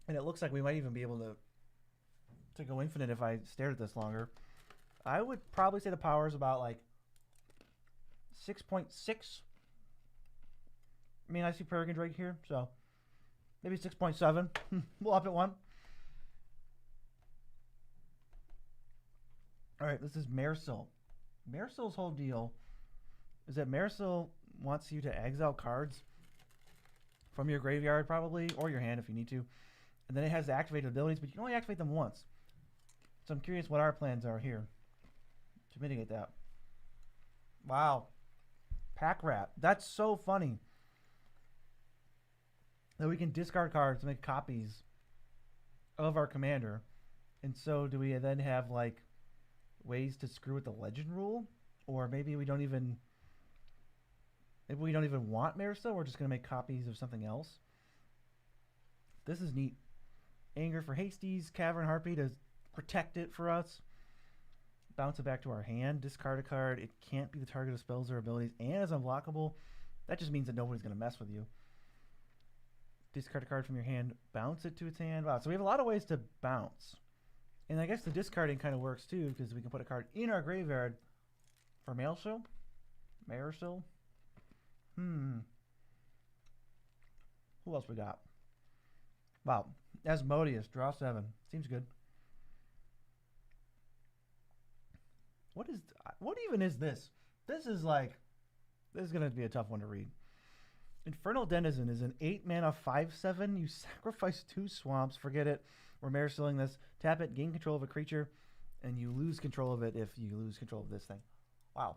and it looks like we might even be able to go infinite if I stared at this longer. I would probably say the power is about like 6.6. I mean, I see Peregrine Drake here, so maybe 6.7. We'll up it 1. All right, this is Maresil. Maresil's whole deal is that Maresil wants you to exile cards from your graveyard, probably, or your hand if you need to. And then it has activated abilities, but you can only activate them once. So I'm curious what our plans are here to mitigate that. Wow. Pack Rat. That's so funny. That we can discard cards to make copies of our commander. And so do we then have like ways to screw with the legend rule? Or maybe we don't even want Maresil, we're just gonna make copies of something else. This is neat. Anger for Hasties, Cavern Harpy to protect it for us. Bounce it back to our hand, discard a card. It can't be the target of spells or abilities and is unblockable. That just means that nobody's gonna mess with you. Discard a card from your hand, bounce it to its hand. Wow, so we have a lot of ways to bounce. And I guess the discarding kind of works too, because we can put a card in our graveyard for Maresil. Who else we got? Wow, Asmodeus, draw 7. Seems good. What even is this? This is gonna be a tough one to read. Infernal Denizen is an 8 mana 5/7. You sacrifice 2 swamps. Forget it. We're Maresiling this. Tap it, gain control of a creature, and you lose control of it if you lose control of this thing. Wow.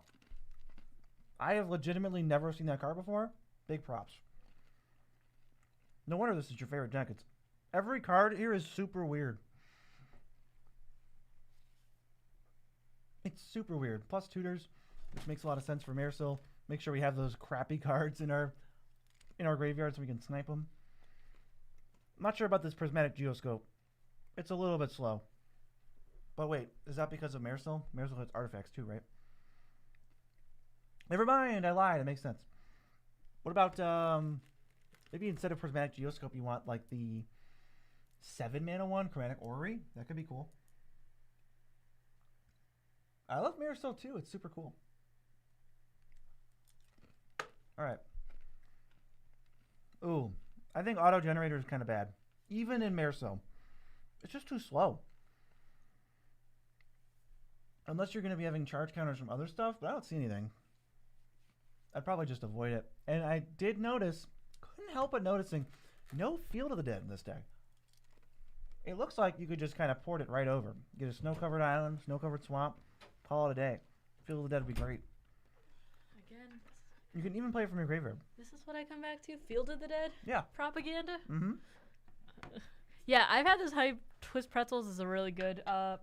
I have legitimately never seen that card before. Big props. No wonder this is your favorite deck. It's every card here is super weird. It's super weird. Plus tutors, which makes a lot of sense for Marisol. Make sure we have those crappy cards in our graveyard so we can snipe them. I'm not sure about this prismatic geoscope. It's a little bit slow. But wait, is that because of Marisol? Marisol has artifacts too, right? Never mind, I lied. It makes sense. What about maybe instead of prismatic geoscope, you want like the 7-mana one, chromatic orrery? That could be cool. I love Marisol too. It's super cool. All right. Ooh, I think auto generator is kind of bad. Even in Marisol. It's just too slow. Unless you're going to be having charge counters from other stuff, but I don't see anything. I'd probably just avoid it. And I did notice, couldn't help but noticing, no Field of the Dead in this deck. It looks like you could just kind of port it right over. Get a snow-covered island, snow-covered swamp, call it a day. Field of the Dead would be great. Again, you can even play it from your graveyard. this is what I come back to? Field of the Dead? Yeah. Propaganda? Mm-hmm. Yeah, I've had this hype. Twist Pretzels is a really good.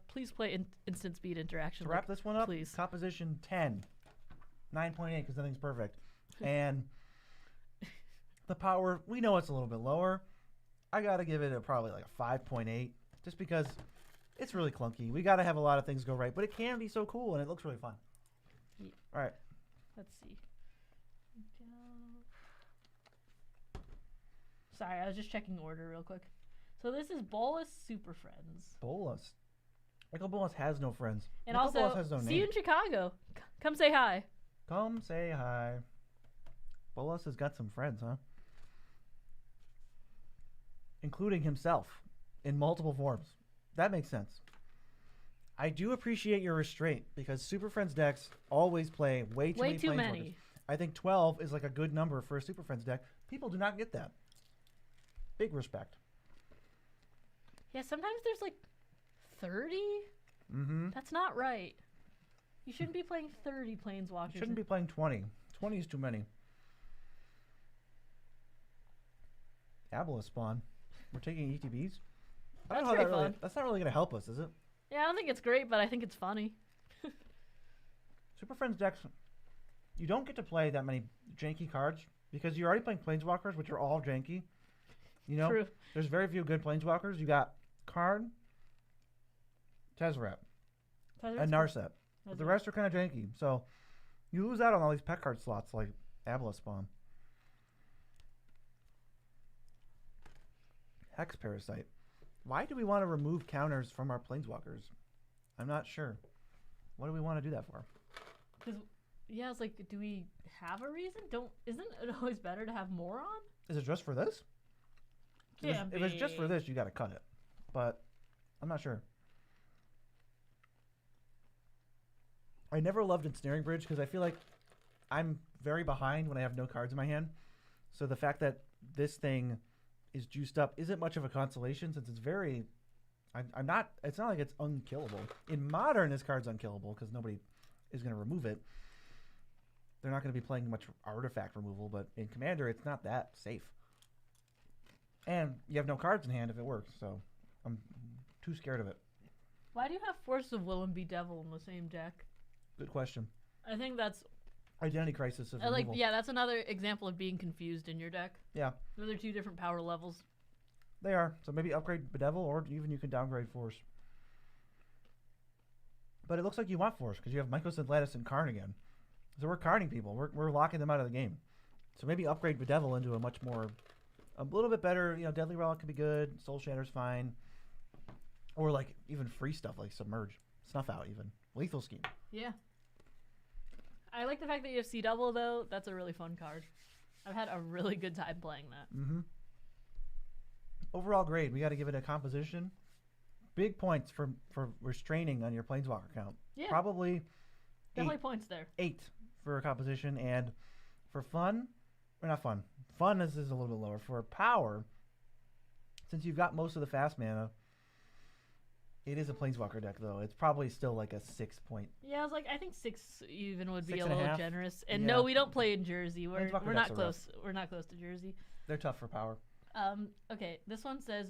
Please play instant speed interaction. To wrap this one up, please. Composition 10. 9.8 because nothing's perfect. And the power, we know it's a little bit lower. I got to give it probably like a 5.8 just because it's really clunky. We got to have a lot of things go right, but it can be so cool and it looks really fun. Yeah. All right. Let's see. Sorry, I was just checking order real quick. So this is Bolus Super Friends. Bolus. Michael Bolus has no friends. And Michael also, Bolus has no see name. you in Chicago. Come say hi. Come say hi. Bolus has got some friends, huh? Including himself in multiple forms. That makes sense. I do appreciate your restraint because Super Friends decks always play way too many Planeswalkers. I think 12 is like a good number for a Super Friends deck. People do not get that. Big respect. Yeah, sometimes there's like 30. Mm-hmm. That's not right. You shouldn't be playing 30 Planeswalkers. You shouldn't be playing 20. 20 is too many. Aboleth spawn. We're taking ETBs. That's how pretty fun. That's not really going to help us, is it? Yeah, I don't think it's great, but I think it's funny. Super Friends decks, you don't get to play that many janky cards because you're already playing Planeswalkers, which are all janky. You know, True. There's very few good Planeswalkers. You got Karn, Tezzeret, and Narset. But the rest are kind of janky. So you lose out on all these pet card slots like Aboleth spawn. Hex Parasite. Why do we want to remove counters from our Planeswalkers? I'm not sure. What do we want to do that for? Because, yeah, it's like, do we have a reason? Isn't it always better to have more on? Is it just for this? If it's just for this, you got to cut it. But I'm not sure. I never loved Ensnaring Bridge because I feel like I'm very behind when I have no cards in my hand. So the fact that this thing is juiced up isn't much of a consolation since it's very... It's not like it's unkillable. In Modern, this card's unkillable because nobody is going to remove it. They're not going to be playing much artifact removal, but in Commander, it's not that safe. And you have no cards in hand if it works, so I'm too scared of it. Why do you have Force of Will and Bedevil in the same deck? Good question. I think that's... Identity Crisis of removal. yeah, that's another example of being confused in your deck. Yeah. Those are two different power levels. They are. So maybe upgrade Bedevil, or even you can downgrade Force. But it looks like you want Force, because you have Mycos, Atlantis, and Karn again. So we're Karning people. We're locking them out of the game. So maybe upgrade Bedevil into a much more... A little bit better, Deadly Relic could be good. Soul Shatter's fine. Or, like, even free stuff, like Submerge. Snuff Out, even. Lethal Scheme. Yeah. I like the fact that you have C double, though. That's a really fun card. I've had a really good time playing that. Mm-hmm. Overall grade, we got to give it a composition. Big points for restraining on your Planeswalker count. Yeah. Probably Definitely points there. 8 for a composition. And for fun, or not fun. Fun is a little bit lower. For power, since you've got most of the fast mana, It is a Planeswalker deck, though. It's probably still like a 6 point. Yeah, I was like, I think 6 even would be 6 a and a little half? generous. And Yeah. no, we don't play in Jersey. We're Planeswalker not decks are close. We're not close to Jersey. They're tough for power. Okay, this one says,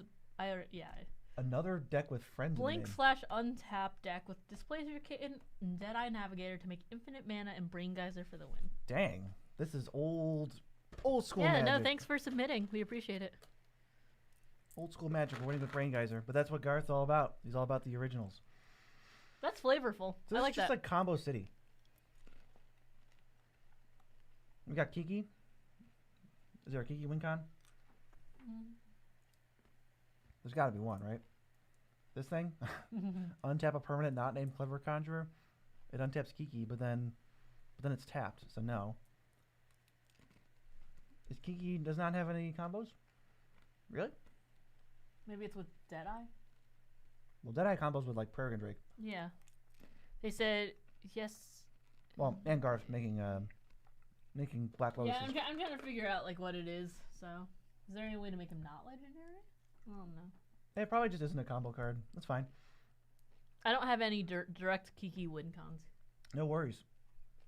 Another deck with friends blink in the name. slash untap deck with Displacer Kitten and Deadeye Navigator to make infinite mana and Brain Geyser for the win. Dang. This is old school Yeah, Magic. no, thanks for submitting. We appreciate it. Old school Magic. We're winning with Brain Geyser. But that's what Garth's all about. He's all about the originals. That's flavorful. So this I like is just that. like Combo City. We got Kiki. Is there a Kiki win con? There's got to be one, right? This thing? Untap a permanent not named Clever Conjurer. It untaps Kiki, but then it's tapped, so no. Is Kiki does not have any combos? Really? Maybe it's with Deadeye? Well, Deadeye combos with like Peregrine Drake. Yeah. They said yes. Well, and Garth making Black Lotus. Yeah, I'm trying to figure out like what it is. So, is there any way to make him not legendary? I don't know. It probably just isn't a combo card. That's fine. I don't have any direct Kiki win cons. No worries.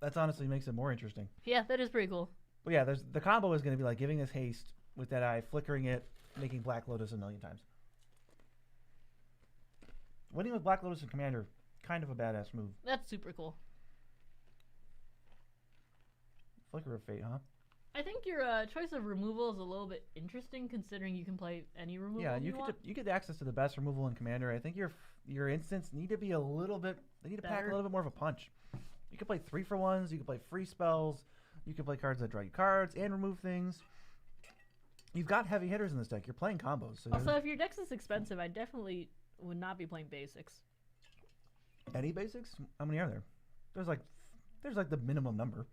That's honestly makes it more interesting. Yeah, that is pretty cool. But yeah, the combo is going to be like giving this haste with Deadeye, flickering it, making Black Lotus a million times. Winning with Black Lotus and Commander, kind of a badass move. That's super cool. Flicker of Fate, huh? I think your choice of removal is a little bit interesting, considering you can play any removal. Yeah, you you get access to the best removal in Commander. I think your instants need to be a little bit. They need to pack a little bit more of a punch. You can play 3-for-1s. You can play free spells. You can play cards that draw you cards and remove things. You've got heavy hitters in this deck. You're playing combos. So also, if your deck is expensive, I definitely would not be playing basics. Any basics? How many are there? There's like the minimum number.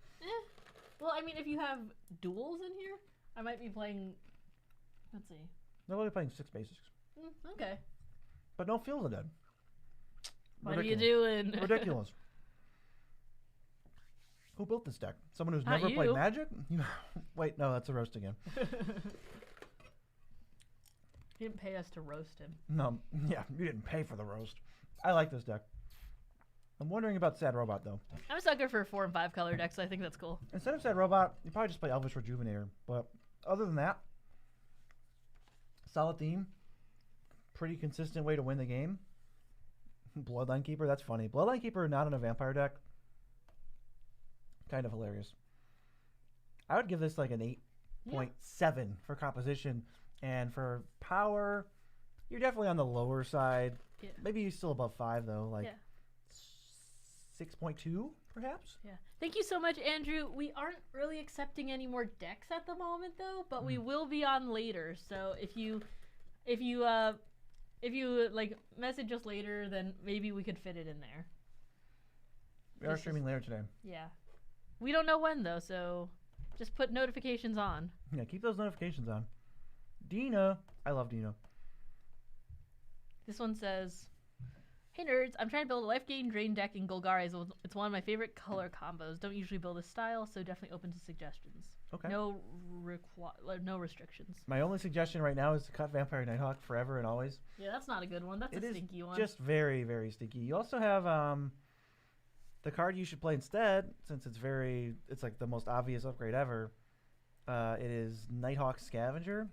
Well, I mean, if you have duels in here, I might be playing. Let's see. They're only playing 6 basics. Okay. But no Fields are dead. What are you doing? Ridiculous. Who built this deck? Someone who's Not never played you. Magic? Wait, no, that's a roast again. He didn't pay us to roast him. No, yeah, you didn't pay for the roast. I like this deck. I'm wondering about Sad Robot, though. I'm a sucker for 4 and 5 color decks, so I think that's cool. Instead of Sad Robot, you probably just play Elvish Rejuvenator. But other than that, solid theme. Pretty consistent way to win the game. Bloodline Keeper, that's funny. Bloodline Keeper not in a vampire deck. Kind of hilarious. I would give this like an 8.7 for composition. And for power, you're definitely on the lower side. Yeah. Maybe you're still above 5, though. Like 6.2, perhaps? Yeah. Thank you so much, Andrew. We aren't really accepting any more decks at the moment, though, but we will be on later. So if you like message us later, then maybe we could fit it in there. We are streaming later today. Yeah. We don't know when, though, so just put notifications on. Yeah, keep those notifications on. Dina. I love Dina. This one says, "Hey nerds, I'm trying to build a life gain drain deck in Golgari. It's one of my favorite color combos. Don't usually build this style, so definitely open to suggestions. Okay. No restrictions." My only suggestion right now is to cut Vampire Nighthawk forever and always. Yeah, that's not a good one. That's a stinky one. Just very, very stinky. You also have the card you should play instead, since it's like the most obvious upgrade ever. It is Nighthawk Scavenger.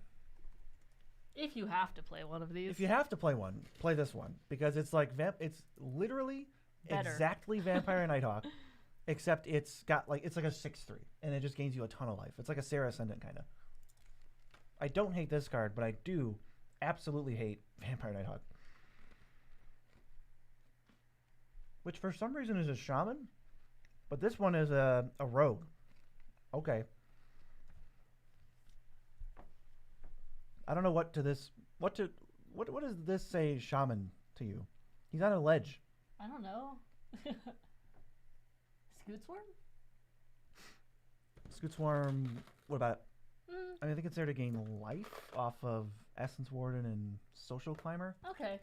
If you have to play one of these. If you have to play one, play this one because it's like it's literally Better. exactly Vampire Nighthawk, except it's like a 6/3 and it just gains you a ton of life. It's like a Sarah Ascendant kind of. I don't hate this card, but I do absolutely hate Vampire Nighthawk, which for some reason is a shaman, but this one is a rogue. Okay. I don't know what does this say shaman to you? He's on a ledge. I don't know. Scoot Swarm? Scoot Swarm, what about it? I mean, I think it's there to gain life off of Essence Warden and Social Climber. Okay.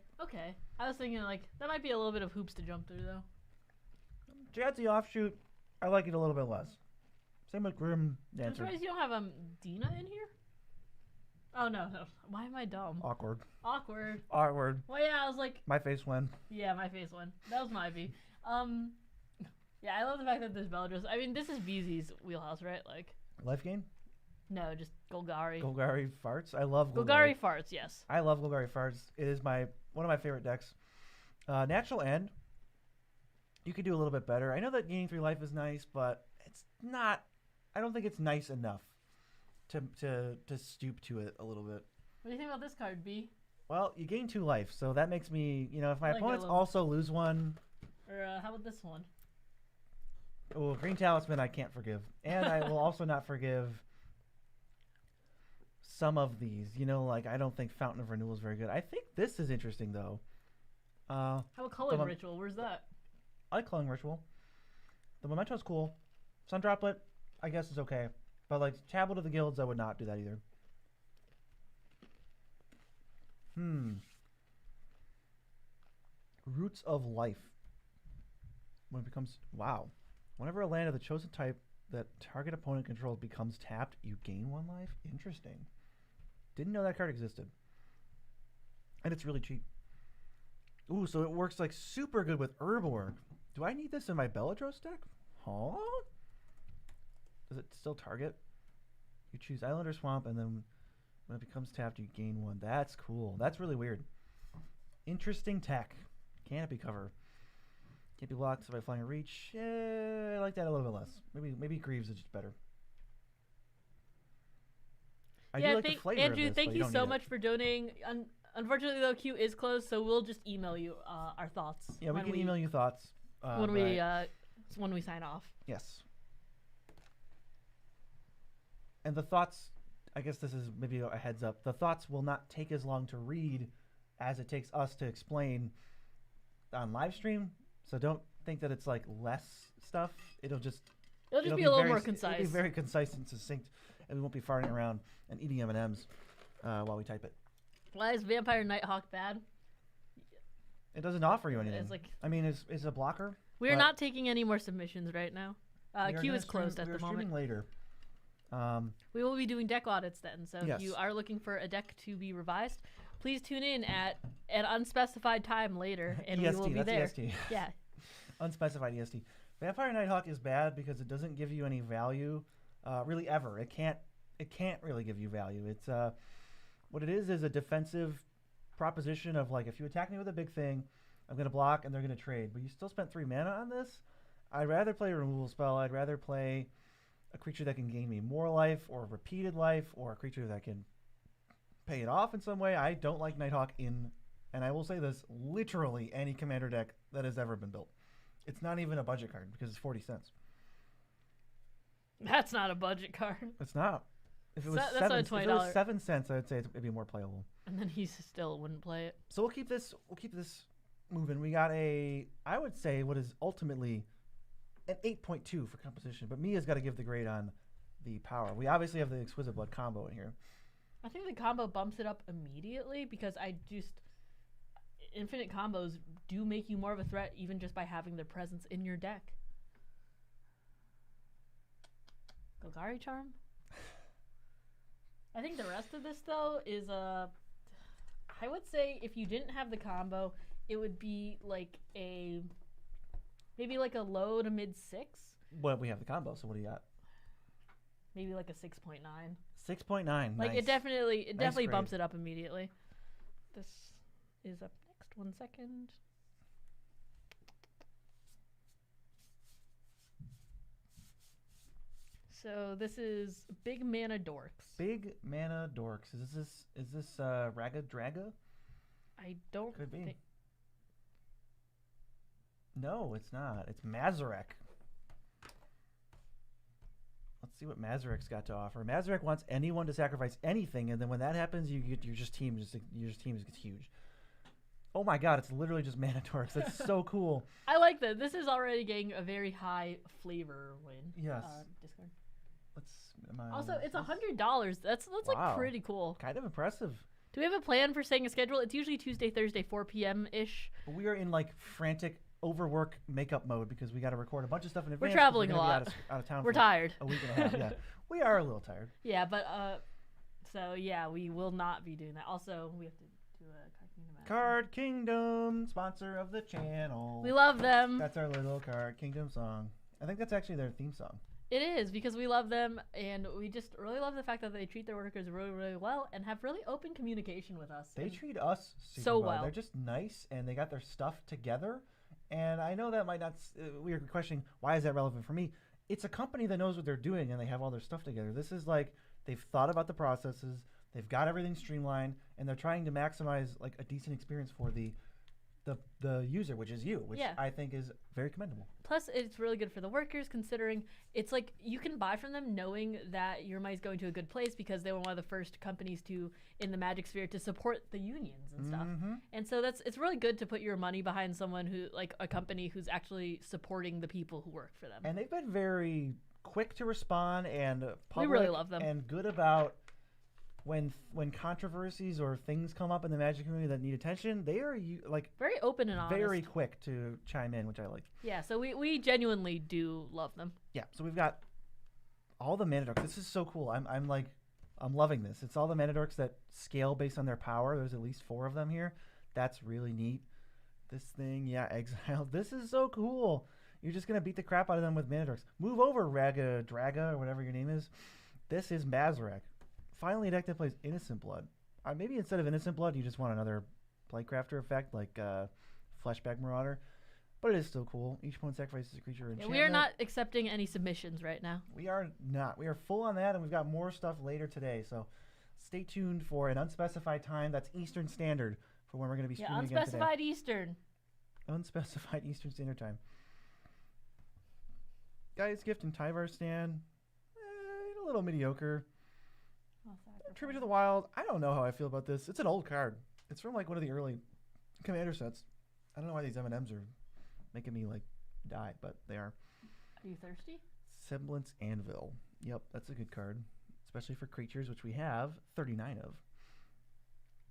I was thinking like that might be a little bit of hoops to jump through though. Jadzi Offshoot, I like it a little bit less. Same with Grim I'm Dancer. surprised you don't have Dina in here. Oh no. Why am I dumb? Awkward. Awkward. Awkward. Well, yeah, I was like, My face went. yeah, my face won. That was my V. Yeah, I love the fact that there's Bellatrix. I mean, this is VZ's wheelhouse, right? Like, Life gain? no, just Golgari. Golgari farts. I love Golgari farts, yes. I love Golgari farts. It is one of my favorite decks. Natural End. You could do a little bit better. I know that gaining 3 life is nice, but it's not. I don't think it's nice enough to stoop to it a little bit. What do you think about this card, B? Well, you gain 2 life, so that makes me, if my I like it a opponents little. also lose 1. Or how about this one? Oh, Green Talisman I can't forgive. And I will also not forgive some of these. I don't think Fountain of Renewal is very good. I think this is interesting, though. How about Culling Ritual? Where's that? I like Culling Ritual. The Memento is cool. Sun Droplet, I guess, is okay. But, Tablet of the Guilds, I would not do that either. Roots of Life. When it becomes... Wow. Whenever a land of the chosen type that target opponent controls becomes tapped, you gain 1 life? Interesting. Didn't know that card existed. And it's really cheap. Ooh, so it works super good with Herborg. Do I need this in my Bellatrix deck? Huh? Does it still target? You choose Island or Swamp, and then when it becomes tapped, you gain 1. That's cool. That's really weird. Interesting tech. Canopy cover. Can't be blocked by Flying Reach. I like that a little bit less. Maybe Greaves is just better. I do like the flavor Andrew, of this, thank but you don't so need much for donating. Unfortunately, though, queue is closed, so we'll just email you our thoughts. Yeah, we can email you thoughts. When we sign off. Yes. And the thoughts, I guess this is maybe a heads up, the thoughts will not take as long to read as it takes us to explain on live stream. So don't think that it's less stuff. It'll be a little more concise. It'll be very concise and succinct, and we won't be farting around and eating M&Ms while we type it. Why is Vampire Nighthawk bad? It doesn't offer you anything. It's it's a blocker. We're not taking any more submissions right now. Queue is closed at the moment. We're streaming later. We will be doing deck audits then. So yes. If you are looking for a deck to be revised, please tune in at an unspecified time later, and EST, we will be that's there. EST. Yeah. Unspecified EST. Vampire Nighthawk is bad because it doesn't give you any value, really ever. It can't really give you value. It's what it is a defensive proposition of if you attack me with a big thing, I'm gonna block and they're gonna trade. But you still spent 3 mana on this. I'd rather play a removal spell. I'd rather play a creature that can gain me more life or repeated life or a creature that can pay it off in some way. I don't like Nighthawk and I will say this, literally any commander deck that has ever been built. It's not even a budget card because it's 40 cents. That's not a budget card. It's not. If it was That's seven, not if it $20. was 7 cents, I would say it'd be more playable. And then he still wouldn't play it. So we'll keep this moving. We got I would say what is ultimately an 8.2 for composition, but Mia's got to give the grade on the power. We obviously have the Exquisite Blood combo in here. I think the combo bumps it up immediately because infinite combos do make you more of a threat even just by having their presence in your deck. Golgari Charm? I think the rest of this, though, is I would say if you didn't have the combo, it would be maybe a low to mid 6. Well, we have the combo, so what do you got? Maybe a 6.9. 6.9. Nice. It definitely grade. bumps it up immediately. This is up next. 1 second. So this is Big Mana Dorks. Big Mana Dorks. Is this Raga Draga? I don't Could be. think. No, it's not. It's Mazarek. Let's see what Mazarek's got to offer. Mazarek wants anyone to sacrifice anything, and then when that happens, your team gets huge. Oh my god, it's literally just Mana Dorks. That's so cool. I like that. This is already getting a very high flavor win. Yes. Discard. Also, it's $100. That's wow. Pretty cool. Kind of impressive. Do we have a plan for setting a schedule? It's usually Tuesday, Thursday, 4 p.m. ish. We are in frantic overwork makeup mode because we got to record a bunch of stuff in advance. We're traveling a lot. Out of town. We're tired. A week and a half. Yeah, we are a little tired. Yeah, but So yeah, we will not be doing that. Also, we have to do a Card Kingdom, sponsor of the channel. We love them. That's our little Card Kingdom song. I think that's actually their theme song. It is, because we love them, and we just really love the fact that they treat their workers really, really well and have really open communication with us. They treat us super so well. They're just nice, and they got their stuff together. And I know that might not, we are questioning, why is that relevant for me? It's a company that knows what they're doing, and they have all their stuff together. This is like, they've thought about the processes, they've got everything streamlined, and they're trying to maximize like a decent experience for the user, which is you, which I think is very commendable. Plus, it's really good for the workers, considering it's like you can buy from them knowing that your money's going to a good place because they were one of the first companies in the Magic sphere to support the unions and stuff. And so it's really good to put your money behind someone who, like a company who's actually supporting the people who work for them. And they've been very quick to respond and public, we really love them, and good about when controversies or things come up in the Magic community that need attention. They are like very open and honest, very quick to chime in, which I like. Yeah, so we genuinely do love them. Yeah, so we've got all the mana dorks. This is so cool. I'm loving this. It's all the mana dorks that scale based on their power. There's at least 4 of them here. That's really neat. This thing, yeah, exile. This is so cool. You're just gonna beat the crap out of them with mana dorks. Move over, Raga Draga, or whatever your name is. This is Mazarek. Finally, a deck that plays Innocent Blood. Maybe instead of Innocent Blood, you just want another Playcrafter effect like Fleshback Marauder. But it is still cool. Each opponent sacrifices a creature or enchantment. We are not accepting any submissions right now. We are not. We are full on that, and we've got more stuff later today. So stay tuned for an unspecified time. That's Eastern Standard for when we're going to be streaming again today. Unspecified Eastern. Unspecified Eastern Standard Time. Guy's Gift and Tyvar Stand. A little mediocre. Tribute to the Wild. I don't know how I feel about this. It's an old card. It's from like one of the early Commander sets. I don't know why these M&Ms are making me like die, but they are. Are you thirsty? Semblance Anvil. Yep, that's a good card, especially for creatures, which we have 39 of.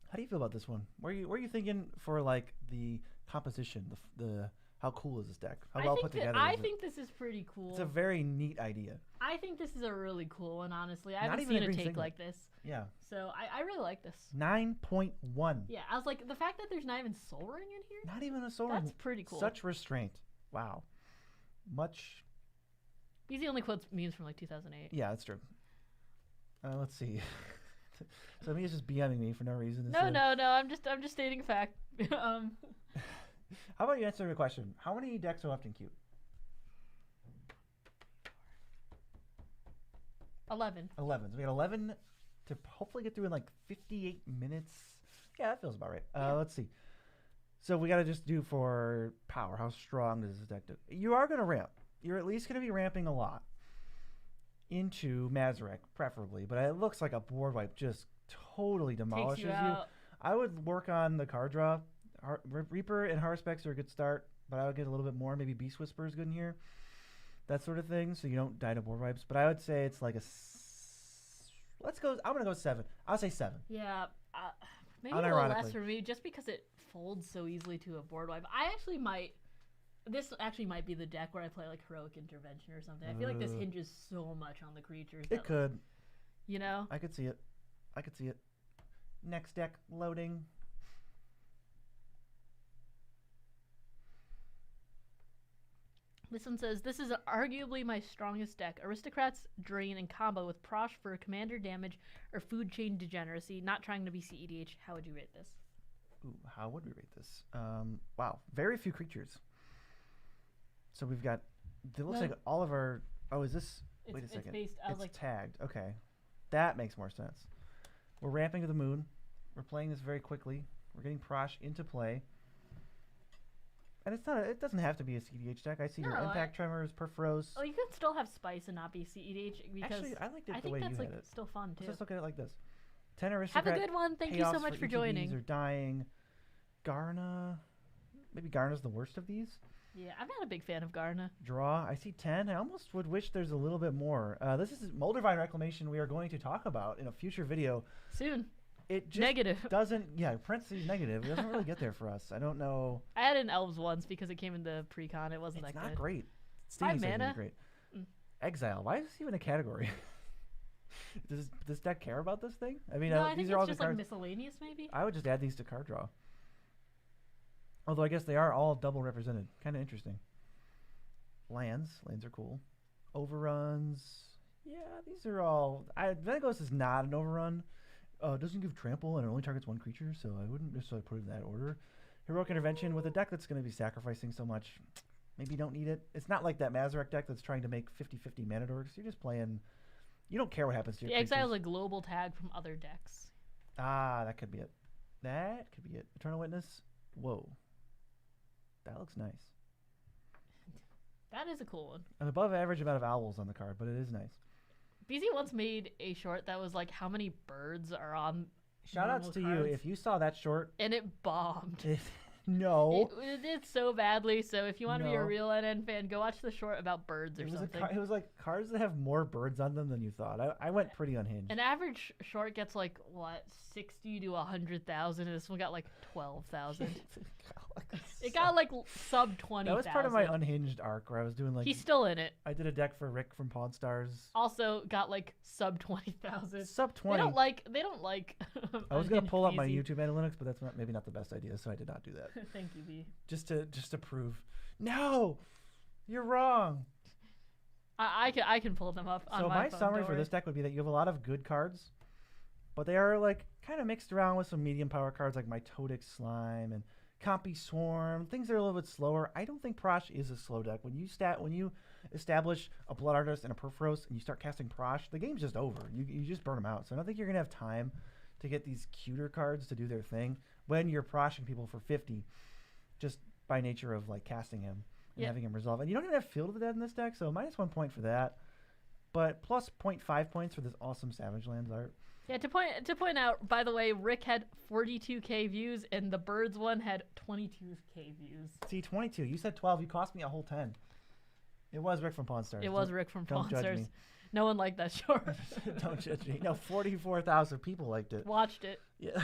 How do you feel about this one? What are you thinking for like the composition? The how cool is this deck? How well put together is it? I think this is pretty cool. It's a very neat idea. I think this is a really cool one, honestly. I haven't seen a take like this. Yeah. So I really like this. 9.1. Yeah, I was like, the fact that there's not even Soul Ring in here? Not even a Soul Ring. That's pretty cool. Such restraint. Wow. Much. These are the only quotes memes from like 2008. Yeah, that's true. Let's see. So me is just BMing me for no reason. No. I'm just stating a fact. How about you answer the question? How many decks are left in queue? 11. 11. So we got 11 to hopefully get through in like 58 minutes. Yeah, that feels about right. Let's see. So we got to just do for power. How strong does this deck do? You are going to ramp. You're at least going to be ramping a lot into Mazarek, preferably. But it looks like a board wipe just totally demolishes you. I would work on the card draw. Reaper and Haruspex are a good start, but I would get a little bit more. Maybe Beast Whisperer is good in here. That sort of thing, so you don't die to board wipes. But I would say it's like let's go. I'm going to go 7. I'll say 7. Yeah. Maybe a little less for me, just because it folds so easily to a board wipe. This actually might be the deck where I play like Heroic Intervention or something. I feel like this hinges so much on the creatures. It could. You know? I could see it. Next deck loading. This one says, this is arguably my strongest deck. Aristocrats drain and combo with Prosh for commander damage or food chain degeneracy. Not trying to be CEDH. How would you rate this? Ooh, how would we rate this? Wow. Very few creatures. So we've got, it looks like all of our, is this, wait a second. It's tagged. Okay. That makes more sense. We're ramping to the moon. We're playing this very quickly. We're getting Prosh into play. And it doesn't have to be a CDH deck. I see your Impact Tremors, Perforos. Oh, you can still have Spice and not be CEDH because actually, I liked it the way you had it. I think that's still fun too. Let's just look at it like this. 10 Aristocrat. Have a good one. Thank you so much for joining. Are dying. Garna. Maybe Garna's the worst of these. Yeah, I'm not a big fan of Garna. Draw. I see 10. I almost would wish there's a little bit more. This is Moldavine Reclamation we are going to talk about in a future video. Soon. It just negative. Parentheses negative. It doesn't really get there for us. I don't know. I had an Elves once because it came in the pre-con. It wasn't that good. It's not great. 5 mana. Great. Exile. Why is this even a category? does this deck care about this thing? I mean, No, I these think are all it's good just like cards. miscellaneous, maybe. I would just add these to card draw. Although I guess they are all double represented. Kind of interesting. Lands are cool. Overruns. Yeah, these are all. Vengos is not an overrun. It doesn't give trample and it only targets one creature, so I wouldn't necessarily put it in that order. Heroic Intervention with a deck that's going to be sacrificing so much. Maybe you don't need it. It's not like that Mazarek deck that's trying to make 50-50 mana dorks. You're just playing. You don't care what happens to your The exile's creatures. a global tag from other decks. Ah, that could be it. That could be it. Eternal Witness. Whoa. That looks nice. That is a cool one. An above average amount of owls on the card, but it is nice. BZ once made a short that was like how many birds are on. Shoutouts to you. cards. If you saw that short, And it bombed. no. It did so badly. So if you want to be a No. real NN fan, go watch the short about birds or It was, something. it was like cards that have more birds on them than you thought. I went pretty unhinged. An average short gets like what 60 to 100,000, and this one got like 12,000. It got like sub 20,000. That was part of my unhinged arc where I was doing like. He's still in it. I did a deck for Rick from Pawn Stars. Also got like sub 20,000. Sub 20. They don't like. I was gonna pull up my unhinged YouTube analytics, but that's maybe not the best idea, so I did not do that. BZ. Thank you, B. just to prove. No, you're wrong. I can pull them up. On So my phone, summary don't for worry. this deck would be that you have a lot of good cards, but they are like kind of mixed around with some medium power cards like Mitotic Slime and Compy Swarm, things that are a little bit slower. I don't think Prosh is a slow deck. When you establish a Blood Artist and a Perforos and you start casting Prosh, the game's just over. You just burn them out. So I don't think you're gonna have time to get these cuter cards to do their thing when you're Proshing people for 50, just by nature of like casting him and having him resolve. And you don't even have Field of the Dead in this deck, so minus 1 point for that, but plus 0.5 points for this awesome Savage Lands art. Yeah, to point out, by the way, Rick had 42K views and the Birds one had 22K views. See, 22. You said 12. You cost me a whole 10. It was Rick from Pawn Stars. It was Rick from don't Pawn judge Stars. me. No one liked that short. Don't judge me. No, 44,000 people liked it. Watched it. Yeah.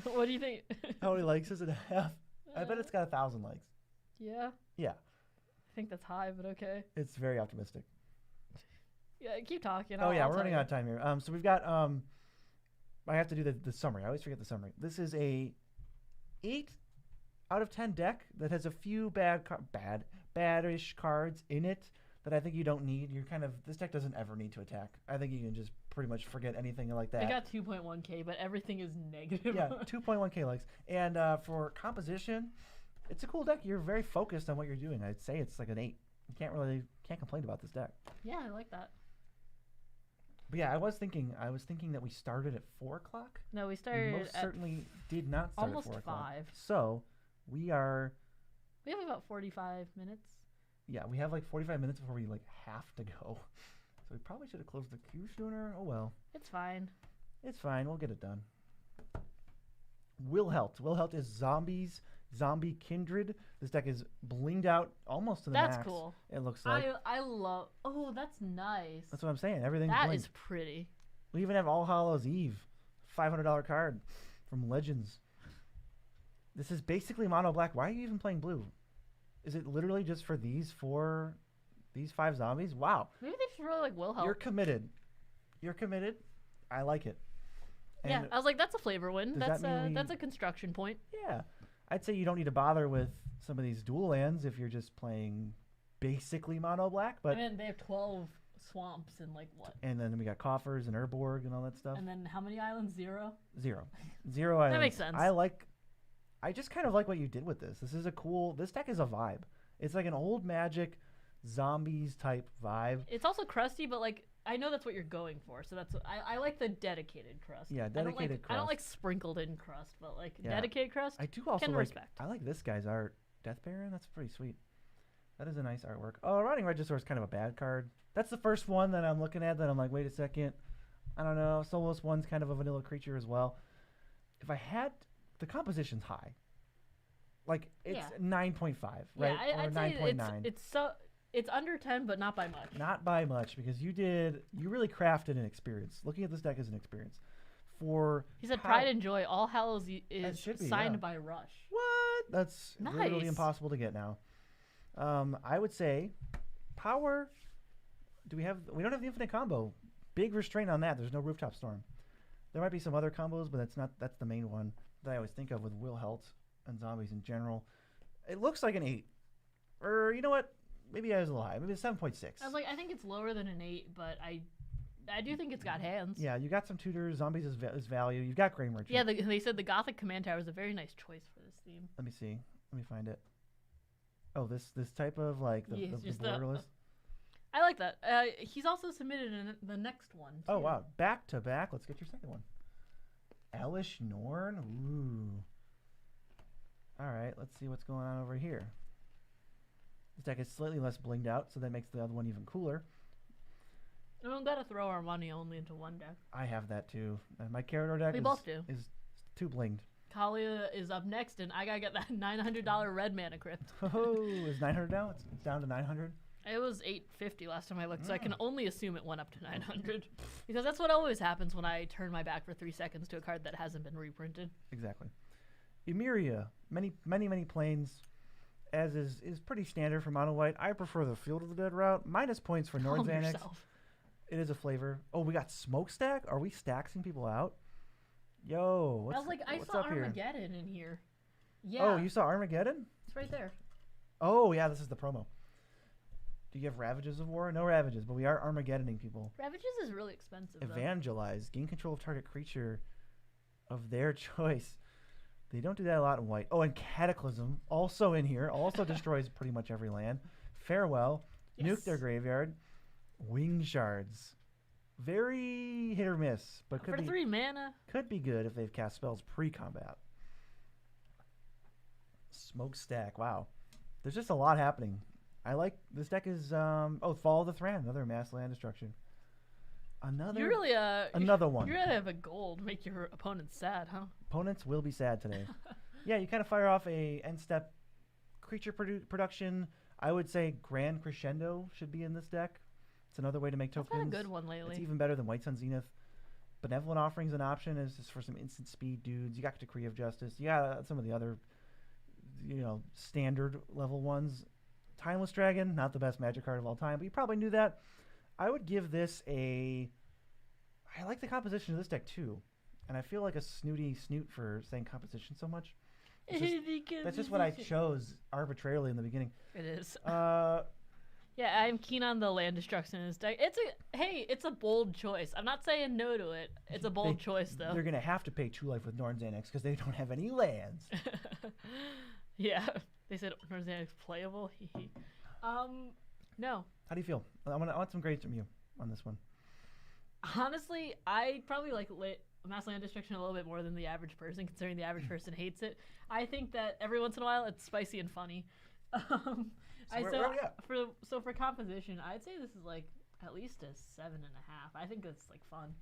What do you think? How many likes does it have? I bet it's got 1,000 likes. Yeah. Yeah. I think that's high, but okay. It's very optimistic. Yeah, keep talking. Oh, yeah, I'll we're tell running you. out of time here. So we've got, I have to do the summary. I always forget the summary. This is a 8 out of 10 deck that has a few badish cards in it that I think you don't need. This deck doesn't ever need to attack. I think you can just pretty much forget anything like that. I got 2.1K, but everything is negative. Yeah, 2.1K likes. And for composition, it's a cool deck. You're very focused on what you're doing. I'd say it's like an 8. You can't complain about this deck. Yeah, I like that. But yeah, I was thinking that we started at 4 o'clock. No, we We started most at certainly did not start almost at 4 o'clock. 5. So we are, We have about 45 minutes. yeah, we have like 45 minutes before we like have to go. So we probably should have closed the queue sooner. Oh well. It's fine. It's fine. We'll get it done. Wilhelt. Wilhelt is Zombie Kindred. This deck is blinged out almost to the That's max. cool. It looks like. I love. Oh, that's nice. That's what I'm saying. Everything's That blinked. is pretty. We even have All Hallows Eve, $500 card from Legends. This is basically mono black. Why are you even playing blue? Is it literally just for these 5 zombies? Wow. Maybe they just really like Wilhelm. You're committed. You're committed. I like it. Yeah, And I was like, that's a flavor win. does that mean That's we- a construction point. yeah, I'd say you don't need to bother with some of these dual lands if you're just playing basically mono black. But I mean, they have 12 swamps and like what? and then we got coffers and Urborg and all that stuff. And then how many islands? 0. Zero islands. makes sense. I just kind of like what you did with this. This deck is a vibe. It's like an old Magic zombies type vibe. It's also crusty, but like I know that's what you're going for. So that's I like the dedicated crust. Yeah, dedicated I don't crust. like sprinkled in crust, but like Yeah. dedicated crust. I do also Can like. respect. I like this guy's art. Death Baron. That's pretty sweet. That is a nice artwork. Oh, Rotting Regisaur is kind of a bad card. That's the first one that I'm looking at that I'm like, wait a second. I don't know. Soulless One's kind of a vanilla creature as well. If I had the composition's high. Like it's Yeah. 9.5, right? Yeah, or I'd say 9.9. it's under 10, but not by much. Not by much because you really crafted an experience. Looking at this deck as an experience. For He said how- Pride and Joy, All Hallows is should be, signed yeah. by Rush. What? That's literally Nice. impossible to get now. I would say power. We don't have the infinite combo. Big restraint on that. There's no Rooftop Storm. There might be some other combos, but that's the main one that I always think of with Will Helt and zombies in general. It looks like an 8. Or, you know what? Maybe I was a little high. Maybe it's 7.6. I was like, I think it's lower than an 8, but I do think it's got hands. Yeah, you got some tutors. Zombies is value. You've got Grey Merchant. Yeah, they said the Gothic Command Tower is a very nice choice for this theme. Let me see. Let me find it. Oh, this type of like the borderless. I like that. He's also submitted in the next one, too. Oh, wow. Back to back. Let's get your second one. Elish Norn. Ooh. All right. Let's see what's going on over here. This deck is slightly less blinged out, so that makes the other one even cooler. We don't gotta throw our money only into one deck. I have that, too. My Carador deck is too blinged. Kalia is up next, and I gotta get that $900 red mana crypt. Oh, is 900 now? It's down to 900? It was $850 last time I looked, so I can only assume it went up to 900. Because that's what always happens when I turn my back for 3 seconds to a card that hasn't been reprinted. Exactly. Emeria, many planes, as is pretty standard for mono white. I prefer the Field of the Dead route. Minus points for Norn Xanax. It is a flavor. Oh, we got Smokestack? Are we staxing people out? Yo, what's I was like, I saw Armageddon in here. Yeah. Oh, you saw Armageddon? It's right there. Oh, yeah, this is the promo. Do you have Ravages of War? No Ravages, but we are Armageddoning people. Ravages is really expensive, Evangelize. Gain control of target creature of their choice. They don't do that a lot in white. Oh, and Cataclysm, also in here. Also destroys pretty much every land. Farewell. Yes. Nuke their graveyard. Wing Shards. Very hit or miss, but could for 3 mana. Could be good if they've cast spells pre-combat. Smokestack. Wow. There's just a lot happening. I like this deck is Fall of the Thran, another mass land destruction. Another one. You really have a goal to make your opponents sad, huh? Opponents will be sad today. Yeah, you kind of fire off a end step creature production. I would say Grand Crescendo should be in this deck. It's another way to make tokens. That's been a good one lately. It's even better than White Sun Zenith. Benevolent Offering's an option. Is just for some instant speed dudes. You got Decree of Justice. You got some of the other, standard level ones. Timeless Dragon, not the best Magic card of all time, but you probably knew that. I would give this I like the composition of this deck too, and I feel like a snooty snoot for saying composition so much. That's just what I chose arbitrarily in the beginning. It is. Yeah, I'm keen on the land destruction in this deck. It's a bold choice. I'm not saying no to it. It's a bold choice though. They're gonna have to pay 2 life with Norn Xanax because they don't have any lands. Yeah. They said Norn Xanax playable. No. How do you feel? I want some grades from you on this one. Honestly, I probably like mass land destruction a little bit more than the average person, considering the average person hates it. I think that every once in a while it's spicy and funny. For composition, I'd say this is like at least a 7.5. I think it's like fun.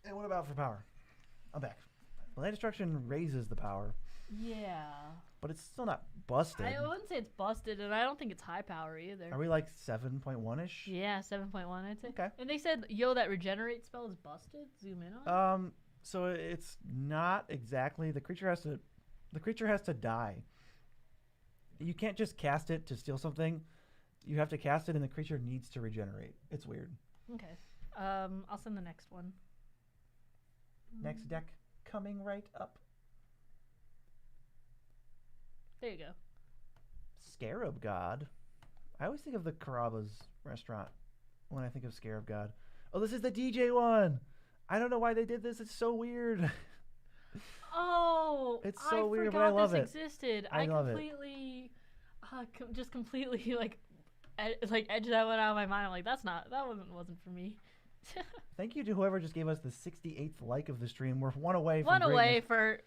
And what about for power? I'm back. Land destruction raises the power. Yeah. But it's still not busted. I wouldn't say it's busted, and I don't think it's high power either. Are we like 7.1-ish? Yeah, 7.1 I'd say. Okay. And they said, that regenerate spell is busted? Zoom in on it? So it's not exactly. The creature has to die. You can't just cast it to steal something. You have to cast it, and the creature needs to regenerate. It's weird. Okay. I'll send the next one. Next deck coming right up. There you go. Scarab God. I always think of the Carrabba's restaurant when I think of Scarab God. Oh, this is the DJ one. I don't know why they did this. It's so weird. Oh, it's so weird, but I love it. Existed. I love completely, just completely edged that one out of my mind. I'm like, that wasn't for me. Thank you to whoever just gave us the 68th like of the stream. We're one away from One greatness. away for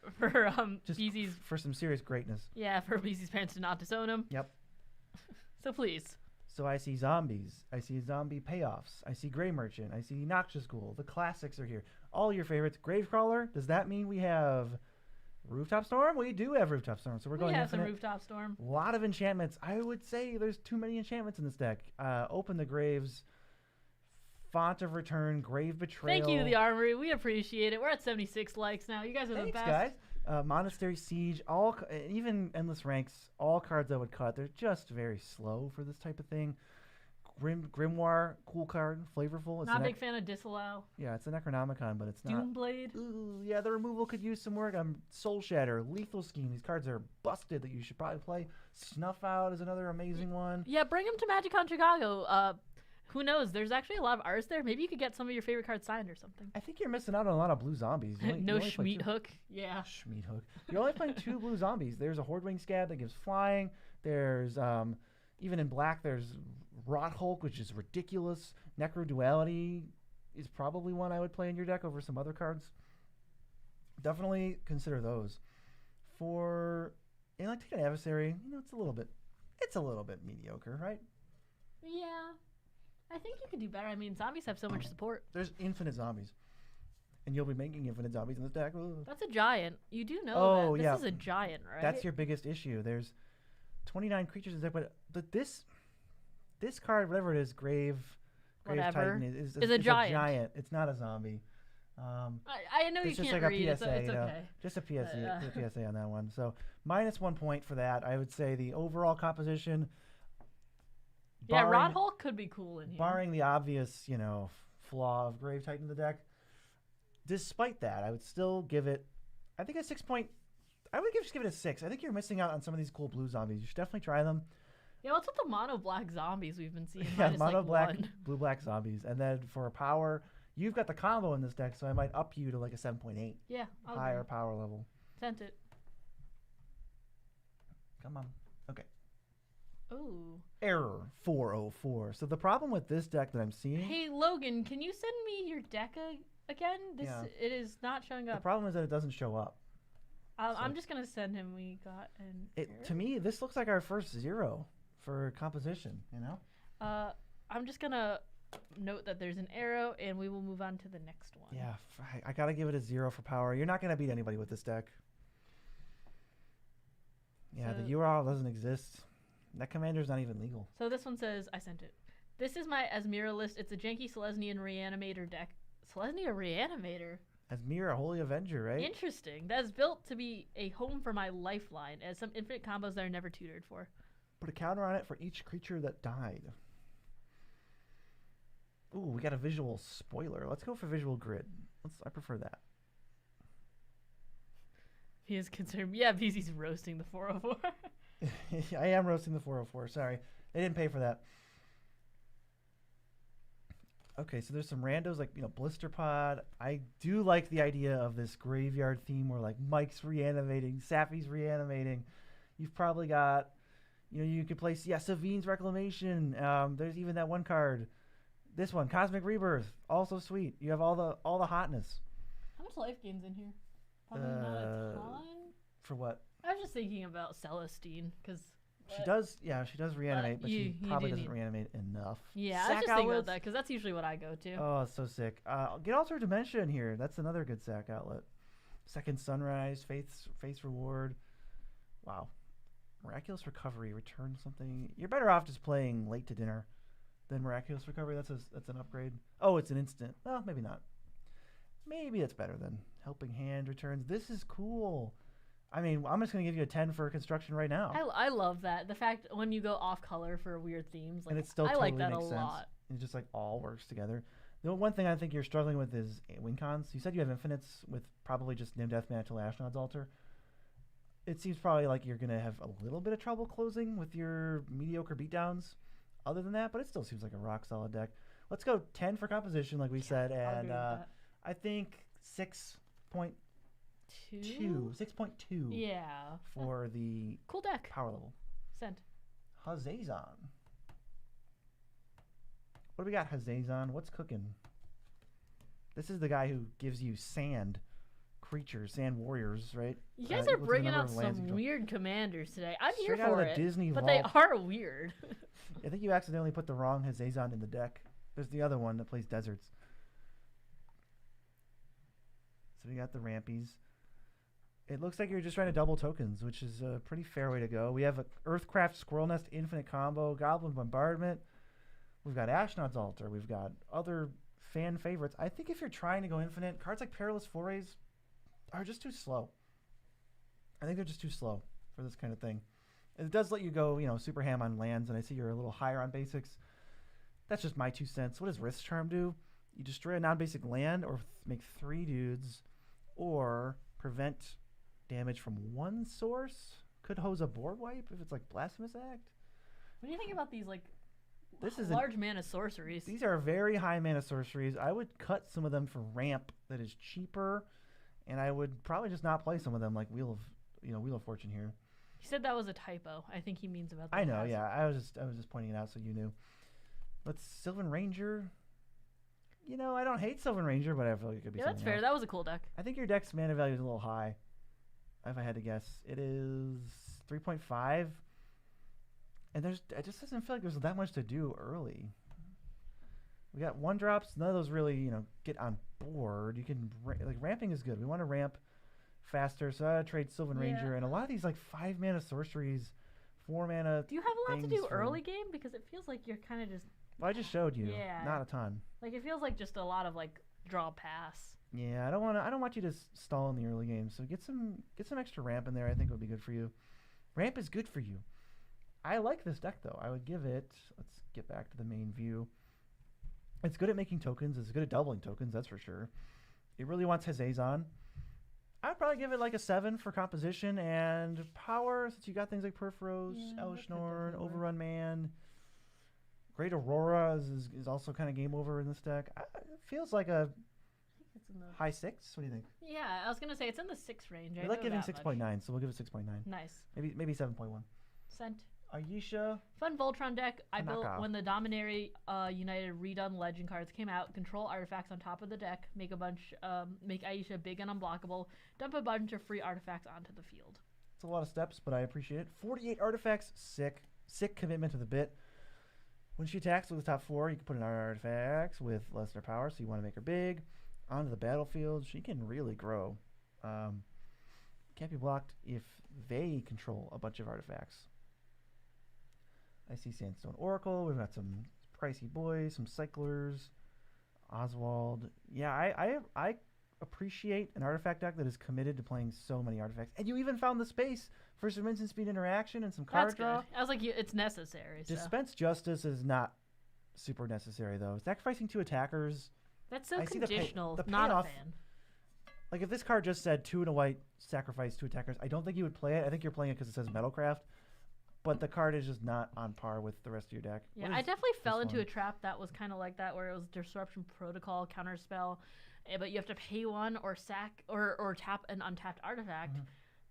BZ's for some serious greatness. Yeah, for BZ's parents to not disown him. Yep. So please. So I see zombies. I see zombie payoffs. I see Grey Merchant. I see Noxious Ghoul. The classics are here. All your favorites. Gravecrawler. Does that mean we have Rooftop Storm? We do have Rooftop Storm. So we're going have infinite. some Rooftop Storm. A lot of enchantments. I would say there's too many enchantments in this deck. Open the Graves. Font of Return, Grave Betrayal. Thank you, the Armory. We appreciate it. We're at 76 likes now. You guys are the best. Thanks, guys. Monastery Siege, even Endless Ranks, all cards I would cut. They're just very slow for this type of thing. Grimoire, cool card, flavorful. It's Not a big fan of Disallow. Yeah, it's an Necronomicon, but it's not. Doomblade. Ooh, yeah, the removal could use some work. Soul Shatter, Lethal Scheme. These cards are busted that you should probably play. Snuff Out is another amazing one. Yeah, bring him to MagicCon Chicago. Who knows? There's actually a lot of artists there. Maybe you could get some of your favorite cards signed or something. I think you're missing out on a lot of blue zombies. No Schmeat Hook. Yeah. Schmeat Hook. You're only playing 2 blue zombies. There's a Hordewing Scab that gives flying. There's, even in black, there's Rot Hulk, which is ridiculous. Necro Duality is probably one I would play in your deck over some other cards. Definitely consider those. For Elected Adversary, it's a little bit mediocre, right? Yeah. I think you could do better. I mean, zombies have so much support. There's infinite zombies. And you'll be making infinite zombies in this deck. Ugh. That's a giant. You do know that. This is a giant, right? That's your biggest issue. There's 29 creatures in the deck, but this card, whatever it is, Grave Titan, is a giant. It's not a zombie. I know you can't read. Like a PSA, it's okay. Just a PSA on that one. So -1 point for that. I would say the overall composition. Yeah, Rod Hulk could be cool in here. Barring the obvious, flaw of Grave Titan in the deck. Despite that, I would still give it, I think a 6 point. I would just give it a 6. I think you're missing out on some of these cool blue zombies. You should definitely try them. Yeah, what's with the mono black zombies we've been seeing? Yeah, mono black, blue black zombies. And then for power, you've got the combo in this deck, so I might up you to like a 7.8. Yeah, higher power level. Sent it. Come on. Okay. Ooh. Error 404. So the problem with this deck that I'm seeing. Hey Logan, can you send me your deck again? It is not showing up. The problem is that it doesn't show up. I'm just gonna send him. We got an error. To me, this looks like our first 0 for composition. I'm just gonna note that there's an arrow, and we will move on to the next one. Yeah, I gotta give it a 0 for power. You're not gonna beat anybody with this deck. Yeah, the URL doesn't exist. That commander's not even legal. So this one says, I sent it. This is my Asmira list. It's a janky Selesnyan Reanimator deck. Selesnya Reanimator? Asmira, Holy Avenger, right? Interesting. That is built to be a home for my lifeline, as some infinite combos that are never tutored for. Put a counter on it for each creature that died. Ooh, we got a visual spoiler. Let's go for visual grid. I prefer that. He is concerned. Yeah, because he's roasting the 404. I am roasting the 404. Sorry. They didn't pay for that. Okay, so there's some randos like, Blister Pod. I do like the idea of this graveyard theme where like Mike's reanimating, Sappy's reanimating. You've probably got, you could play Savine's Reclamation. There's even that one card. This one, Cosmic Rebirth, also sweet. You have all the hotness. How much life gains in here? Probably not a ton. For what? I was just thinking about Celestine because she does reanimate, but she probably doesn't reanimate enough. Yeah, I was just thinking about that because that's usually what I go to. Oh, it's so sick. Get Altar Dementia in here. That's another good sack outlet. Second Sunrise, Faith's Reward. Wow. Miraculous Recovery, return something. You're better off just playing Late to Dinner than Miraculous Recovery. That's an upgrade. Oh, it's an instant. Well, maybe not. Maybe it's better than Helping Hand returns. This is cool. I mean, I'm just going to give you a 10 for construction right now. I love that. The fact when you go off color for weird themes. Like, and it still I totally like that makes a sense. lot. It just like all works together. The one thing I think you're struggling with is win cons. You said you have infinites with probably just Nim Death Mantle Ashnod's Altar. It seems probably like you're going to have a little bit of trouble closing with your mediocre beatdowns. Other than that, but it still seems like a rock solid deck. Let's go 10 for composition, like we said, and I think 6.2. 6.2. Yeah. For the cool deck power level. Sent. Hazazon. What do we got, Hazazon? What's cooking? This is the guy who gives you sand creatures, sand warriors, right? You guys are bringing out some weird commanders today. I'm Straight here out for of the it, Disney but vault. they are weird. I think you accidentally put the wrong Hazazon in the deck. There's the other one that plays deserts. So we got the Rampies. It looks like you're just trying to double tokens, which is a pretty fair way to go. We have a Earthcraft Squirrel Nest Infinite Combo, Goblin Bombardment. We've got Ashnod's Altar. We've got other fan favorites. I think if you're trying to go infinite, cards like Perilous Forays are just too slow. I think they're just too slow for this kind of thing. It does let you go, super ham on lands, and I see you're a little higher on basics. That's just my 2 cents. What does Wrist Charm do? You destroy a non-basic land or make 3 dudes, or prevent damage from one source. Could hose a board wipe if it's like Blasphemous Act. What do you think about these like This is large mana sorceries? These are very high mana sorceries. I would cut some of them for ramp that is cheaper, and I would probably just not play some of them like Wheel of Fortune here. He said that was a typo. I think he means about. I know, yeah. I was just pointing it out so you knew. But Sylvan Ranger, I don't hate Sylvan Ranger, but I feel like it could be. Yeah, that's fair. Else. That was a cool deck. I think your deck's mana value is a little high. If I had to guess, it is 3.5, and it just doesn't feel like there's that much to do early. We got 1-drops. None of those really, get on board. You can ramping is good. We want to ramp faster, so I trade Sylvan Ranger and a lot of these 5 mana sorceries, 4 mana. Do you have a lot to do early game? Because it feels like you're kind of just. Well, I just showed you. Yeah. Not a ton. Like it feels like just a lot of draw pass. Yeah, I don't want you to stall in the early game. So get some extra ramp in there. I think would be good for you. Ramp is good for you. I like this deck though. I would give it. Let's get back to the main view. It's good at making tokens. It's good at doubling tokens. That's for sure. It really wants Hazazon. I'd probably give it a 7 for composition and power, since you got things like Perforos, Elishnorn, Overrun Man. Great Aurora is also kind of game over in this deck. It feels like a high 6. What do you think? Yeah, I was gonna say it's in the 6 range. I like giving 6.9, so we'll give it 6.9. Nice. Maybe 7.1. Sent. Ayesha. Fun Voltron deck I built when the Dominaria United redone legend cards came out. Control artifacts on top of the deck. Make Ayesha big and unblockable. Dump a bunch of free artifacts onto the field. It's a lot of steps, but I appreciate it. 48 artifacts. Sick commitment to the bit. When she attacks with the top 4, you can put in artifacts with lesser power, so you want to make her big. Onto the battlefield, she can really grow. Can't be blocked if they control a bunch of artifacts. I see Sandstone Oracle. We've got some pricey boys, some cyclers, Oswald. Yeah, I appreciate an artifact deck that is committed to playing so many artifacts. And you even found the space for some instant speed interaction and some card draw. Good. I was like, it's necessary. Dispense Justice is not super necessary though. Sacrificing 2 attackers. That's so conditional. The not a fan. Like if this card just said 2 and a white, sacrifice 2 attackers, I don't think you would play it. I think you're playing it because it says Metalcraft. But the card is just not on par with the rest of your deck. Yeah, I definitely fell into a trap that was kind of like that, where it was Disruption Protocol, Counterspell, but you have to pay 1 or sack or tap an untapped artifact. Mm-hmm.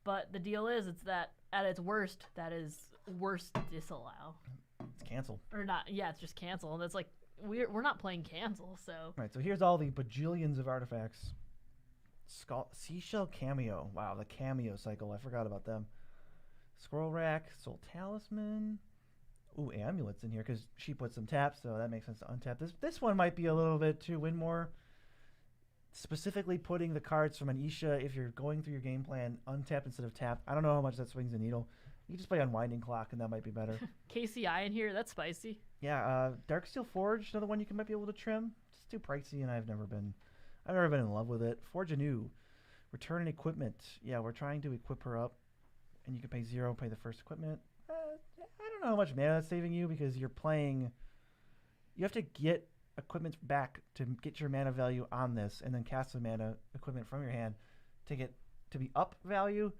But the deal is, it's that at its worst, that is worst disallow. It's cancel. Or not? Yeah, it's just cancel, and it's like we're not playing cancel, so. Right. So here's all the bajillions of artifacts. Seashell Cameo. Wow, the cameo cycle. I forgot about them. Scroll Rack, Soul Talisman. Ooh, Amulet's in here because she put some taps, so that makes sense to untap. This one might be a little bit too win more. Specifically putting the cards from an Isha, if you're going through your game plan, untapped instead of tapped. I don't know how much that swings the needle. You can just play Unwinding Clock, and that might be better. KCI in here, that's spicy. Yeah, Darksteel Forge, another one you might be able to trim. It's too pricey, and I've never been in love with it. Forge anew. Return an equipment. Yeah, we're trying to equip her up. And you can pay 0, pay the first equipment. I don't know how much mana that's saving you because you have to get equipment back to get your mana value on this, and then cast the mana equipment from your hand to get to be up value.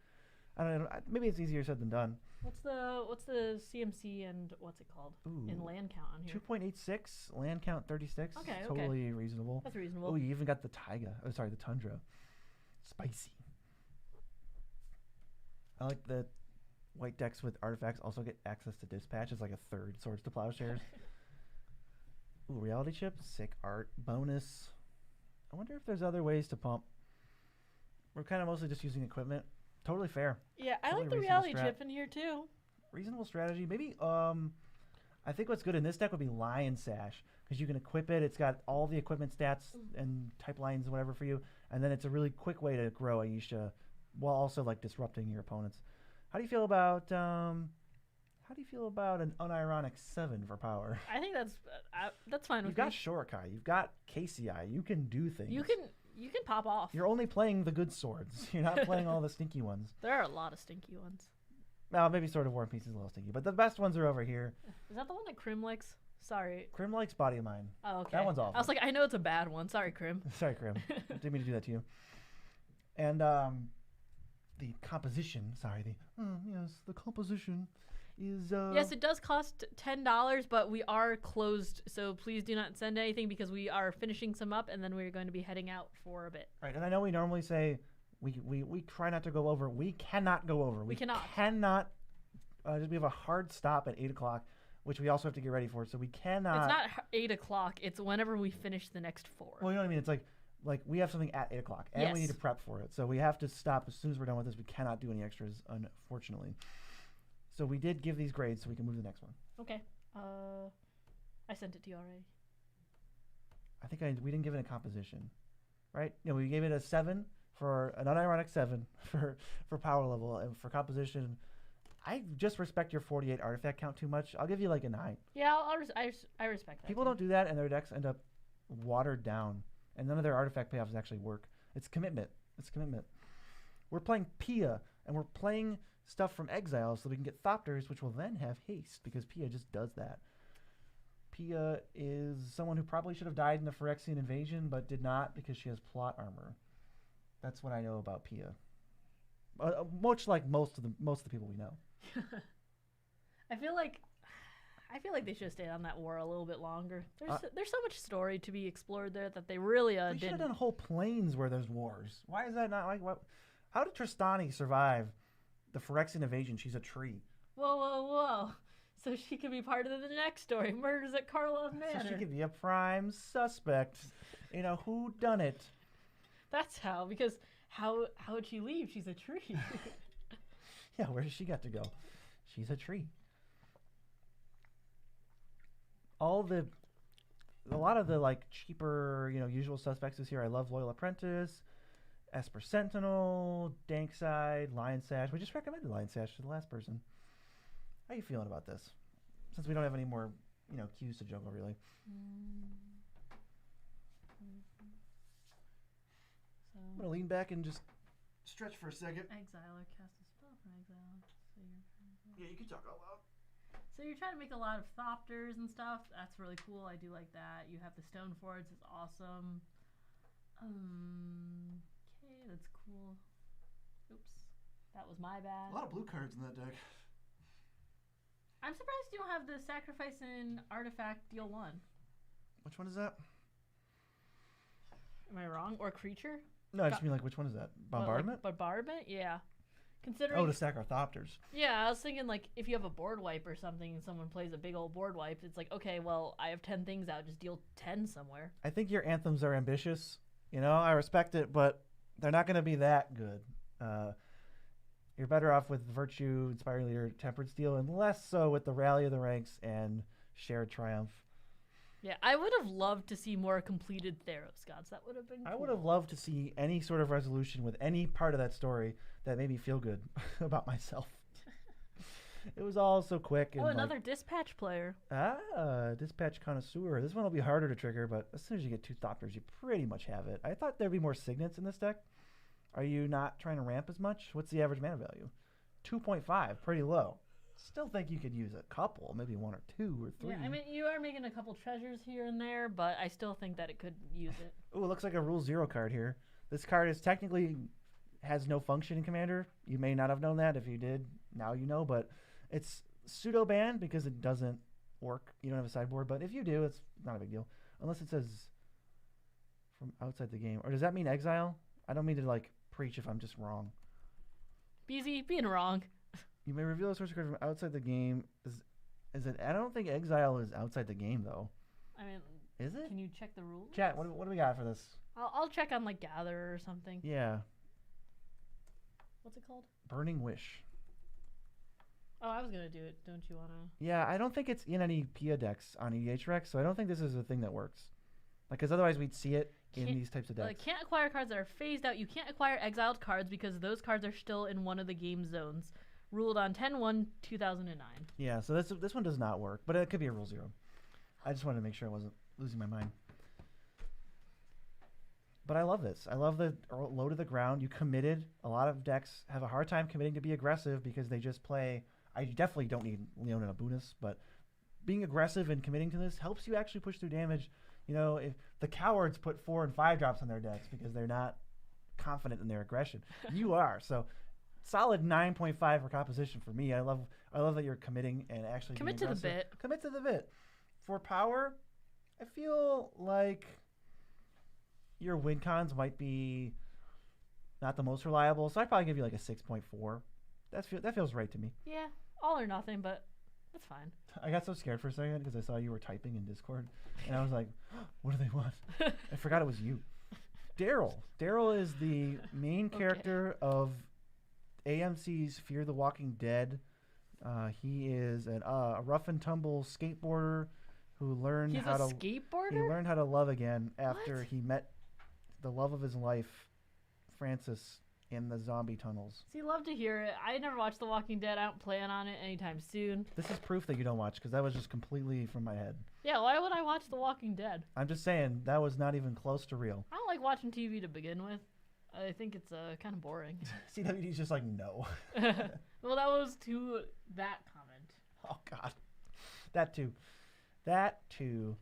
I don't know. Maybe it's easier said than done. What's the CMC and what's it called? In land count on here? 2.86, land count 36. Okay, totally reasonable. That's reasonable. Oh, you even got the the Tundra. Spicy. I like that white decks with artifacts also get access to dispatch as like a 3rd Swords to Plowshares. Ooh, Reality Chip, sick art bonus. I wonder if there's other ways to pump. We're kind of mostly just using equipment. Totally fair. Yeah, I like the Reality Chip in here too. Reasonable strategy. Maybe I think what's good in this deck would be Lion Sash, because you can equip it. It's got all the equipment stats and type lines and whatever for you, and then it's a really quick way to grow Ayesha while also disrupting your opponents. How do you feel about an unironic 7 for power? I think that's fine with me. You've got Shorikai, you've got KCI, you can do things. You can pop off. You're only playing the good swords. You're not playing all the stinky ones. There are a lot of stinky ones. Well, maybe Sword of War and Peace is a little stinky, but the best ones are over here. Is that the one that Krim likes? Sorry. Crim likes Body of Mine. Oh, okay. That one's awful. I was like, I know it's a bad one. Sorry, Crim. Sorry, Crim. Didn't mean to do that to you. And the composition, the composition is... Yes, it does cost $10, but we are closed, so please do not send anything because we are finishing some up, and then we're going to be heading out for a bit. Right, and I know we normally say we try not to go over. We cannot go over. We cannot. We have a hard stop at 8 o'clock, which we also have to get ready for, so we cannot... It's not 8 o'clock. It's whenever we finish the next 4. Well, you know what I mean? It's like we have something at 8 o'clock, and we need to prep for it. So we have to stop as soon as we're done with this. We cannot do any extras, unfortunately. So we did give these grades, so we can move to the next one. Okay. I sent it to you already. I think we didn't give it a composition, right? We gave it a 7 for an unironic 7 for power level, and for composition, I just respect your 48 artifact count too much. I'll give you like a 9. Yeah, I respect that. People don't do that, and their decks end up watered down, and none of their artifact payoffs actually work. It's commitment. We're playing Pia, and we're playing stuff from Exile so we can get Thopters, which will then have haste, because Pia just does that. Pia is someone who probably should have died in the Phyrexian invasion, but did not because she has plot armor. That's what I know about Pia. Much like most of the people we know. I feel like they should have stayed on that war a little bit longer. There's so much story to be explored there that they really didn't. They should have done whole planes where there's wars. Why is that not like what? How did Tristani survive the Phyrexian invasion? She's a tree. Whoa. So she could be part of the next story. Murders at Karlov Manor. So she could be a prime suspect. Who done it? That's how, because how would she leave? She's a tree. Yeah, where does she got to go? She's a tree. A lot of the cheaper, usual suspects is here. I love Loyal Apprentice, Esper Sentinel, Dankside, Lion Sash. We just recommended Lion Sash to the last person. How are you feeling about this? Since we don't have any more, cues to juggle, really. So I'm gonna lean back and just stretch for a second. Exile or cast a spell from exile. Yeah, you can talk out loud. So you're trying to make a lot of Thopters and stuff. That's really cool. I do like that. You have the Stone Forts. It's awesome. Okay, that's cool. Oops. That was my bad. A lot of blue cards in that deck. I'm surprised you don't have the Sacrifice and Artifact deal 1. Which one is that? Am I wrong? Or Creature? No, I just mean which one is that? Bombardment? Bombardment? Yeah. Considering... to sack our Thopters. Yeah, I was thinking if you have a board wipe or something and someone plays a big old board wipe, it's like, okay, well, I have 10 things out, just deal 10 somewhere. I think your anthems are ambitious. I respect it, but they're not going to be that good. You're better off with Virtue, Inspiring Leader, Tempered Steel, and less so with the Rally of the Ranks and Shared Triumph. Yeah, I would have loved to see more completed Theros gods. That would have been cool. I would have loved to see any sort of resolution with any part of that story that made me feel good about myself. It was all so quick. And another Dispatch player. Dispatch Connoisseur. This one will be harder to trigger, but as soon as you get 2 Thopters, you pretty much have it. I thought there'd be more Signets in this deck. Are you not trying to ramp as much? What's the average mana value? 2.5, pretty low. Still think you could use a couple, maybe 1 or 2 or 3. Yeah, I mean, you are making a couple treasures here and there, but I still think that it could use it. Ooh, it looks like a Rule 0 card here. This card is technically has no function in Commander. You may not have known that. If you did, now you know, but it's pseudo-banned because it doesn't work. You don't have a sideboard, but if you do, it's not a big deal. Unless it says from outside the game. Or does that mean exile? I don't mean to, preach if I'm just wrong. BZ, being wrong. You may reveal a source card from outside the game. Is it? I don't think exile is outside the game, though. I mean... Is it? Can you check the rules? Chat, what do we got for this? I'll check on, Gather or something. Yeah. What's it called? Burning Wish. Oh, I was going to do it. Don't you want to? Yeah, I don't think it's in any Pia decks on EDH Rec, so I don't think this is a thing that works. Because otherwise we'd see it in these types of decks. Can't acquire cards that are phased out. You can't acquire exiled cards because those cards are still in one of the game zones. Ruled on 10/1/2009. Yeah, so this one does not work, but it could be a Rule 0. I just wanted to make sure I wasn't losing my mind. But I love this. I love the low to the ground. You committed. A lot of decks have a hard time committing to be aggressive because they just play... I definitely don't need Leona Abunis, but being aggressive and committing to this helps you actually push through damage. You know, if the cowards put 4 and 5 drops on their decks because they're not confident in their aggression, you are. So solid 9.5 for composition for me. I love that you're committing and actually Commit to the bit. Commit to the bit. For power, I feel like your win cons might be not the most reliable, so I'd probably give you like a 6.4. That feels right to me. Yeah, all or nothing, but that's fine. I got so scared for a second because I saw you were typing in Discord, and I was like, what do they want? I forgot it was you. Daryl. Daryl is the main character of AMC's Fear the Walking Dead. He is a rough and tumble skateboarder who learned He's how to skateboarder? He learned how to love again after he met the love of his life, Francis, in the zombie tunnels. See, love to hear it. I never watched The Walking Dead. I don't plan on it anytime soon. This is proof that you don't watch, because that was just completely from my head. Yeah, why would I watch The Walking Dead? I'm just saying, that was not even close to real. I don't like watching TV to begin with. I think it's kind of boring. CWD's just like, no. Well, that was to that comment. Oh, God. That too.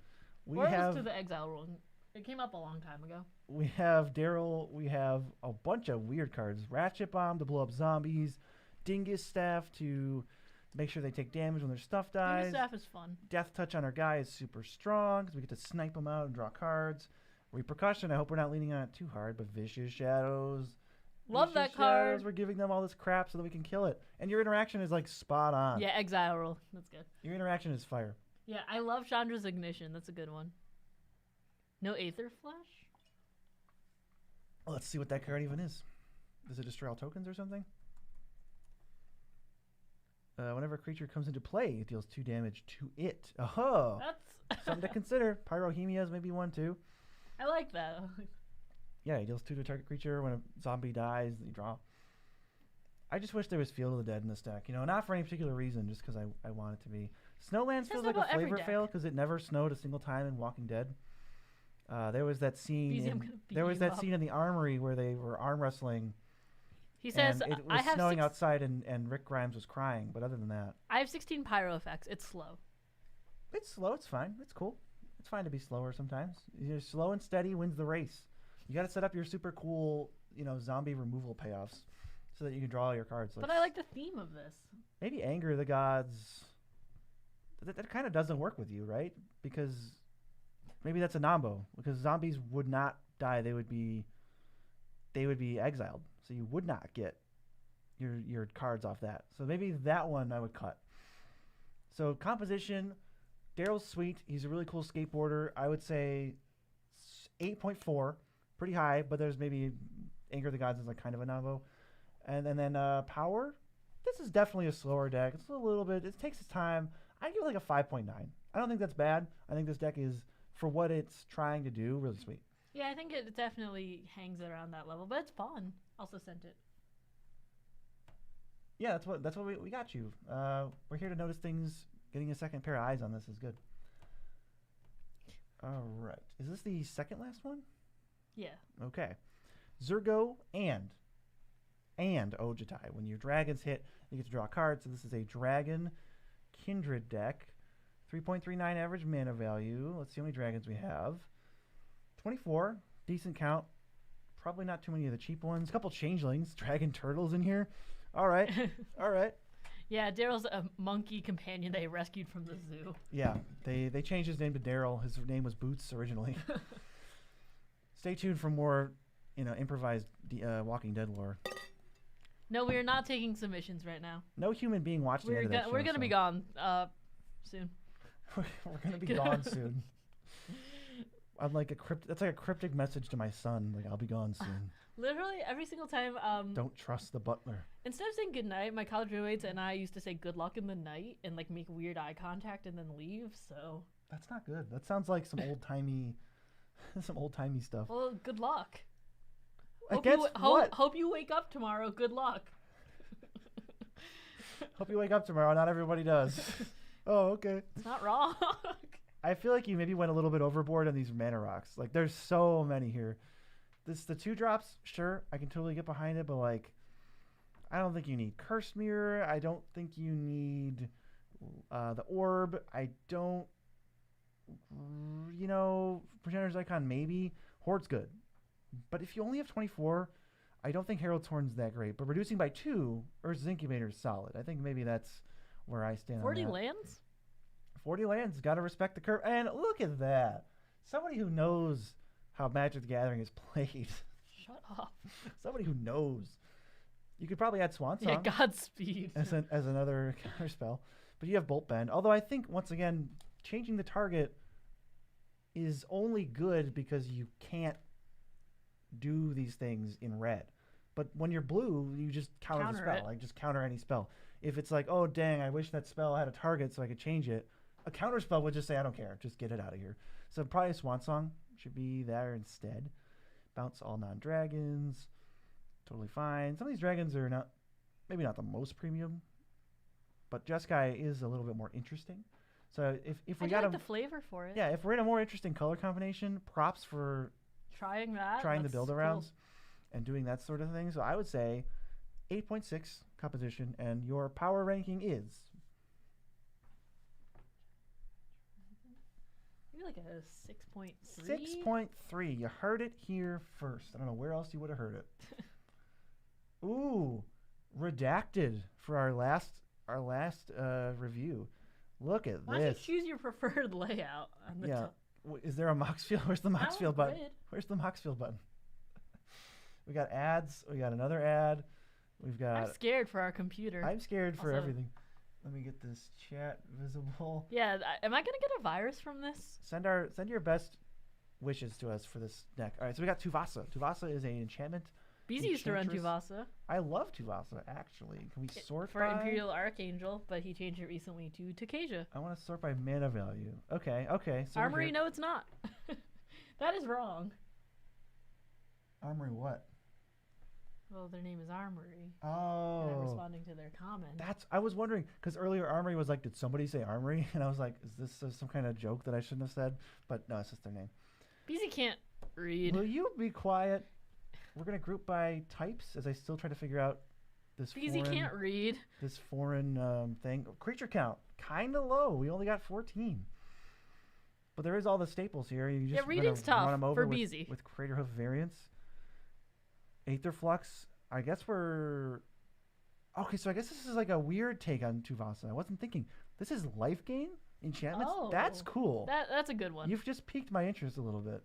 Or it was to the exile rule. It came up a long time ago. We have Daryl. We have a bunch of weird cards. Ratchet Bomb to blow up zombies. Dingus Staff to make sure they take damage when their stuff dies. Dingus Staff is fun. Death Touch on our guy is super strong because we get to snipe them out and draw cards. Repercussion, I hope we're not leaning on it too hard, but Vicious Shadows. Love that card. We're giving them all this crap so that we can kill it. And your interaction is like spot on. Yeah, exile rule. That's good. Your interaction is fire. Yeah, I love Chandra's Ignition. That's a good one. No Aether Flash? Well, let's see what that card even is. Does it destroy all tokens or something? Whenever a creature comes into play, it deals 2 damage to it. Oh, That's something to consider. Pyrohemia's maybe 1 too. I like that. Yeah, he deals 2 to a target creature. When a zombie dies, you draw. I just wish there was Field of the Dead in this deck. You know, not for any particular reason, just because I want it to be. Snowlands feels like a flavor fail because it never snowed a single time in Walking Dead. There was that scene. Scene in the armory where they were arm wrestling. He says, and it was snowing outside, and Rick Grimes was crying. But other than that, I have 16 pyro effects. It's slow. It's slow. It's fine. It's cool. It's fine to be slower sometimes. You're slow and steady wins the race. You got to set up your super cool, zombie removal payoffs so that you can draw all your cards. But I like the theme of this. Maybe Anger the Gods. That kind of doesn't work with you, right? Because maybe that's a nombo. Because zombies would not die; they would be exiled. So you would not get your cards off that. So maybe that one I would cut. So composition, Daryl's sweet. He's a really cool skateboarder. I would say 8.4, pretty high. But there's maybe Anger the Gods is like kind of a nombo. And then power. This is definitely a slower deck. It's a little bit. It takes its time. I give it like a 5.9. I don't think that's bad. I think this deck is, for what it's trying to do, really sweet. Yeah, I think it definitely hangs around that level, but it's fun. Also sent it. Yeah, that's what we got you. We're here to notice things. Getting a second pair of eyes on this is good. All right. Is this the second last one? Yeah. Okay. Zurgo and Ojutai. When your dragons hit, you get to draw a card. So this is a dragon kindred deck. 3.39 average mana value. Let's see how many dragons we have. 24. Decent count. Probably not too many of the cheap ones. A couple changelings. Dragon turtles in here. All right. All right. Yeah, Daryl's a monkey companion they rescued from the zoo. Yeah, they changed his name to Daryl. His name was Boots originally. Stay tuned for more, improvised Walking Dead lore. No, we are not taking submissions right now. No human being watched the end of that show. We're gonna be gone soon. We're gonna be gone soon. I'm like that's like a cryptic message to my son. Like, I'll be gone soon. Literally every single time. Don't trust the butler. Instead of saying good night, my college roommates and I used to say good luck in the night and like make weird eye contact and then leave. So that's not good. That sounds like some old timey stuff. Well, good luck. Hope you wake up tomorrow. Good luck. Hope you wake up tomorrow. Not everybody does. Oh, okay. It's not wrong. I feel like you maybe went a little bit overboard on these mana rocks. Like, there's so many here. The 2 drops, sure, I can totally get behind it, but like, I don't think you need Curse Mirror. I don't think you need The orb, I don't. Progener's Icon maybe. Horde's good, but if you only have 24, I don't think Herald's Horn's that great. But reducing by 2, Urza's Incubator is solid. I think maybe that's where I stand 40 on that. lands? 40 lands, got to respect the curve. And look at that. Somebody who knows how Magic the Gathering is played. Shut up. Somebody who knows. You could probably add Swan Song. Yeah, Godspeed. As another counter spell. But you have Bolt Bend. Although I think, once again, changing the target is only good because you can't do these things in red. But when you're blue, you just counter the spell. It. Like, just counter any spell. If it's like, oh, dang, I wish that spell had a target so I could change it, a counter spell would just say, I don't care. Just get it out of here. So probably a Swan Song should be there instead. Bounce all non-dragons. Totally fine. Some of these dragons are maybe not the most premium, but Jeskai is a little bit more interesting. So if we got like the flavor for it. Yeah, if we're in a more interesting color combination, props for trying the build arounds and doing that sort of thing. So I would say 8.6 composition, and your power ranking is maybe like a 6.3. 6.3. You heard it here first. I don't know where else you would have heard it. Ooh, redacted for our last review. Look at Why this. don't you choose your preferred layout on the top? Is there a Moxfield? Where's the Moxfield button? Where's the Moxfield button? We got ads. We got another ad. We've got. I'm scared for our computer. I'm scared for everything. Let me get this chat visible. Yeah, am I gonna get a virus from this? Send your best wishes to us for this deck. All right, so we got Tuvasa. Tuvasa is an enchantment. BZ used to run Tuvasa. I love Tuvasa, actually. Can we sort for Imperial Archangel, but he changed it recently to Tukasia. I want to sort by mana value. Okay. So Armory, no, it's not. That is wrong. Armory what? Well, their name is Armory. Oh. And I'm responding to their comment. I was wondering, because earlier Armory was like, did somebody say Armory? And I was like, is this some kind of joke that I shouldn't have said? But no, it's just their name. BZ can't read. Will you be quiet? We're going to group by types as I still try to figure out this BZ can't read. This foreign thing. Creature count, kind of low. We only got 14. But there is all the staples here. You just reading's tough run them over for BZ. with Craterhoof variants. Aetherflux, I guess we're... Okay, so I guess this is like a weird take on Tuvasa. I wasn't thinking. This is life gain enchantments? Oh, that's cool. That's a good one. You've just piqued my interest a little bit.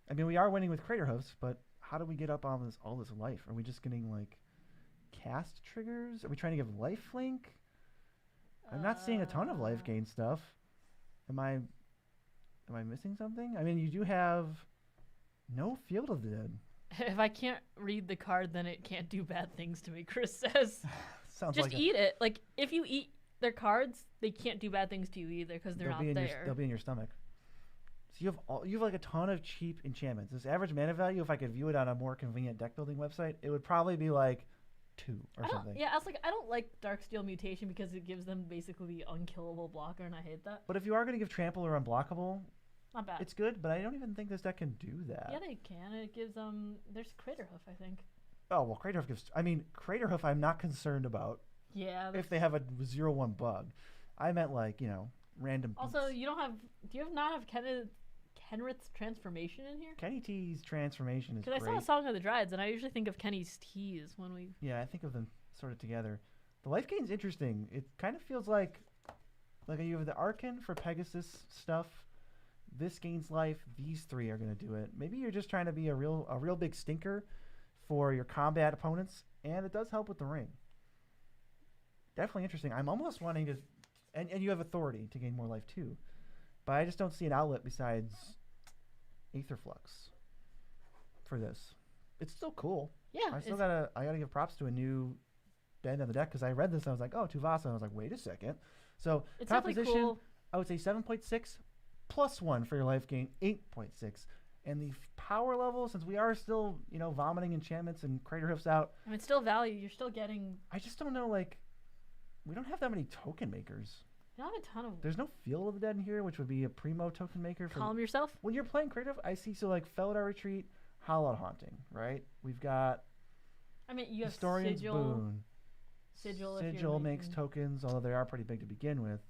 I mean, we are winning with Craterhoofs, but how do we get up on all this life? Are we just getting, like, cast triggers? Are we trying to give life link? I'm not seeing a ton of life gain stuff. Am I missing something? I mean, you do have no Field of the Dead. If I can't read the card, then it can't do bad things to me, Chris says. Sounds just like eat it. Like, if you eat their cards, they can't do bad things to you either because they're not there. They'll be in your stomach. So you have like a ton of cheap enchantments. This average mana value, if I could view it on a more convenient deck building website, it would probably be like 2 or something. Yeah, I don't like Darksteel Mutation because it gives them basically the unkillable blocker, and I hate that. But if you are going to give Trample or Unblockable, not bad. It's good, but I don't even think this deck can do that. Yeah, they can. It gives there's Craterhoof, I think. Oh, well, Craterhoof gives... I mean, Craterhoof I'm not concerned about. Yeah. If they have a 0/1 bug. I meant, like, random Also, beats. Do you not have Kenrith's transformation in here? Kenny T's transformation is great. Because I saw a Song of the Dryads, and I usually think of Kenny's T's when we... Yeah, I think of them sort of together. The life gain's interesting. It kind of feels like you have the Arcan for Pegasus stuff. This gains life. These 3 are going to do it. Maybe you're just trying to be a real big stinker for your combat opponents, and it does help with the ring. Definitely interesting. I'm almost wanting to... And you have authority to gain more life, too. But I just don't see an outlet besides Aetherflux for this. It's still cool. Yeah. I gotta give props to a new bend on the deck, because I read this and I was like, oh, Tuvasa. And I was like, wait a second. So it's composition, cool. I would say 7.6 plus 1 for your life gain, 8.6. And the power level, since we are still, vomiting enchantments and Craterhoofs out. I mean, still value. You're still getting... I just don't know, we don't have that many token makers. You don't have a ton of... There's no Field of the Dead in here, which would be a primo token maker. Calm yourself. When you're playing Craterhoof, I see, Felidar Retreat, Hallowed Haunting, right? We've got... I mean, you have Historian's Sigil. Boon. Sigil. If you're Sigil makes making- tokens, although they are pretty big to begin with.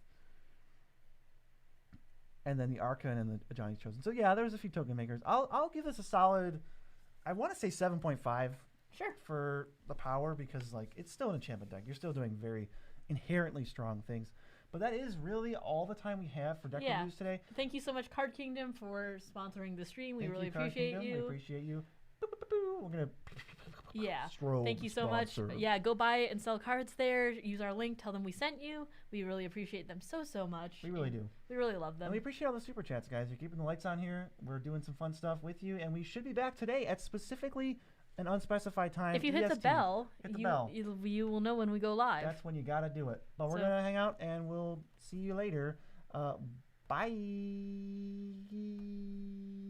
And then the Archon and the Johnny's Chosen. So yeah, there's a few token makers. I'll give this a solid, I want to say 7.5 Sure. for the power, because like it's still an enchantment deck. You're still doing very inherently strong things. But that is really all the time we have for deck Yeah. reviews today. Thank you so much, Card Kingdom, for sponsoring the stream. We Thank really you, Card appreciate Kingdom. you. We appreciate you. Boop, boop, boop, boop. We're gonna Yeah. strobe Thank you so much. sponsor. Yeah, go buy and sell cards there. Use our link. Tell them we sent you. We really appreciate them so much. We really and do. We really love them. And we appreciate all the super chats, guys. You're keeping the lights on here. We're doing some fun stuff with you, and we should be back today at specifically an unspecified time. If you hit the EST. bell, Hit the bell. You will know when we go live. That's when you gotta do it. But we're So- gonna hang out, and we'll see you later. Bye.